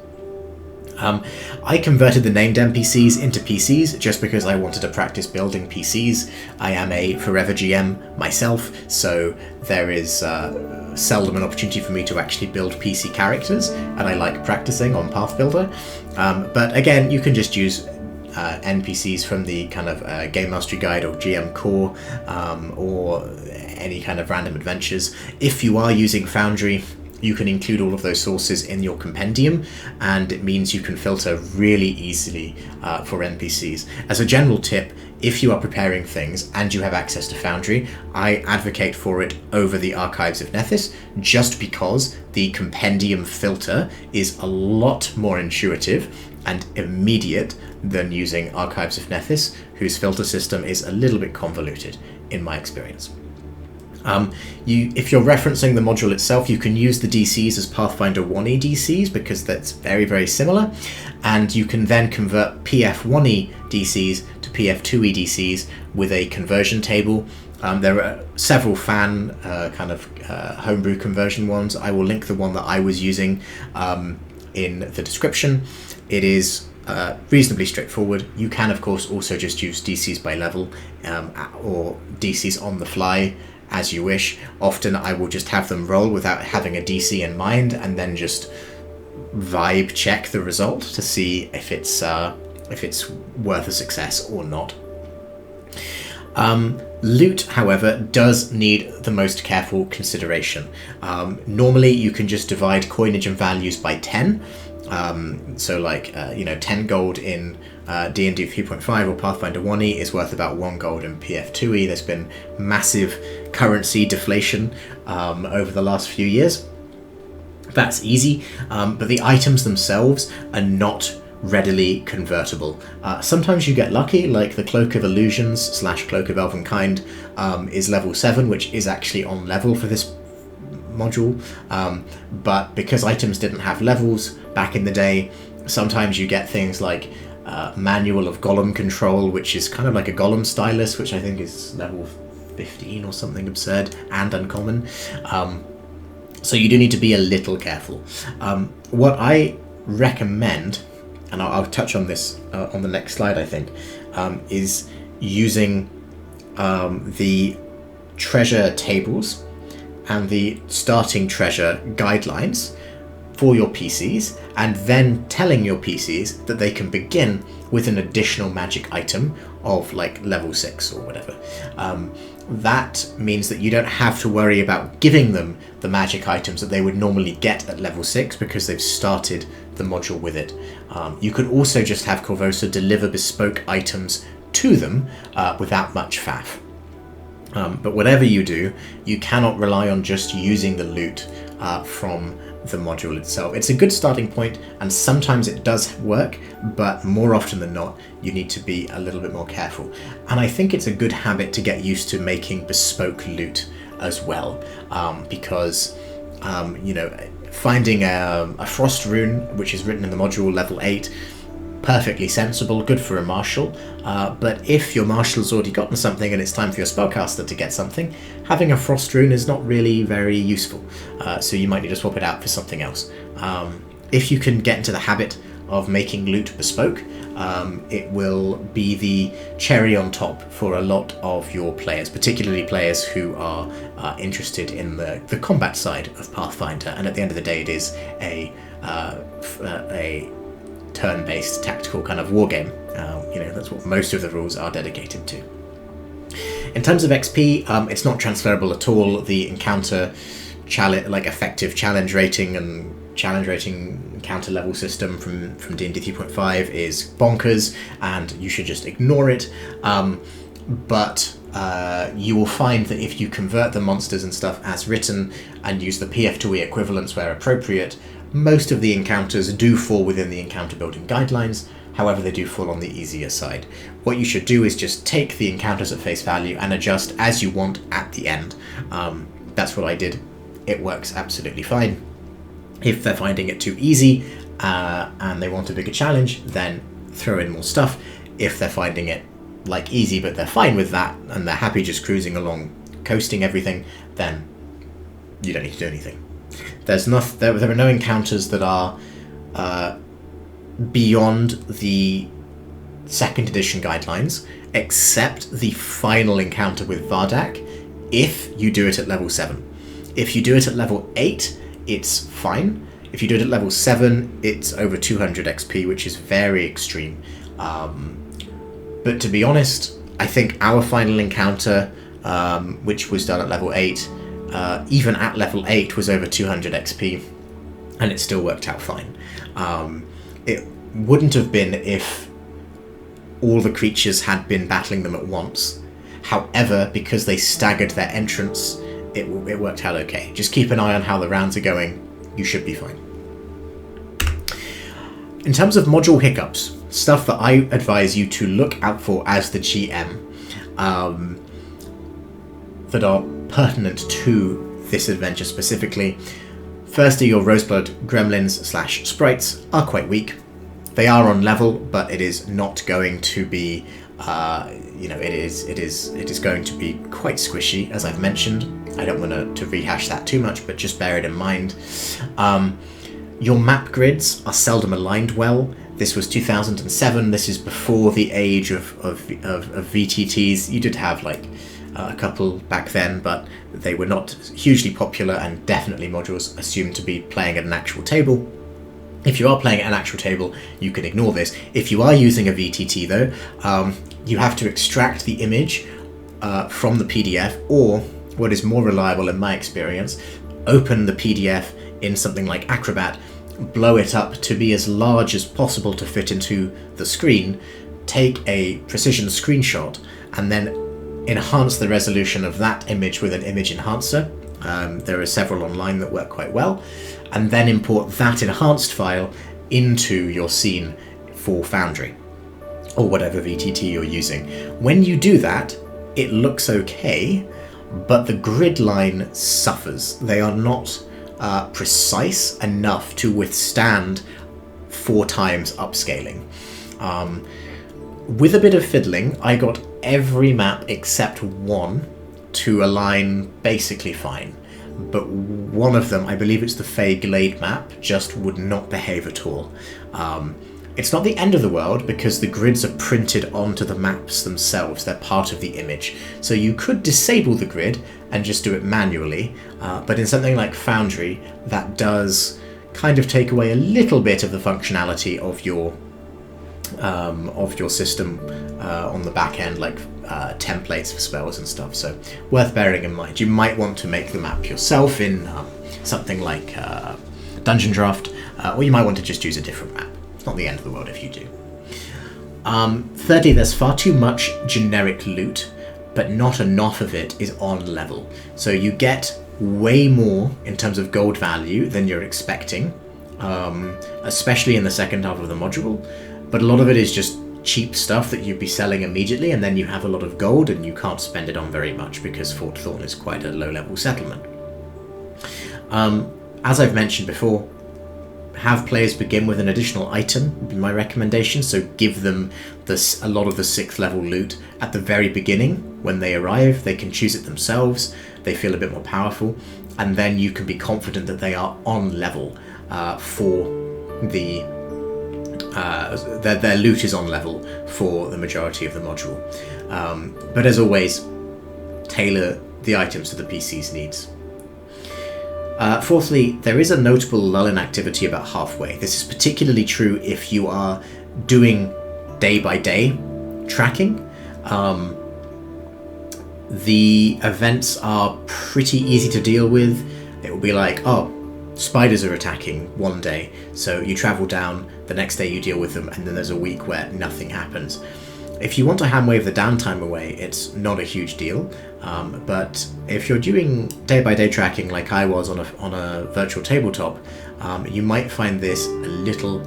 Speaker 1: I converted the named NPCs into PCs just because I wanted to practice building PCs. I am a forever GM myself, so there is seldom an opportunity for me to actually build PC characters, and I like practicing on Path Builder. But again, you can just use NPCs from the kind of Game Mastery Guide or GM Core, or any kind of random adventures. If you are using Foundry, you can include all of those sources in your compendium, and it means you can filter really easily for NPCs. As a general tip, if you are preparing things and you have access to Foundry, I advocate for it over the Archives of Nethys, just because the compendium filter is a lot more intuitive and immediate than using Archives of Nethys, whose filter system is a little bit convoluted, in my experience. If you're referencing the module itself, you can use the DCs as Pathfinder 1E DCs, because that's very, very similar, and you can then convert PF1E DCs to PF2E DCs with a conversion table. There are several fan homebrew conversion ones. I will link the one that I was using in the description. It is reasonably straightforward. You can, of course, also just use DCs by level, or DCs on the fly, as you wish. Often I will just have them roll without having a DC in mind, and then just vibe check the result to see if it's worth a success or not. Loot, however, does need the most careful consideration. Normally you can just divide coinage and values by 10. So 10 gold in D&D 3.5 or Pathfinder 1E is worth about 1 gold in PF2E. There's been massive currency deflation over the last few years. That's easy, but the items themselves are not readily convertible. Sometimes you get lucky, like the Cloak of Illusions / Cloak of Elvenkind is level 7, which is actually on level for this module, but because items didn't have levels back in the day, sometimes you get things like Manual of Golem Control, which is kind of like a Golem stylus, which I think is level 15 or something absurd, and uncommon. So you do need to be a little careful. What I recommend, and I'll touch on this on the next slide, I think, is using the treasure tables and the starting treasure guidelines for your PCs, and then telling your PCs that they can begin with an additional magic item of like level 6 or whatever. That means that you don't have to worry about giving them the magic items that they would normally get at level 6, because they've started the module with it. You could also just have Corvosa deliver bespoke items to them without much faff. But whatever you do, you cannot rely on just using the loot from the module itself. It's a good starting point, and sometimes it does work, but more often than not, you need to be a little bit more careful. And I think it's a good habit to get used to making bespoke loot as well, because finding a frost rune, which is written in the module level 8, perfectly sensible, good for a marshal, but if your marshal's already gotten something and it's time for your spellcaster to get something, having a frost rune is not really very useful, so you might need to swap it out for something else. If you can get into the habit of making loot bespoke, it will be the cherry on top for a lot of your players, particularly players who are interested in the combat side of Pathfinder, and at the end of the day it is a turn-based tactical kind of war game. That's what most of the rules are dedicated to. In terms of XP, it's not transferable at all. The encounter effective challenge rating and challenge rating encounter level system from D&D 3.5 is bonkers, and you should just ignore it. But you will find that if you convert the monsters and stuff as written and use the PF2E equivalents where appropriate, Most of the encounters do fall within the encounter building guidelines, however they do fall on the easier side. What you should do is just take the encounters at face value and adjust as you want at the end. That's what I did. It works absolutely fine. If they're finding it too easy and they want a bigger challenge, then throw in more stuff. If they're finding it like easy but they're fine with that and they're happy just cruising along, coasting everything, then you don't need to do anything. There are no encounters that are beyond the 2nd edition guidelines, except the final encounter with Vardak, if you do it at level 7. If you do it at level 8, it's fine. If you do it at level 7, it's over 200 XP, which is very extreme. But to be honest, I think our final encounter, which was done at level 8, even at level 8 was over 200 XP, and it still worked out fine. It wouldn't have been if all the creatures had been battling them at once. However, because they staggered their entrance, it worked out okay. Just keep an eye on how the rounds are going. You should be fine. In terms of module hiccups, stuff that I advise you to look out for as the GM, that are pertinent to this adventure specifically. Firstly, your Roseblood gremlins / sprites are quite weak. They are on level, but it is not going to be, it is going to be quite squishy, as I've mentioned. I don't want to rehash that too much, but just bear it in mind. Your map grids are seldom aligned well. This was 2007. This is before the age of VTTs. You did have like a couple back then, but they were not hugely popular and definitely modules assumed to be playing at an actual table. If you are playing at an actual table, you can ignore this. If you are using a VTT though, you have to extract the image from the PDF, or what is more reliable in my experience, open the PDF in something like Acrobat, blow it up to be as large as possible to fit into the screen, take a precision screenshot, and then enhance the resolution of that image with an image enhancer. There are several online that work quite well, and then import that enhanced file into your scene for Foundry or whatever VTT you're using. When you do that, it looks okay, but the grid line suffers. They are not precise enough to withstand 4 times upscaling. With a bit of fiddling, I got every map except one to align basically fine, but one of them, I believe it's the Fey Glade map, just would not behave at all. It's not the end of the world because the grids are printed onto the maps themselves, they're part of the image. So you could disable the grid and just do it manually, but in something like Foundry, that does kind of take away a little bit of the functionality of your system on the back end, like templates for spells and stuff, so worth bearing in mind. You might want to make the map yourself in something like Dungeon Draft, or you might want to just use a different map. It's not the end of the world if you do. Thirdly, there's far too much generic loot, but not enough of it is on level. So you get way more in terms of gold value than you're expecting, especially in the second half of the module, but a lot of it is just cheap stuff that you'd be selling immediately, and then you have a lot of gold and you can't spend it on very much because Fort Thorn is quite a low-level settlement. As I've mentioned before, have players begin with an additional item would be my recommendation, so give them a lot of the 6th level loot at the very beginning. When they arrive, they can choose it themselves, they feel a bit more powerful, and then you can be confident that they are on level for the their loot is on level for the majority of the module. But as always, tailor the items to the PC's needs. Fourthly, there is a notable lull in activity about halfway. This is particularly true if you are doing day-by-day tracking. The events are pretty easy to deal with. It will be like, oh, spiders are attacking one day, so you travel down, the next day you deal with them, and then there's a week where nothing happens. If you want to handwave the downtime away, it's not a huge deal, but if you're doing day-by-day tracking like I was on a virtual tabletop, You might find this a little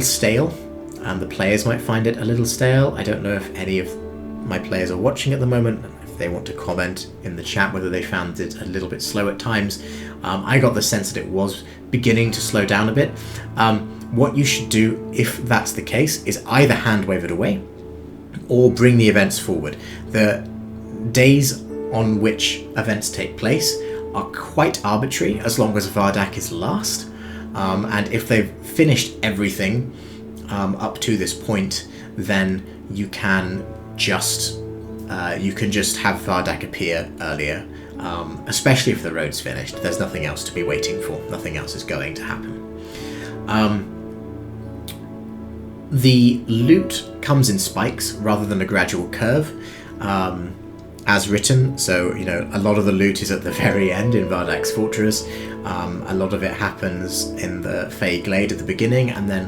Speaker 1: stale, and the players might find it a little stale. I don't know if any of my players are watching at the moment, if they want to comment in the chat whether they found it a little bit slow at times. I got the sense that it was beginning to slow down a bit. What you should do, if that's the case, is either hand wave it away or bring the events forward. The days on which events take place are quite arbitrary as long as Vardak is last. And if they've finished everything up to this point, then you can just have Vardak appear earlier, especially if the road's finished. There's nothing else to be waiting for. Nothing else is going to happen. The loot comes in spikes rather than a gradual curve, as written. So, a lot of the loot is at the very end in Vardak's fortress. A lot of it happens in the Fey Glade at the beginning, and then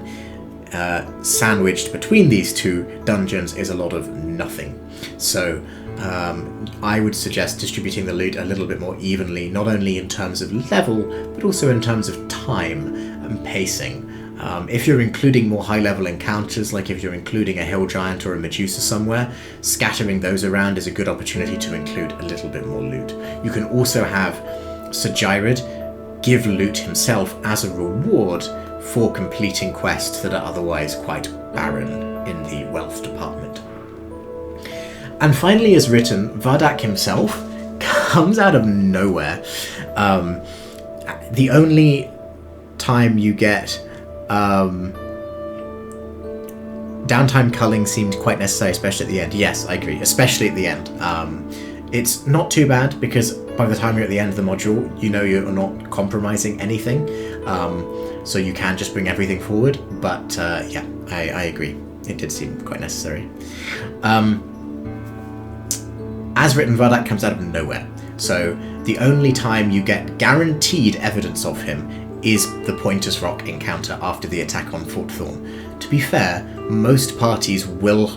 Speaker 1: sandwiched between these two dungeons is a lot of nothing. So I would suggest distributing the loot a little bit more evenly, not only in terms of level, but also in terms of time and pacing. If you're including more high-level encounters, like if you're including a hill giant or a Medusa somewhere, scattering those around is a good opportunity to include a little bit more loot. You can also have Sir Gyrid give loot himself as a reward for completing quests that are otherwise quite barren in the wealth department. And finally, as written, Vardak himself comes out of nowhere. The only time you get downtime culling seemed quite necessary, especially at the end. Yes, I agree, especially at the end. It's not too bad, because by the time you're at the end of the module, you're not compromising anything, so you can just bring everything forward. But yeah, I agree. It did seem quite necessary. As written, Vardak comes out of nowhere, so the only time you get guaranteed evidence of him is the Pointer's Rock encounter after the attack on Fort Thorn. To be fair, most parties will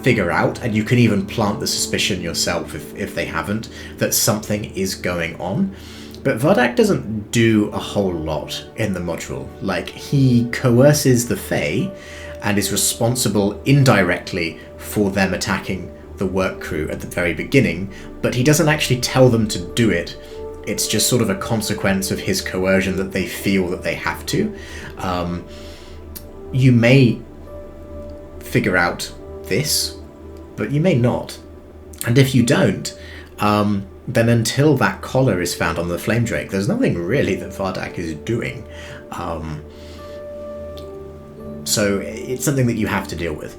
Speaker 1: figure out, and you can even plant the suspicion yourself if they haven't, that something is going on. But Vardak doesn't do a whole lot in the module. Like, he coerces the Fae and is responsible indirectly for them attacking the work crew at the very beginning, but he doesn't actually tell them to do it. It's just sort of a consequence of his coercion that they feel that they have to. You may figure out this, but you may not. And if you don't, then until that collar is found on the Flame Drake, there's nothing really that Vardak is doing. So it's something that you have to deal with.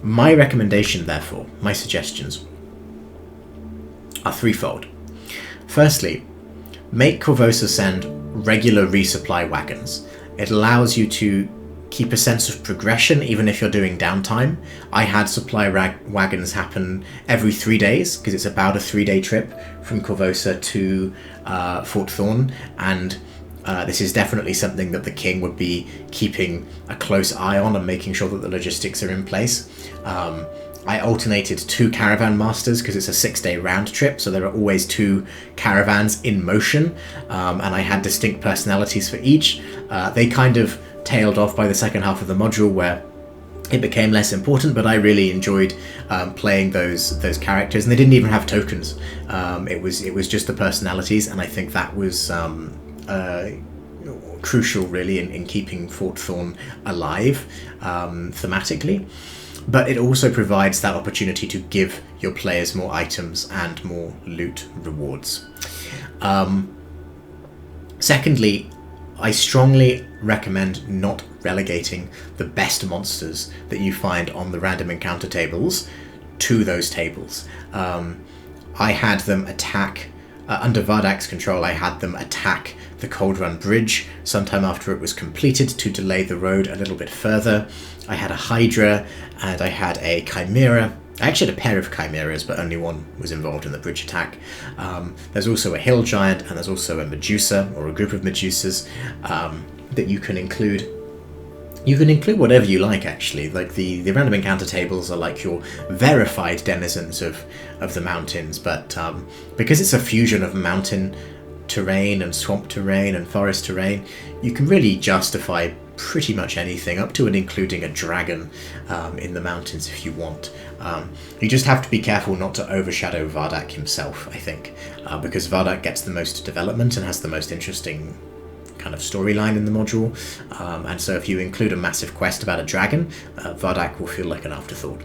Speaker 1: My recommendation, therefore, my suggestions, are threefold. Firstly, make Korvosa send regular resupply wagons. It allows you to keep a sense of progression even if you're doing downtime. I had supply wagons happen every 3 days, because it's about a 3-day trip from Korvosa to Fort Thorn, and this is definitely something that the king would be keeping a close eye on and making sure that the logistics are in place. I alternated 2 caravan masters because it's a 6-day round trip, so there are always 2 caravans in motion, and I had distinct personalities for each. They kind of tailed off by the second half of the module, where it became less important, but I really enjoyed playing those characters, and they didn't even have tokens. It was just the personalities, and I think that was crucial really in keeping Fort Thorn alive thematically. But it also provides that opportunity to give your players more items and more loot rewards. Secondly, I strongly recommend not relegating the best monsters that you find on the random encounter tables to those tables. I had them attack, under Vardak's control, I had them attack the Cold Run Bridge sometime after it was completed to delay the road a little bit further. I had a Hydra and I had a Chimera. I actually had a pair of Chimeras, but only one was involved in the bridge attack. There's also a Hill Giant, and there's also a Medusa, or a group of Medusas, that you can include. You can include whatever you like, actually. Like the random encounter tables are like your verified denizens of the mountains, but because it's a fusion of mountain terrain and swamp terrain and forest terrain, you can really justify pretty much anything, up to and including a dragon in the mountains if you want. You just have to be careful not to overshadow Vardak himself, I think, because Vardak gets the most development and has the most interesting kind of storyline in the module, and so if you include a massive quest about a dragon, Vardak will feel like an afterthought.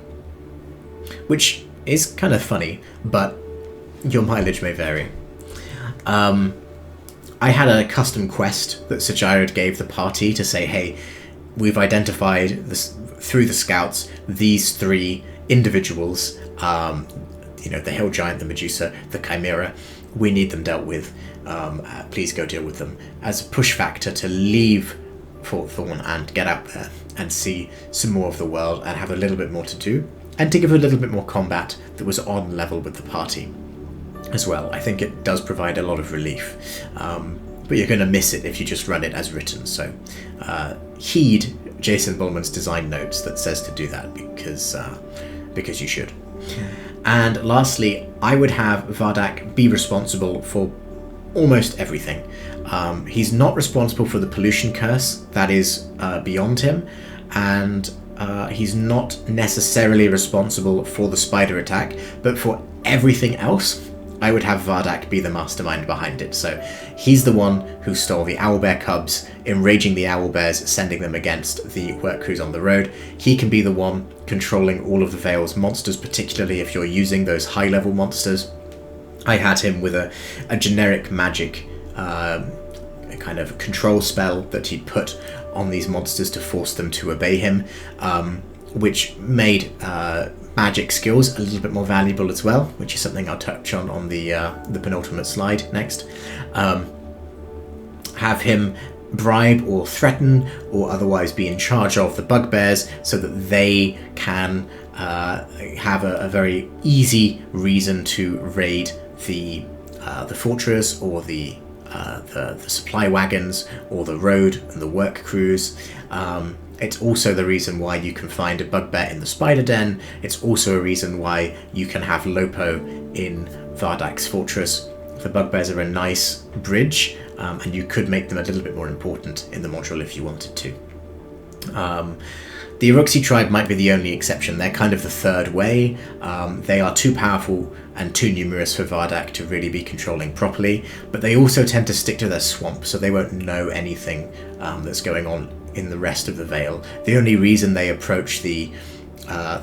Speaker 1: Which is kind of funny, but your mileage may vary. I had a custom quest that Sir Jared gave the party to say, hey, we've identified this, through the scouts, these 3 individuals, the Hill Giant, the Medusa, the Chimera, we need them dealt with, please go deal with them, as a push factor to leave Fort Thorn and get out there and see some more of the world and have a little bit more to do, and to give a little bit more combat that was on level with the party as well. I think it does provide a lot of relief, but you're going to miss it if you just run it as written, so heed Jason Bullman's design notes that says to do that, because you should. And lastly, I would have Vardak be responsible for almost everything. He's not responsible for the pollution curse, that is beyond him, and he's not necessarily responsible for the spider attack, but for everything else, I would have Vardak be the mastermind behind it. So he's the one who stole the owlbear cubs, enraging the owlbears, sending them against the work crews on the road. He can be the one controlling all of the Vale's monsters, particularly if you're using those high-level monsters. I had him with a generic magic kind of control spell that he'd put on these monsters to force them to obey him, which made magic skills a little bit more valuable as well, which is something I'll touch on the penultimate slide next. Have him bribe or threaten or otherwise be in charge of the Bugbears so that they can have a very easy reason to raid the fortress or the supply wagons or the road and the work crews. It's also the reason why you can find a bugbear in the spider den. It's also a reason why you can have Lopo in Vardak's fortress. The bugbears are a nice bridge, and you could make them a little bit more important in the module if you wanted to. The Uruxi tribe might be the only exception. They're kind of the third way. They are too powerful and too numerous for Vardak to really be controlling properly, but they also tend to stick to their swamp, so they won't know anything that's going on in the rest of the Vale. The only reason they approach the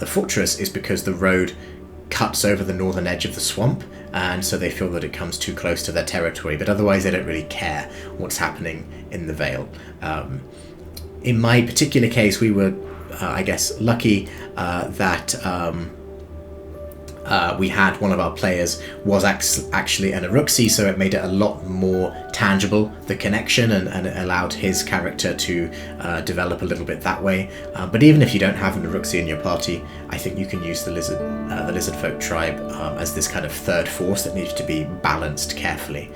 Speaker 1: fortress is because the road cuts over the northern edge of the swamp, and so they feel that it comes too close to their territory, but otherwise they don't really care what's happening in the Vale. In my particular case, we were I guess lucky that we had one of our players was actually an Uruxi, so it made it a lot more tangible, the connection, and it allowed his character to develop a little bit that way. But even if you don't have an Uruxi in your party, I think you can use the Lizardfolk Tribe as this kind of third force that needs to be balanced carefully.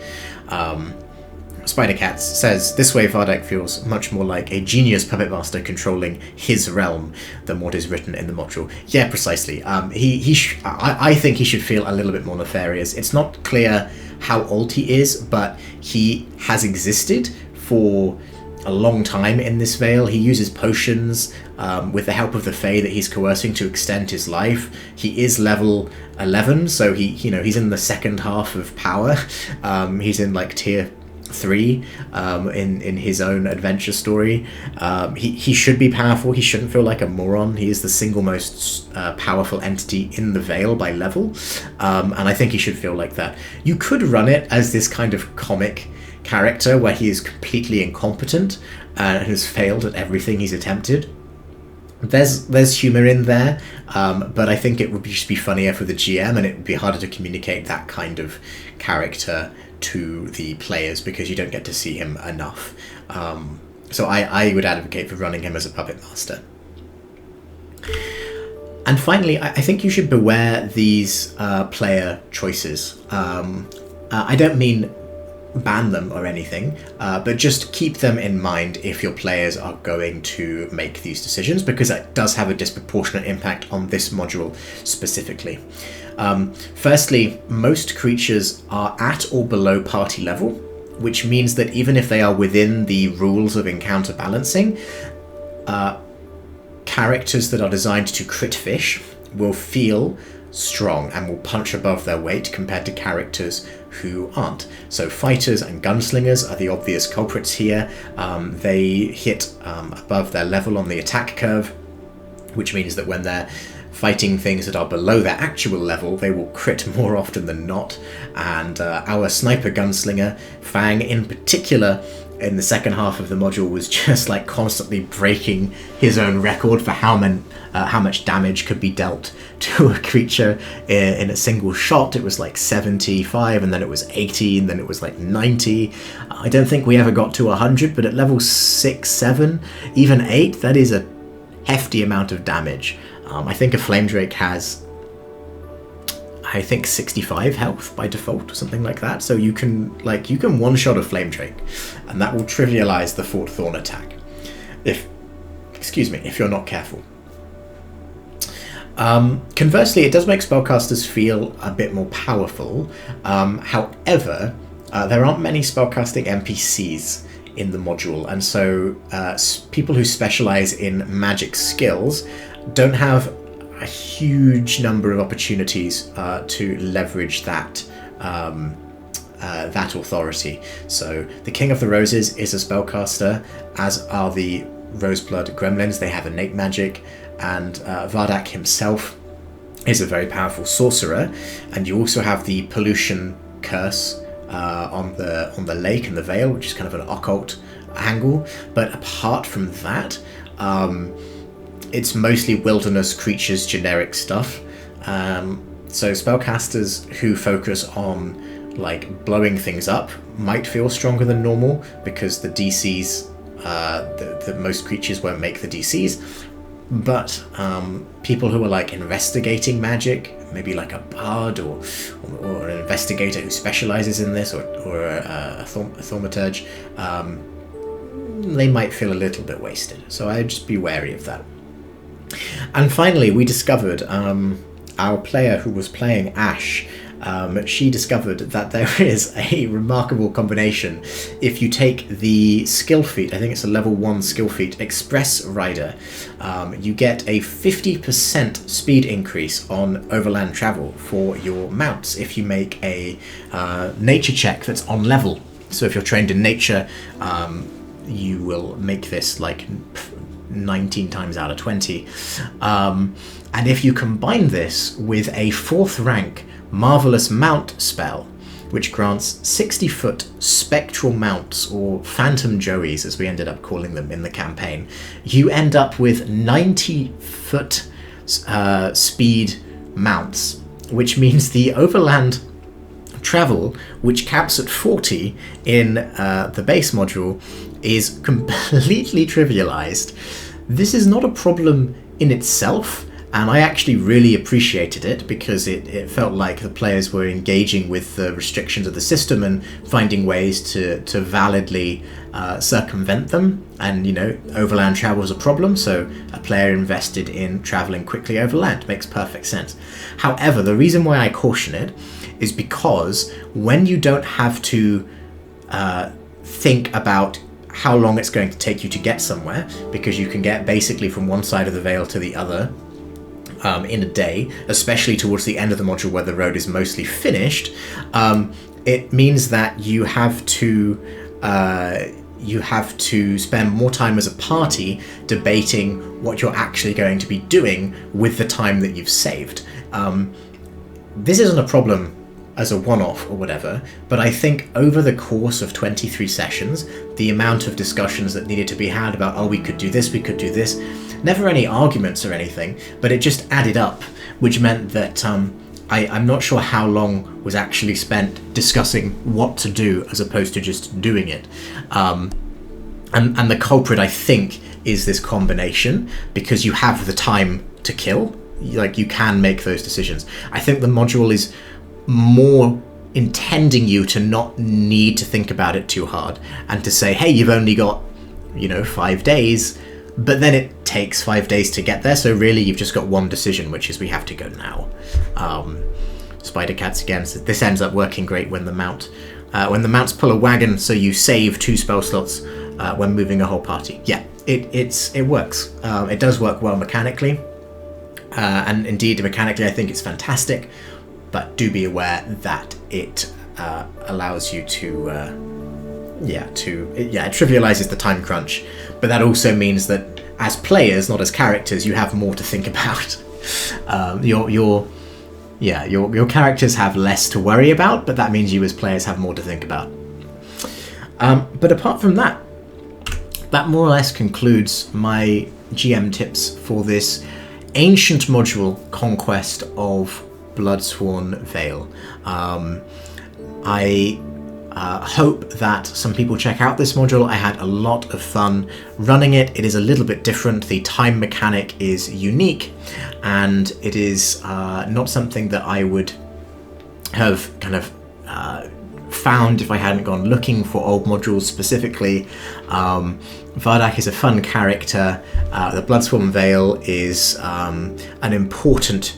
Speaker 1: Spidercats says, this way Vardak feels much more like a genius puppet master controlling his realm than what is written in the module. Yeah, precisely. I think he should feel a little bit more nefarious. It's not clear how old he is, but he has existed for a long time in this Vale. He uses potions with the help of the Fey that he's coercing to extend his life. He is level 11, so he's in the second half of power. He's in like tier 3 in his own adventure story. He should be powerful. He shouldn't feel like a moron. He is the single most powerful entity in the Vale by level, and I think he should feel like that. You could run it as this kind of comic character where he is completely incompetent and has failed at everything he's attempted. There's humor in there, but I think it would just be funnier for the GM, and it would be harder to communicate that kind of character to the players because you don't get to see him enough. So I would advocate for running him as a puppet master. And finally, I think you should beware these player choices. I don't mean ban them or anything, but just keep them in mind if your players are going to make these decisions, because it does have a disproportionate impact on this module specifically. Firstly, most creatures are at or below party level, which means that even if they are within the rules of encounter balancing, characters that are designed to crit fish will feel strong and will punch above their weight compared to characters who aren't. So fighters and gunslingers are the obvious culprits here. They hit above their level on the attack curve, which means that when they're fighting things that are below their actual level, they will crit more often than not. And our sniper gunslinger, Fang in particular, in the second half of the module was just like constantly breaking his own record for how much damage could be dealt to a creature in a single shot. It was like 75, and then it was 80, and then it was like 90. I don't think we ever got to 100, but at level 6, 7, even 8, that is a hefty amount of damage. I think a Flame Drake has, I think, 65 health by default or something like that. So you can one-shot a Flame Drake, and that will trivialize the Fort Thorn attack if you're not careful. Conversely, it does make spellcasters feel a bit more powerful. However, there aren't many spellcasting NPCs in the module, and so people who specialize in magic skills don't have a huge number of opportunities to leverage that authority. So the King of the Roses is a spellcaster, as are the Roseblood Gremlins. They have innate magic, and Vardak himself is a very powerful sorcerer. And you also have the Pollution Curse on the lake and the Vale, which is kind of an occult angle. But apart from that, it's mostly wilderness creatures, generic stuff. So spellcasters who focus on like blowing things up might feel stronger than normal, because the DCs, the most creatures won't make the DCs. But people who are like investigating magic, maybe like a bard or an investigator who specializes in this, or a thaumaturge, they might feel a little bit wasted. So I'd just be wary of that. And finally, we discovered our player who was playing Ash. She discovered that there is a remarkable combination. If you take the skill feat, I think it's a level 1 skill feat, Express Rider, you get a 50% speed increase on overland travel for your mounts if you make a nature check that's on level. So if you're trained in nature, you will make this like 19 times out of 20. And if you combine this with a 4th rank Marvelous Mount spell, which grants 60-foot spectral mounts, or phantom joeys as we ended up calling them in the campaign, you end up with 90-foot speed mounts, which means the overland travel, which caps at 40 in the base module, is completely trivialized. This is not a problem in itself, and I actually really appreciated it, because it felt like the players were engaging with the restrictions of the system and finding ways to validly circumvent them. And, you know, overland travel is a problem, so a player invested in traveling quickly overland. Makes perfect sense. However, the reason why I caution it is because when you don't have to think about how long it's going to take you to get somewhere, because you can get basically from one side of the Vale to the other in a day, especially towards the end of the module where the road is mostly finished, it means that you have to spend more time as a party debating what you're actually going to be doing with the time that you've saved. This isn't a problem as a one-off or whatever, but I think over the course of 23 sessions, the amount of discussions that needed to be had about, oh, we could do this, never any arguments or anything, but it just added up, which meant that I'm not sure how long was actually spent discussing what to do as opposed to just doing it. And the culprit, I think, is this combination, because you have the time to kill. Like, you can make those decisions. I think the module is more intending you to not need to think about it too hard, and to say, hey, you've only got, 5 days, but then it takes 5 days to get there, so really you've just got one decision, which is we have to go now. Spider Cats again, so this ends up working great when the mount when the mounts pull a wagon, so you save 2 spell slots when moving a whole party. Yeah, it works. It does work well mechanically, and indeed mechanically I think it's fantastic. But do be aware that it allows you to, it trivializes the time crunch. But that also means that as players, not as characters, you have more to think about. Your characters have less to worry about, but that means you as players have more to think about. But apart from that, that more or less concludes my GM tips for this ancient module, Conquest of Bloodsworn Vale. I hope that some people check out this module. I had a lot of fun running it. It is a little bit different. The time mechanic is unique, and it is not something that I would have kind of found if I hadn't gone looking for old modules specifically. Vardak is a fun character. The Bloodsworn Vale is an important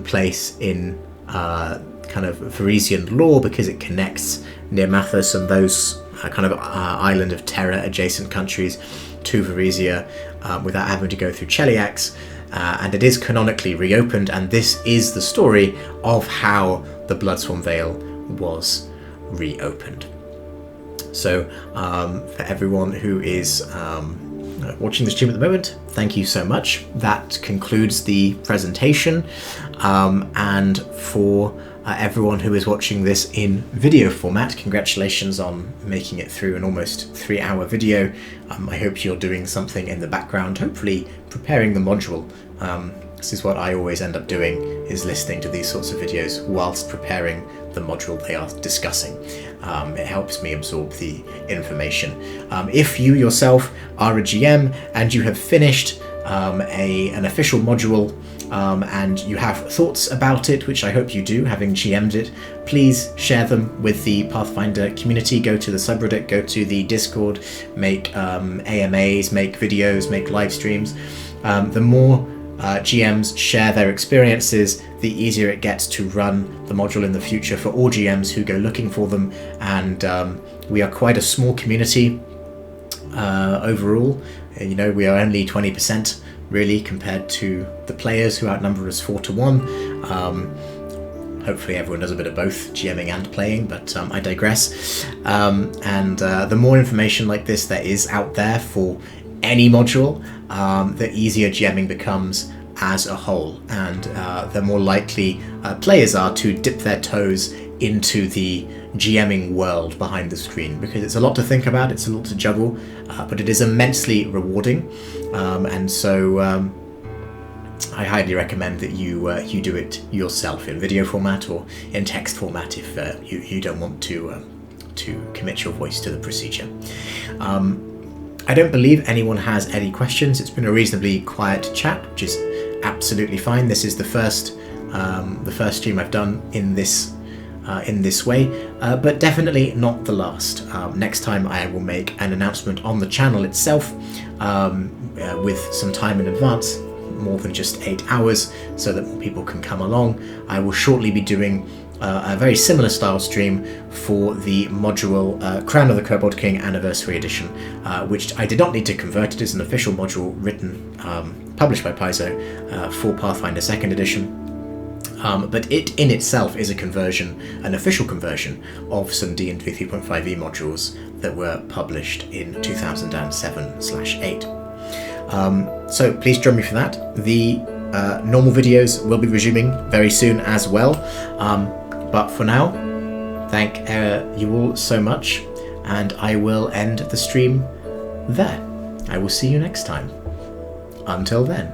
Speaker 1: place in kind of Varisian lore, because it connects Nirmathas and those kind of Island of Terror adjacent countries to Varisia without having to go through Cheliax. And it is canonically reopened, and this is the story of how the Bloodsworn Vale was reopened. So for everyone who is watching the stream at the moment, thank you so much. That concludes the presentation, and for everyone who is watching this in video format, congratulations on making it through an almost 3-hour video. I hope you're doing something in the background, hopefully preparing the module. This is what I always end up doing, is listening to these sorts of videos whilst preparing the module they are discussing. It helps me absorb the information. If you yourself are a GM and you have finished an official module, and you have thoughts about it, which I hope you do, having GM'd it, please share them with the Pathfinder community. Go to the subreddit, go to the Discord, make AMAs, make videos, make live streams. The more GMs share their experiences, the easier it gets to run the module in the future for all GMs who go looking for them. And we are quite a small community overall. You know, we are only 20% really compared to the players who outnumber us 4 to 1. Hopefully everyone does a bit of both, GMing and playing, but I digress. And the more information like this there is out there for any module, the easier GMing becomes as a whole, and the more likely players are to dip their toes into the GMing world behind the screen, because it's a lot to think about, it's a lot to juggle, but it is immensely rewarding, and so I highly recommend that you do it yourself in video format or in text format if you don't want to commit your voice to the procedure. I don't believe anyone has any questions. It's been a reasonably quiet chat, which is absolutely fine. This is the first stream I've done in this way, but definitely not the last. Next time I will make an announcement on the channel itself with some time in advance, more than just 8 hours, so that more people can come along. I will shortly be doing a very similar style stream for the module Crown of the Kobold King Anniversary Edition, which I did not need to convert. It is an official module written, published by Paizo for Pathfinder 2nd Edition. But it in itself is a conversion, an official conversion of some D&D 3.5e modules that were published in 2007/8. So please join me for that. The normal videos will be resuming very soon as well. But for now, thank you all so much, and I will end the stream there. I will see you next time. Until then.